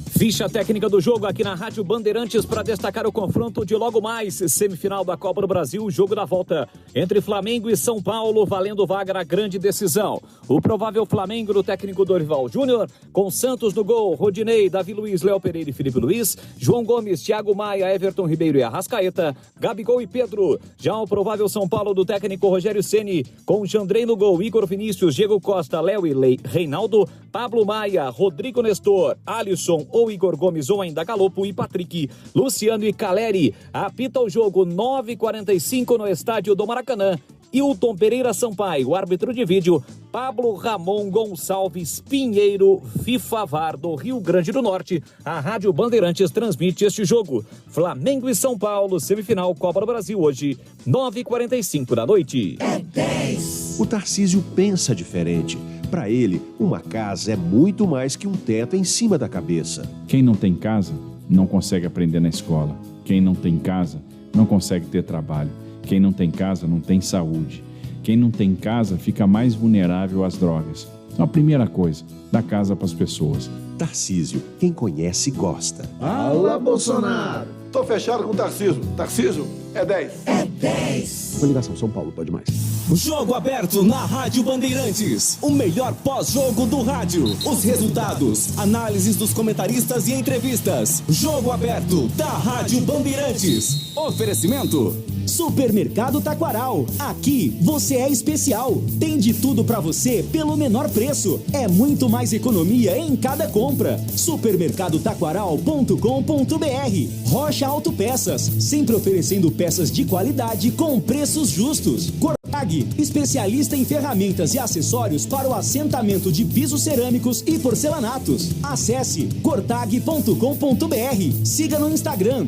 Ficha técnica do jogo aqui na Rádio Bandeirantes para destacar o confronto de logo mais, semifinal da Copa do Brasil, jogo da volta entre Flamengo e São Paulo, valendo vaga na grande decisão. O provável Flamengo do técnico Dorival Júnior, com Santos no gol, Rodinei, Davi Luiz, Léo Pereira e Felipe Luiz, João Gomes, Thiago Maia, Everton Ribeiro e Arrascaeta, Gabigol e Pedro. Já o provável São Paulo do técnico Rogério Ceni, com Jandrei no gol, Igor Vinícius, Diego Costa, Léo e Reinaldo, Pablo Maia, Rodrigo Nestor, Alisson ou Igor Gomes ou ainda Galopo e Patrick, Luciano e Caleri. Apita o jogo 9h45 no estádio do Maracanã. Hilton Pereira Sampaio, árbitro de vídeo, Pablo Ramon Gonçalves Pinheiro, FIFA VAR do Rio Grande do Norte. A Rádio Bandeirantes transmite este jogo. Flamengo e São Paulo, semifinal Copa do Brasil hoje, 9h45 da noite. É 10. O Tarcísio pensa diferente. Para ele, uma casa é muito mais que um teto em cima da cabeça. Quem não tem casa, não consegue aprender na escola. Quem não tem casa, não consegue ter trabalho. Quem não tem casa, não tem saúde. Quem não tem casa, fica mais vulnerável às drogas. Então, a primeira coisa, dá casa para as pessoas. Tarcísio, quem conhece, gosta. Fala, Bolsonaro! Tô fechado com o Tarcísio. Tarcísio, é 10. É 10. Coligação São Paulo, pode mais. Jogo aberto na Rádio Bandeirantes. O melhor pós-jogo do rádio. Os resultados, análises dos comentaristas e entrevistas. Jogo aberto da Rádio Bandeirantes. Oferecimento: Supermercado Taquaral. Aqui você é especial. Tem de tudo pra você pelo menor preço. É muito mais economia em cada compra. Supermercadotaquaral.com.br. Rocha Autopeças, sempre oferecendo peças de qualidade com preços justos. Cortag, especialista em ferramentas e acessórios para o assentamento de pisos cerâmicos e porcelanatos. Acesse cortag.com.br. Siga no Instagram,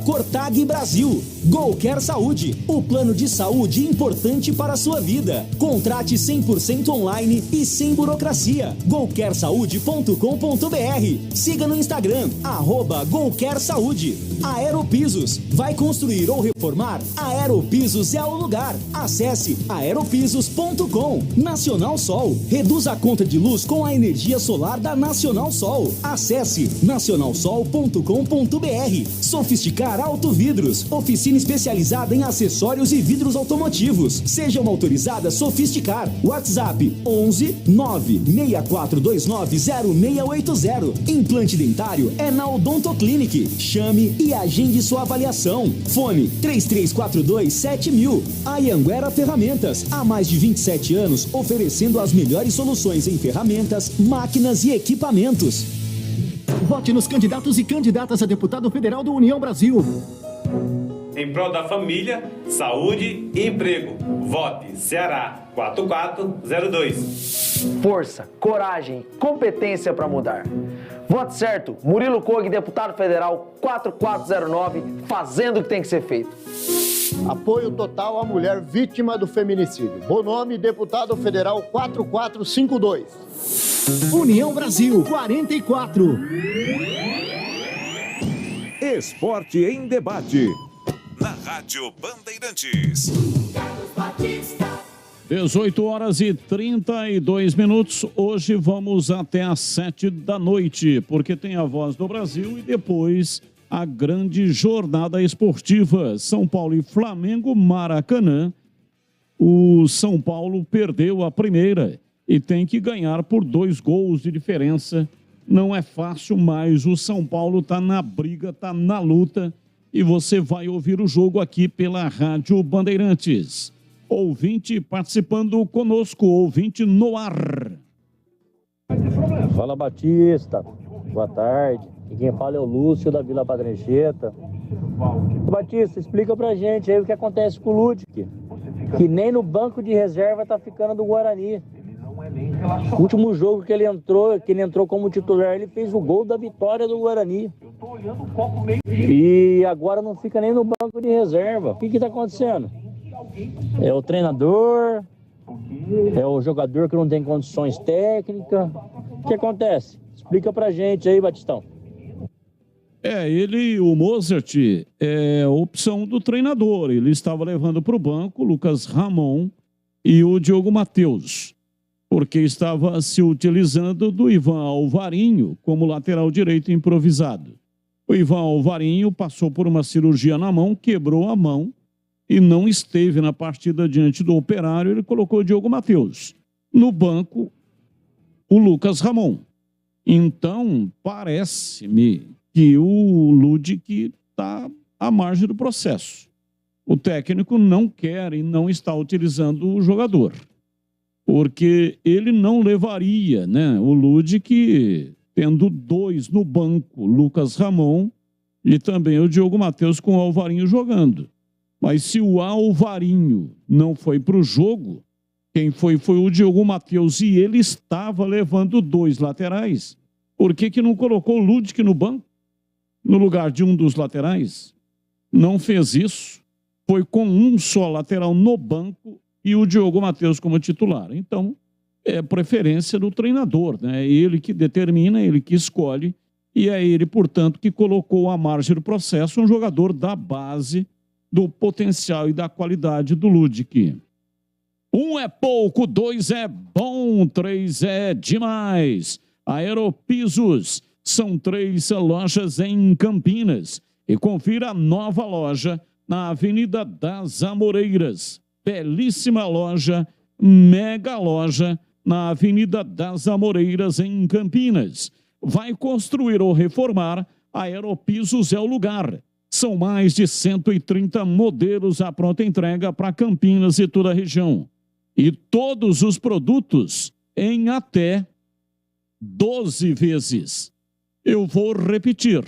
@CortagBrasil. Golcare Saúde, o plano de saúde importante para a sua vida. Contrate 100% online e sem burocracia. golcaresaude.com.br. Siga no Instagram, @Golcare Saúde. Aeropisos, vai construir ou reformar? Aeropisos é o lugar. Acesse aeropisos.com. Nacional Sol, reduz a conta de luz com a energia solar da Nacional Sol. Acesse nacionalsol.com.br. Sofisticar Autovidros, oficina especializada em acessórios e vidros automotivos. Seja uma autorizada Sofisticar. WhatsApp 11 96429 0680. Implante dentário é na Odontoclinic. Chame e agende sua avaliação. Fone 3342 7000. Anhanguera Ferramentas, há mais de 27 anos oferecendo as melhores soluções em ferramentas, máquinas e equipamentos. Vote nos candidatos e candidatas a deputado federal do União Brasil. Em prol da família, saúde e emprego. Vote Ceará 4402. Força, coragem, competência para mudar. Vote certo, Murilo Cog, deputado federal 4409, fazendo o que tem que ser feito. Apoio total à mulher vítima do feminicídio. Bonome, deputado federal 4452. União Brasil 44. Esporte em debate. Na Rádio Bandeirantes. 18h32. Hoje vamos até às 7 da noite, porque tem a Voz do Brasil e depois a grande jornada esportiva. São Paulo e Flamengo, Maracanã. O São Paulo perdeu a primeira e tem que ganhar por 2 gols de diferença. Não é fácil, mas o São Paulo está na briga, está na luta. E você vai ouvir o jogo aqui pela Rádio Bandeirantes. Ouvinte participando conosco, ouvinte no ar. Fala, Batista. Boa tarde. E quem fala é o Lúcio da Vila Padre Anchieta. Batista, explica pra gente aí o que acontece com o Ludic, que nem no banco de reserva tá ficando do Guarani. O último jogo que ele entrou como titular, ele fez o gol da vitória do Guarani. E agora não fica nem no banco de reserva. O que tá acontecendo? É o treinador? É o jogador que não tem condições técnicas? O que acontece? Explica pra gente aí, Batistão. O Mozart, é a opção do treinador. Ele estava levando para o banco o Lucas Ramon e o Diogo Matheus, porque estava se utilizando do Ivan Alvarinho como lateral direito improvisado. O Ivan Alvarinho passou por uma cirurgia na mão, quebrou a mão e não esteve na partida diante do Operário. Ele colocou o Diogo Matheus. No banco, o Lucas Ramon. Então, parece-me que o Ludic está à margem do processo. O técnico não quer e não está utilizando o jogador, porque ele não levaria, né, o Ludic tendo dois no banco, Lucas Ramon e também o Diogo Matheus com o Alvarinho jogando. Mas se o Alvarinho não foi para o jogo, quem foi o Diogo Matheus, e ele estava levando dois laterais. Por que não colocou o Ludic no banco, no lugar de um dos laterais? Não fez isso. Foi com um só lateral no banco e o Diogo Matheus como titular. Então, é preferência do treinador, né? É ele que determina, ele que escolhe, e é ele, portanto, que colocou à margem do processo um jogador da base do potencial e da qualidade do Ludic. 1 é pouco, 2 é bom, 3 é demais. Aeropisos, são 3 lojas em Campinas. E confira a nova loja na Avenida das Amoreiras. Belíssima loja, mega loja na Avenida das Amoreiras em Campinas. Vai construir ou reformar, Aeropisos é o lugar. São mais de 130 modelos à pronta entrega para Campinas e toda a região. E todos os produtos em até 12 vezes. Eu vou repetir.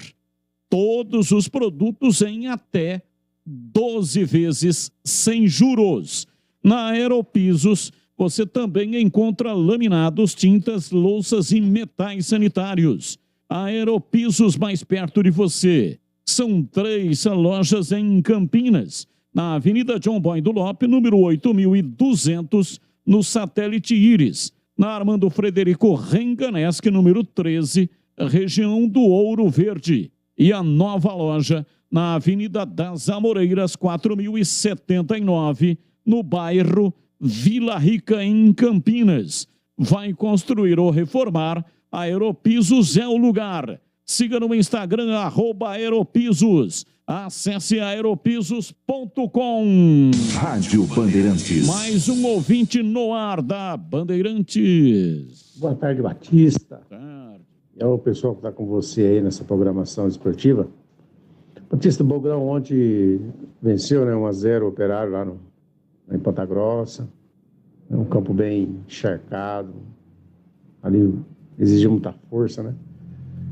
Todos os produtos em até 12 vezes sem juros. Na Aeropisos, você também encontra laminados, tintas, louças e metais sanitários. Aeropisos mais perto de você. São 3 lojas em Campinas. Na Avenida John Boy do Lope, número 8200, no Satélite Íris. Na Armando Frederico Renganesque, número 13, região do Ouro Verde. E a nova loja na Avenida das Amoreiras, 4079, no bairro Vila Rica, em Campinas. Vai construir ou reformar, Aeropisos é o lugar. Siga no Instagram, @Aeropisos. Acesse aeropisos.com. Rádio Bandeirantes. Mais um ouvinte no ar da Bandeirantes. Boa tarde, Batista. Boa tarde. É o pessoal que está com você aí nessa programação esportiva. Batista, o Bogrão ontem venceu, né, 1-0 o Operário lá em Ponta Grossa. É um campo bem encharcado. Ali exigiu muita força, né?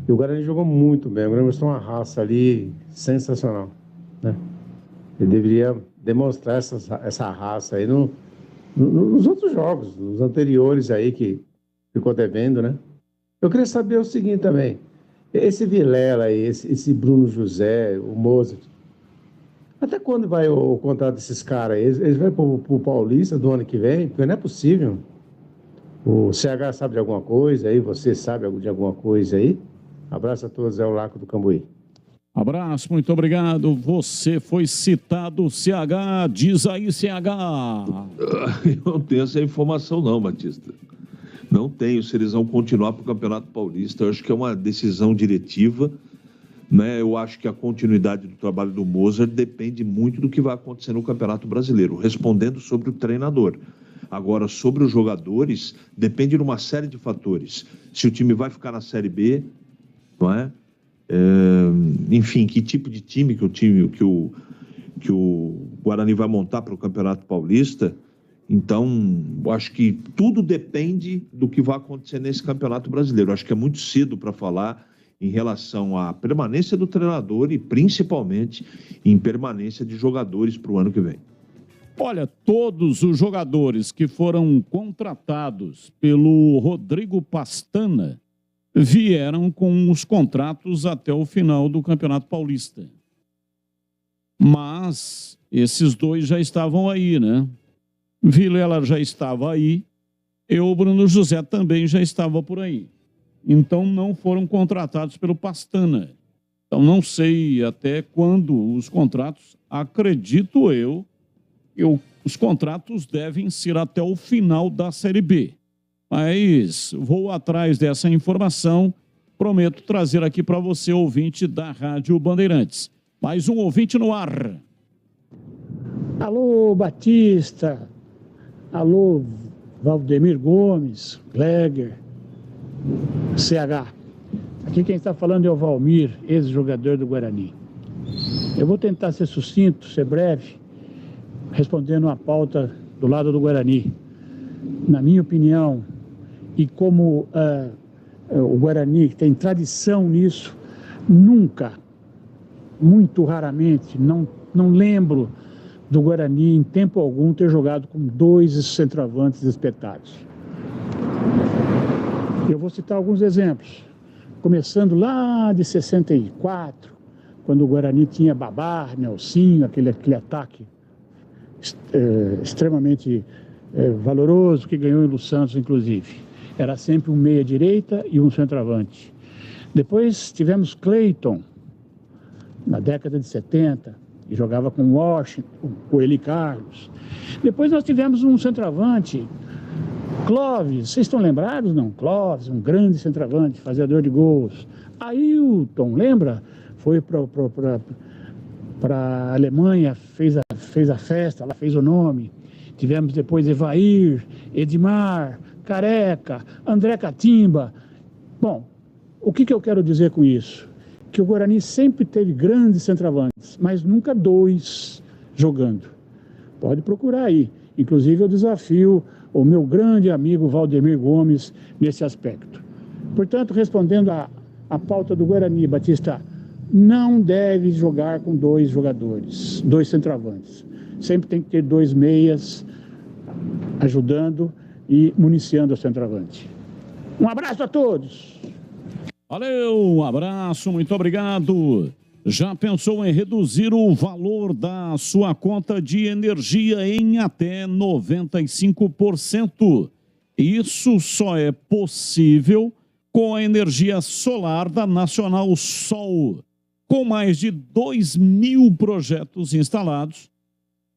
E o Guarani jogou muito bem. O Guarani mostrou uma raça ali sensacional, né? Ele deveria demonstrar essa raça aí nos outros jogos, nos anteriores aí que ficou devendo, né? Eu queria saber o seguinte também. Esse Vilela aí, esse Bruno José, o Mozart, até quando vai o contrato desses caras aí? Eles vão pro Paulista do ano que vem? Porque não é possível. O CH sabe de alguma coisa aí? Você sabe de alguma coisa aí? Abraço a todos, é o Laco do Cambuí. Abraço, muito obrigado. Você foi citado, CH, diz aí, CH. Eu não tenho essa informação não, Batista. Não tenho, se eles vão continuar para o Campeonato Paulista. Eu acho que é uma decisão diretiva, né? Eu acho que a continuidade do trabalho do Mozart depende muito do que vai acontecer no Campeonato Brasileiro, respondendo sobre o treinador. Agora, sobre os jogadores, depende de uma série de fatores. Se o time vai ficar na Série B, não é? Enfim, que tipo de time que o Guarani vai montar para o Campeonato Paulista. Então, eu acho que tudo depende do que vai acontecer nesse Campeonato Brasileiro. Eu acho que é muito cedo para falar em relação à permanência do treinador e principalmente em permanência de jogadores para o ano que vem. Olha, todos os jogadores que foram contratados pelo Rodrigo Pastana vieram com os contratos até o final do Campeonato Paulista. Mas esses dois já estavam aí, né? Vilela já estava aí e o Bruno José também já estava por aí. Então não foram contratados pelo Pastana. Então não sei até quando os contratos, acredito eu, os contratos devem ser até o final da Série B. Mas vou atrás dessa informação, prometo trazer aqui para você, ouvinte da Rádio Bandeirantes. Mais um ouvinte no ar. Alô, Batista. Alô, Valdemir Gomes, Gleger, CH. Aqui quem está falando é o Valmir, ex-jogador do Guarani. Eu vou tentar ser sucinto, ser breve, respondendo a pauta do lado do Guarani. Na minha opinião, e como o Guarani tem tradição nisso, nunca, muito raramente, não lembro do Guarani em tempo algum ter jogado com dois centroavantes espetados. Eu vou citar alguns exemplos, começando lá de 64, quando o Guarani tinha Babar, Nelsinho, aquele ataque extremamente valoroso, que ganhou no Santos, inclusive. Era sempre um meia-direita e um centroavante. Depois tivemos Cleiton, na década de 70, e jogava com Washington, com Eli Carlos. Depois nós tivemos um centroavante, Clóvis, vocês estão lembrados? Não, Clóvis, um grande centroavante, fazedor de gols. Ailton, lembra? Foi para a Alemanha, fez a festa, lá fez o nome. Tivemos depois Evair, Edmar, Careca, André Catimba. Bom, o que eu quero dizer com isso? Que o Guarani sempre teve grandes centroavantes, mas nunca dois jogando. Pode procurar aí. Inclusive eu desafio o meu grande amigo Valdemir Gomes nesse aspecto. Portanto, respondendo à pauta do Guarani, Batista, não deve jogar com dois jogadores, dois centroavantes. Sempre tem que ter dois meias ajudando e municiando o centroavante. Um abraço a todos! Valeu, um abraço, muito obrigado. Já pensou em reduzir o valor da sua conta de energia em até 95%? Isso só é possível com a energia solar da Nacional Sol. Com mais de 2.000 projetos instalados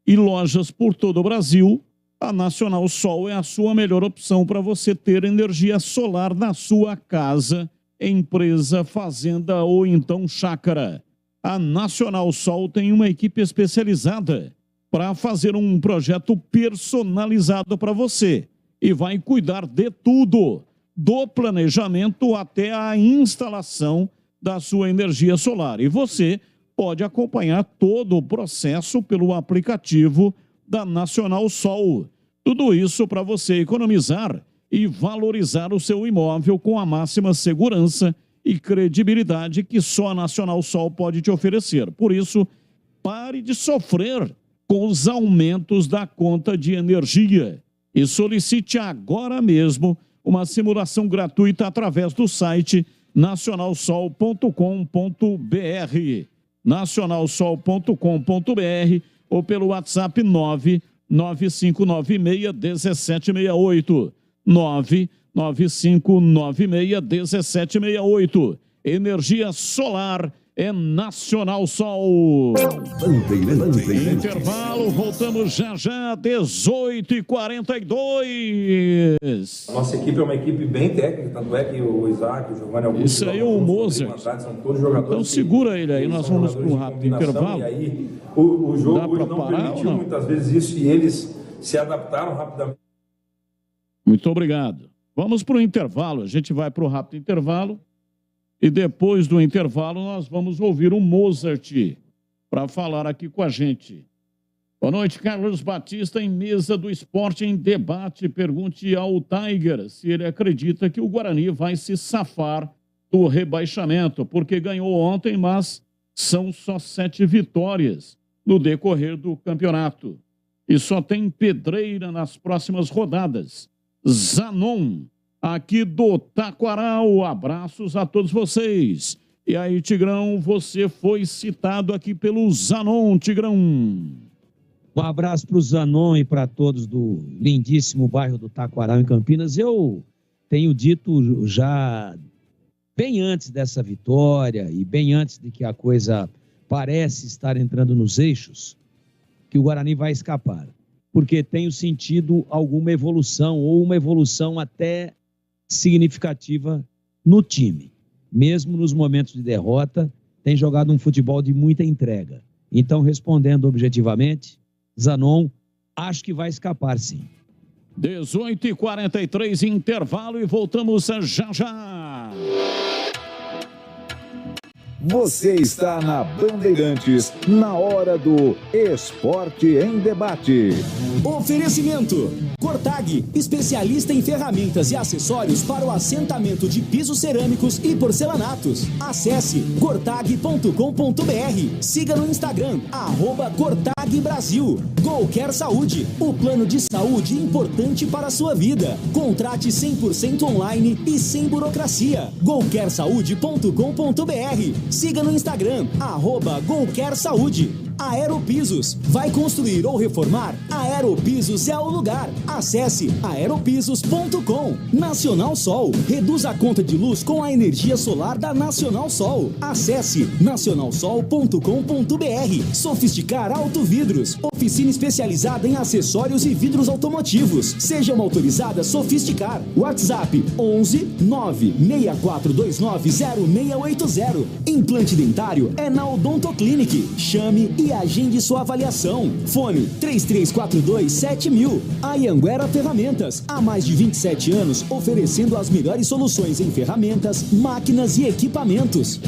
e lojas por todo o Brasil, a Nacional Sol é a sua melhor opção para você ter energia solar na sua casa, empresa, fazenda ou então chácara. A Nacional Sol tem uma equipe especializada para fazer um projeto personalizado para você e vai cuidar de tudo, do planejamento até a instalação da sua energia solar. E você pode acompanhar todo o processo pelo aplicativo da Nacional Sol. Tudo isso para você economizar e valorizar o seu imóvel com a máxima segurança e credibilidade que só a Nacional Sol pode te oferecer. Por isso, pare de sofrer com os aumentos da conta de energia e solicite agora mesmo uma simulação gratuita através do site nacionalsol.com.br, nacionalsol.com.br ou pelo WhatsApp 99596-1768, 99596-1768. Energia solar é Nacional Sol. Intervalo, voltamos já, 18h42. Nossa equipe é uma equipe bem técnica, tanto é que o Isaac, o Giovanni Augusto... Isso aí é o Mozart. São todos jogadores. Então segura ele aí, nós vamos para um rápido intervalo. E aí o jogo Dá hoje pra não parar, permitiu não? muitas vezes isso e eles se adaptaram rapidamente. Muito obrigado. Vamos para o intervalo, a gente vai para o rápido intervalo e depois do intervalo nós vamos ouvir o Mozart para falar aqui com a gente. Boa noite, Carlos Batista, em Mesa do Esporte em Debate. Pergunte ao Tiger se ele acredita que o Guarani vai se safar do rebaixamento, porque ganhou ontem, mas são só 7 vitórias no decorrer do campeonato. E só tem pedreira nas próximas rodadas. Zanon, aqui do Taquaral. Abraços a todos vocês. E aí, Tigrão, você foi citado aqui pelo Zanon, Tigrão. Um abraço para o Zanon e para todos do lindíssimo bairro do Taquaral, em Campinas. Eu tenho dito já bem antes dessa vitória e bem antes de que a coisa parece estar entrando nos eixos, que o Guarani vai escapar. Porque tenho sentido alguma evolução, ou uma evolução até significativa no time. Mesmo nos momentos de derrota, tem jogado um futebol de muita entrega. Então, respondendo objetivamente, Zanon, acho que vai escapar, sim. 18h43, intervalo, e voltamos já já. Você está na Bandeirantes, na hora do Esporte em Debate. Oferecimento: Cortag, especialista em ferramentas e acessórios para o assentamento de pisos cerâmicos e porcelanatos. Acesse cortag.com.br. Siga no Instagram, @CortagBrasil. Golcare Saúde, o plano de saúde importante para a sua vida. Contrate 100% online e sem burocracia. golcaresaude.com.br. Siga no Instagram, @Golcare Saúde. Aeropisos. Vai construir ou reformar? Aeropisos é o lugar. Acesse aeropisos.com. Nacional Sol. Reduz a conta de luz com a energia solar da Nacional Sol. Acesse nacionalsol.com.br. Sofisticar Autovidros. Oficina especializada em acessórios e vidros automotivos. Seja uma autorizada Sofisticar. WhatsApp 11 96429 0680. Implante dentário é na Odontoclinic. Chame e agende sua avaliação. Fone 3342-7000. Anhanguera Ferramentas. Há mais de 27 anos oferecendo as melhores soluções em ferramentas, máquinas e equipamentos.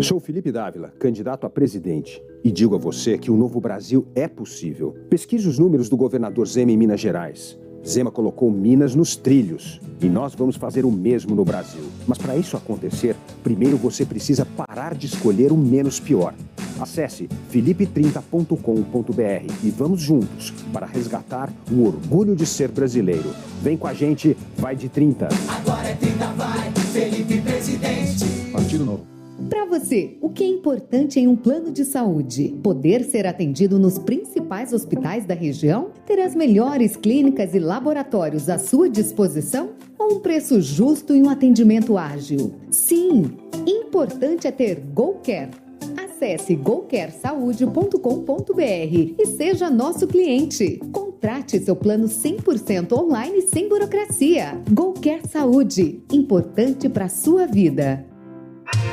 Sou Felipe Dávila, candidato a presidente. E digo a você que o novo Brasil é possível. Pesquise os números do governador Zema em Minas Gerais. Zema colocou Minas nos trilhos. E nós vamos fazer o mesmo no Brasil. Mas para isso acontecer, primeiro você precisa parar de escolher o menos pior. Acesse felipe30.com.br e vamos juntos para resgatar o orgulho de ser brasileiro. Vem com a gente, vai de 30. Agora é 30, vai, Felipe Presidente. Partido Novo. Para você, o que é importante em um plano de saúde? Poder ser atendido nos principais hospitais da região? Ter as melhores clínicas e laboratórios à sua disposição? Ou um preço justo e um atendimento ágil? Sim, importante é ter Golcare. Acesse golcaresaude.com.br e seja nosso cliente. Contrate seu plano 100% online sem burocracia. Golcare Saúde, importante para a sua vida.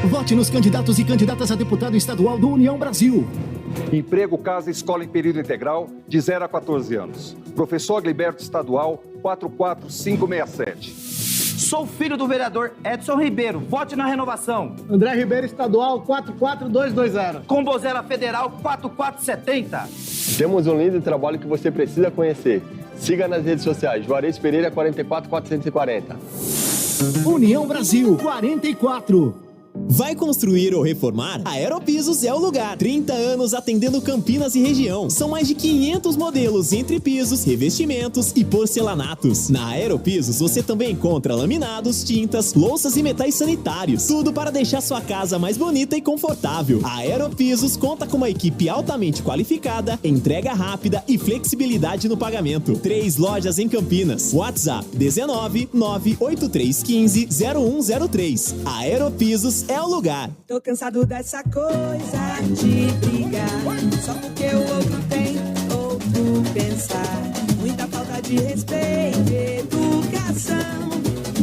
Vote nos candidatos e candidatas a deputado estadual do União Brasil. Emprego, casa, escola em período integral, de 0 a 14 anos. Professor Agliberto Estadual, 44567. Sou filho do vereador Edson Ribeiro. Vote na renovação. André Ribeiro Estadual, 44220. Combozera Federal, 4470. Temos um lindo trabalho que você precisa conhecer. Siga nas redes sociais. Juarez Pereira, 44440. União Brasil, 44. Vai construir ou reformar? A Aeropisos é o lugar. 30 anos atendendo Campinas e região. São mais de 500 modelos entre pisos, revestimentos e porcelanatos. Na Aeropisos você também encontra laminados, tintas, louças e metais sanitários. Tudo para deixar sua casa mais bonita e confortável. A Aeropisos conta com uma equipe altamente qualificada, entrega rápida e flexibilidade no pagamento. 3 lojas em Campinas. WhatsApp 19 98315 0103. A Aeropisos é o lugar. Tô cansado dessa coisa de brigar, só porque o outro tem outro pensar. Muita falta de respeito, educação.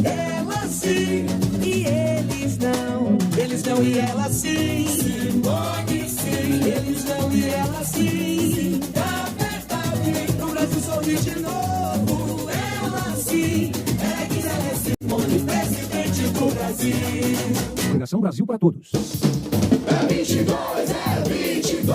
Ela sim e eles não. Eles não e ela sim. Simone sim. Eles não e ela sim. Da verdade, o Brasil sorri de novo. Ela sim. É Guilherme Simone, presidente do Brasil. Organização Brasil para Todos. É 22, é 22.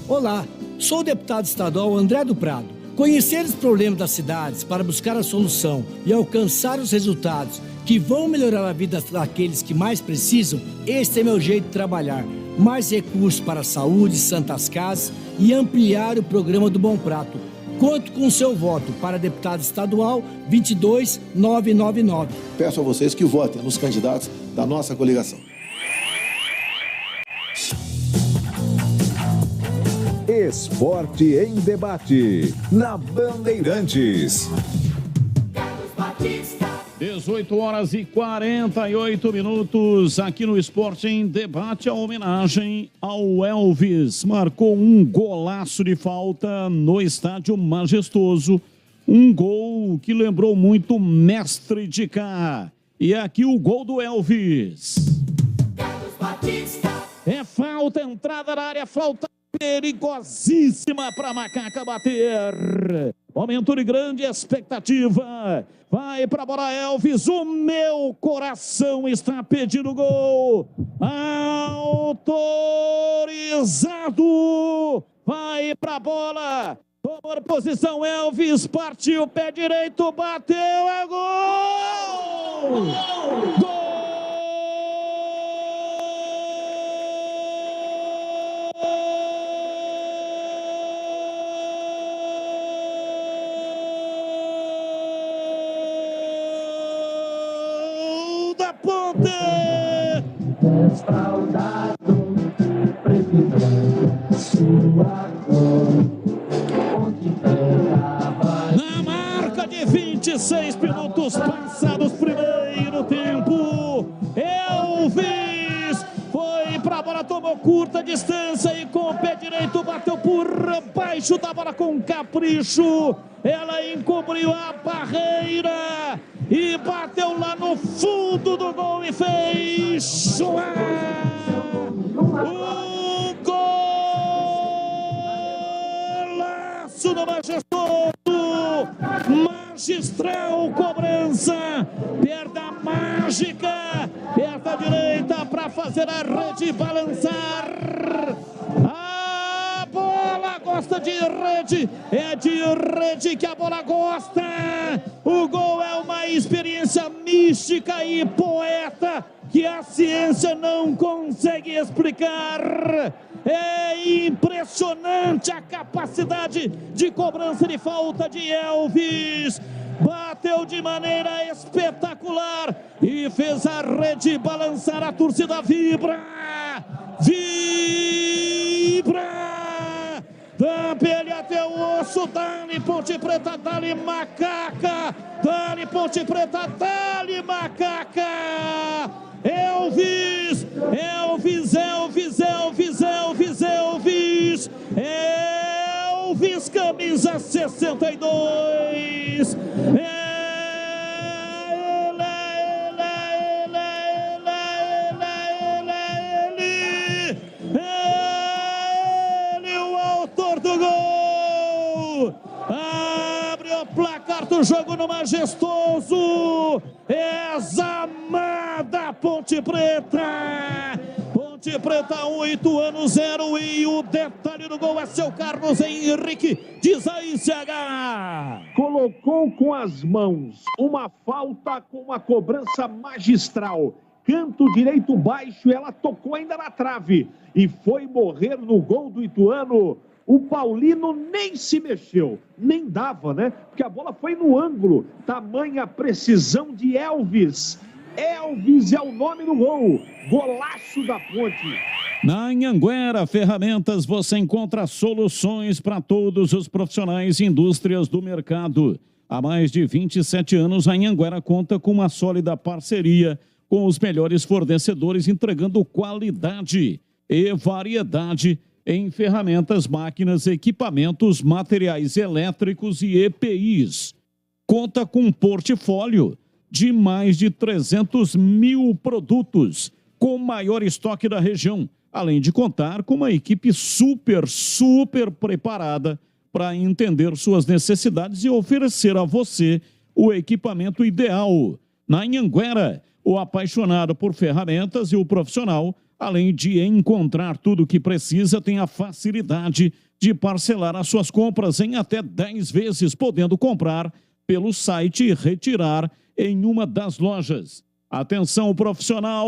Olá, sou o deputado estadual André do Prado. Conhecer os problemas das cidades para buscar a solução e alcançar os resultados que vão melhorar a vida daqueles que mais precisam, esse é meu jeito de trabalhar. Mais recursos para a saúde, santas casas e ampliar o programa do Bom Prato. Conto com o seu voto para deputado estadual 22999. Peço a vocês que votem nos candidatos da nossa coligação. Esporte em debate, na Bandeirantes. 18 horas e 48 minutos aqui no Esporte em Debate. A homenagem ao Elvis. Marcou um golaço de falta no estádio Majestoso. Um gol que lembrou muito Mestre de Cá. E aqui o gol do Elvis. É falta, entrada na área, falta perigosíssima para Macaca bater. Momento de grande expectativa. Vai para a bola, Elvis. O meu coração está pedindo gol. Autorizado. Vai para a bola. Tomou posição, Elvis. Partiu, pé direito. Bateu. É gol. Gol. Desfraudado, precisando sua cor, onde pegava. Na marca de 26 minutos passados, primeiro tempo, Elvis foi pra bola, tomou curta distância e com o pé direito bateu por baixo da bola com capricho. Ela encobriu a barreira e bateu lá no fundo do gol e fez um golaço do Majestoso. Magistral cobrança, perda mágica, perda direita para fazer a rede balançar. A bola gosta de rede, é de rede que a bola gosta. O gol é uma experiência mística e poeta que a ciência não consegue explicar. É impressionante a capacidade de cobrança de falta de Elvis. Bateu de maneira espetacular e fez a rede balançar. A torcida vibra, vibra. Da pele até o osso, dá-lhe Ponte Preta, dá-lhe Macaca, dá-lhe Ponte Preta, dá-lhe Macaca. Elvis, Elvis, Elvis, Elvis, Elvis, Elvis, Elvis, camisa 62. Do gol, abre o placar do jogo no Majestoso, é Zamada Ponte Preta. Ponte Preta 1, Ituano 0 e o detalhe do gol é seu Carlos Henrique, diz aí CH. Colocou com as mãos uma falta com uma cobrança magistral. Canto direito baixo, ela tocou ainda na trave e foi morrer no gol do Ituano. O Paulino nem se mexeu, nem dava, né? Porque a bola foi no ângulo. Tamanha precisão de Elvis. Elvis é o nome do gol. Golaço da Ponte. Na Anhanguera Ferramentas você encontra soluções para todos os profissionais e indústrias do mercado. Há mais de 27 anos, a Anhanguera conta com uma sólida parceria com os melhores fornecedores, entregando qualidade e variedade em ferramentas, máquinas, equipamentos, materiais elétricos e EPIs. Conta com um portfólio de mais de 300 mil produtos, com o maior estoque da região, além de contar com uma equipe super preparada para entender suas necessidades e oferecer a você o equipamento ideal. Na Anhanguera, o apaixonado por ferramentas e o profissional, além de encontrar tudo o que precisa, tem a facilidade de parcelar as suas compras em até 10 vezes, podendo comprar pelo site e retirar em uma das lojas. Atenção profissional,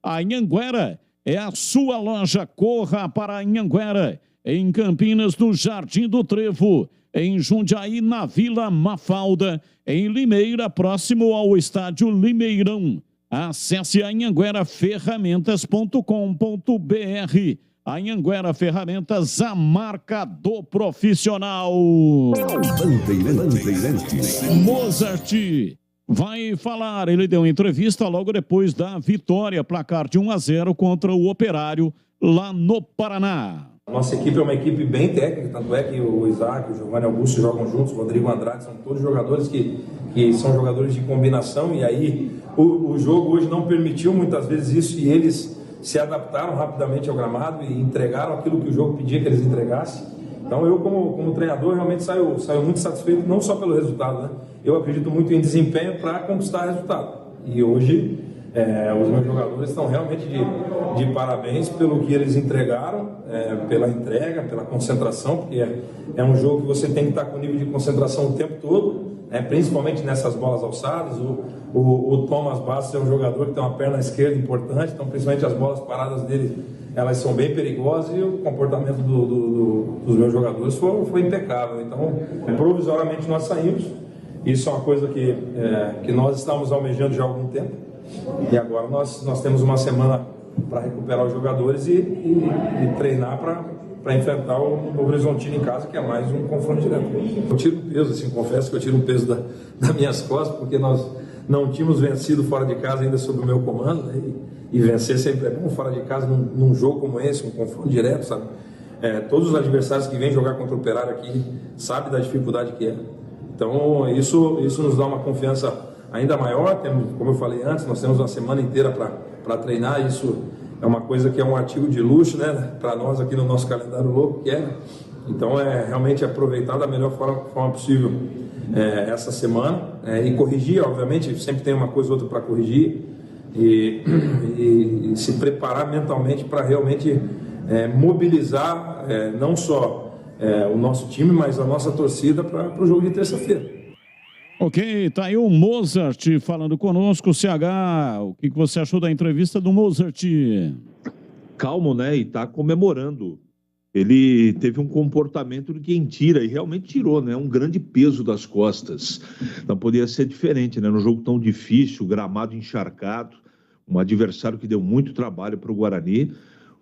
a Anhanguera é a sua loja. Corra para a Anhanguera, em Campinas, no Jardim do Trevo, em Jundiaí, na Vila Mafalda, em Limeira, próximo ao estádio Limeirão. Acesse anhangueraferramentas.com.br. Anhanguera Ferramentas, a marca do profissional. Mozart vai falar, ele deu entrevista logo depois da vitória, placar de 1-0 contra o Operário, lá no Paraná. Nossa equipe é uma equipe bem técnica, tanto é que o Isaac, o Giovanni Augusto jogam juntos, o Rodrigo Andrade, são todos jogadores que são jogadores de combinação, e aí o jogo hoje não permitiu muitas vezes isso, e eles se adaptaram rapidamente ao gramado e entregaram aquilo que o jogo pedia que eles entregassem. Então eu, como treinador, realmente saio muito satisfeito, não só pelo resultado, né? Eu acredito muito em desempenho para conquistar resultado. E hoje os meus jogadores estão realmente de parabéns pelo que eles entregaram, pela entrega, pela concentração, porque é um jogo que você tem que estar com nível de concentração o tempo todo, principalmente nessas bolas alçadas. O Thomas Bastos é um jogador que tem uma perna esquerda importante, então principalmente as bolas paradas dele, elas são bem perigosas, e o comportamento dos meus jogadores foi impecável. Então, provisoriamente nós saímos. Isso é uma coisa que nós estávamos almejando já há algum tempo, e agora nós temos uma semana para recuperar os jogadores e treinar para enfrentar o Novo Horizontino em casa, que é mais um confronto direto. Eu tiro um peso, assim, confesso que eu tiro um peso das minhas costas, porque nós não tínhamos vencido fora de casa ainda sob o meu comando, né? E vencer sempre é bom fora de casa, num jogo como esse, um confronto direto, sabe? Todos os adversários que vêm jogar contra o Operário aqui sabem da dificuldade que é. Então isso nos dá uma confiança ainda maior. Como eu falei antes, nós temos uma semana inteira para treinar. Isso é uma coisa que é um artigo de luxo, né, para nós aqui no nosso calendário louco, que é. Então realmente aproveitar da melhor forma possível essa semana, e corrigir, obviamente, sempre tem uma coisa ou outra para corrigir, e se preparar mentalmente para realmente mobilizar não só o nosso time, mas a nossa torcida para o jogo de terça-feira. Ok, tá aí o Mozart falando conosco. CH, o que você achou da entrevista do Mozart? Calmo, né? E tá comemorando. Ele teve um comportamento de quem tira, e realmente tirou, né? Um grande peso das costas. Não podia ser diferente, né? Num jogo tão difícil, gramado encharcado, um adversário que deu muito trabalho para o Guarani.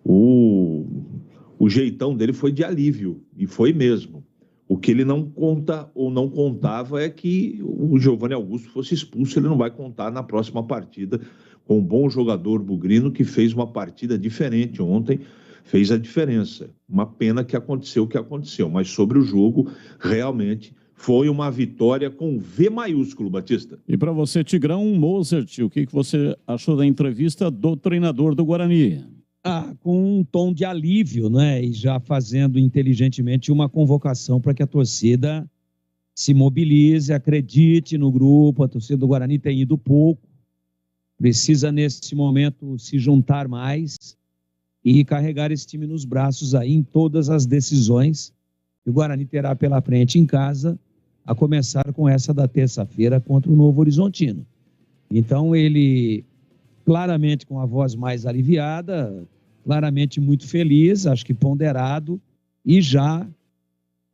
O jeitão dele foi de alívio, e foi mesmo. O que ele não conta ou não contava é que o Giovanni Augusto fosse expulso. Ele não vai contar na próxima partida com um bom jogador bugrino que fez uma partida diferente ontem, fez a diferença. Uma pena que aconteceu o que aconteceu, mas sobre o jogo, realmente foi uma vitória com V maiúsculo, Batista. E para você, Tigrão, Mozart, o que você achou da entrevista do treinador do Guarani? Com um tom de alívio, né? E já fazendo inteligentemente uma convocação para que a torcida se mobilize, acredite no grupo. A torcida do Guarani tem ido pouco, precisa nesse momento se juntar mais e carregar esse time nos braços aí em todas as decisões que o Guarani terá pela frente em casa, a começar com essa da terça-feira contra o Novo Horizontino. Então ele, claramente com a voz mais aliviada, claramente muito feliz, acho que ponderado, e já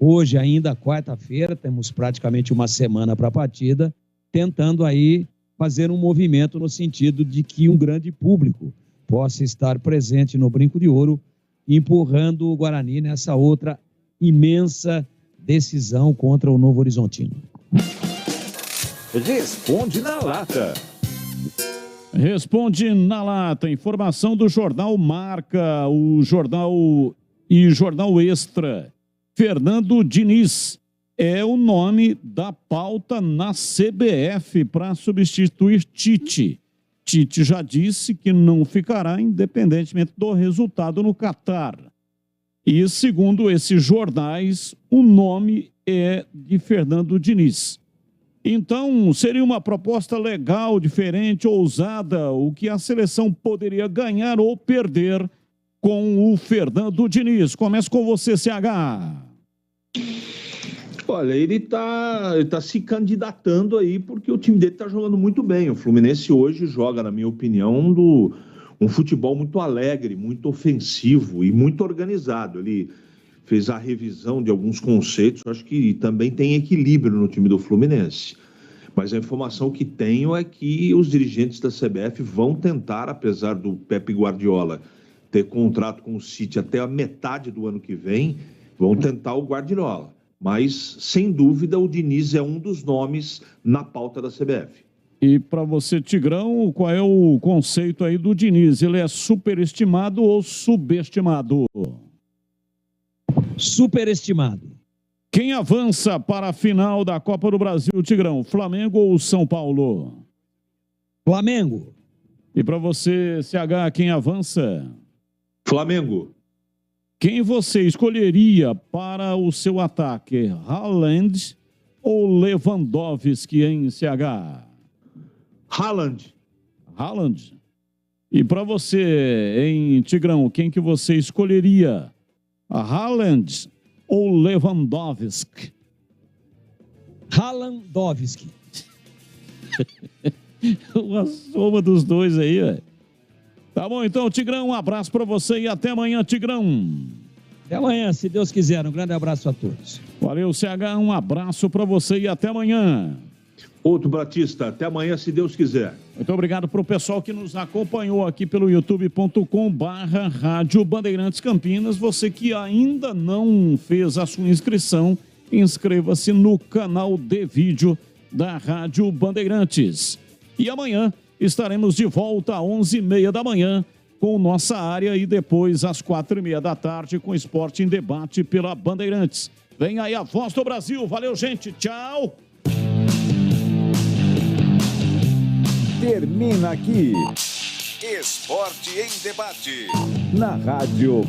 hoje ainda, quarta-feira, temos praticamente uma semana para a partida, tentando aí fazer um movimento no sentido de que um grande público possa estar presente no Brinco de Ouro, empurrando o Guarani nessa outra imensa decisão contra o Novo Horizontino. Responde na lata. Responde na lata. Informação do Jornal Marca, o Jornal e Jornal Extra. Fernando Diniz é o nome da pauta na CBF para substituir Tite. Tite já disse que não ficará independentemente do resultado no Catar. E segundo esses jornais, o nome é de Fernando Diniz. Então, seria uma proposta legal, diferente, ousada, o que a seleção poderia ganhar ou perder com o Fernando Diniz. Começa com você, CH. Olha, ele tá se candidatando aí porque o time dele tá jogando muito bem. O Fluminense hoje joga, na minha opinião, um futebol muito alegre, muito ofensivo e muito organizado. Ele fez a revisão de alguns conceitos, acho que também tem equilíbrio no time do Fluminense. Mas a informação que tenho é que os dirigentes da CBF vão tentar, apesar do Pepe Guardiola ter contrato com o City até a metade do ano que vem, vão tentar o Guardiola. Mas, sem dúvida, o Diniz é um dos nomes na pauta da CBF. E para você, Tigrão, qual é o conceito aí do Diniz? Ele é superestimado ou subestimado? Superestimado. Quem avança para a final da Copa do Brasil, Tigrão? Flamengo ou São Paulo? Flamengo. E para você, CH, quem avança? Flamengo. Quem você escolheria para o seu ataque? Haaland ou Lewandowski em CH? Haaland. Haaland. E para você, em Tigrão, quem que você escolheria? Haaland ou Lewandowski? Haalandowski. Uma soma dos dois aí, velho. Tá bom, então, Tigrão, um abraço para você e até amanhã, Tigrão. Até amanhã, se Deus quiser. Um grande abraço a todos. Valeu, CH, um abraço para você e até amanhã. Outro Batista, até amanhã, se Deus quiser. Muito obrigado para o pessoal que nos acompanhou aqui pelo youtube.com/Rádio Bandeirantes Campinas. Você que ainda não fez a sua inscrição, inscreva-se no canal de vídeo da Rádio Bandeirantes. E amanhã estaremos de volta às 11h30 da manhã com nossa área e depois às 4h30 da tarde com Esporte em Debate pela Bandeirantes. Vem aí a Voz do Brasil. Valeu, gente. Tchau. Termina aqui Esporte em Debate. na Rádio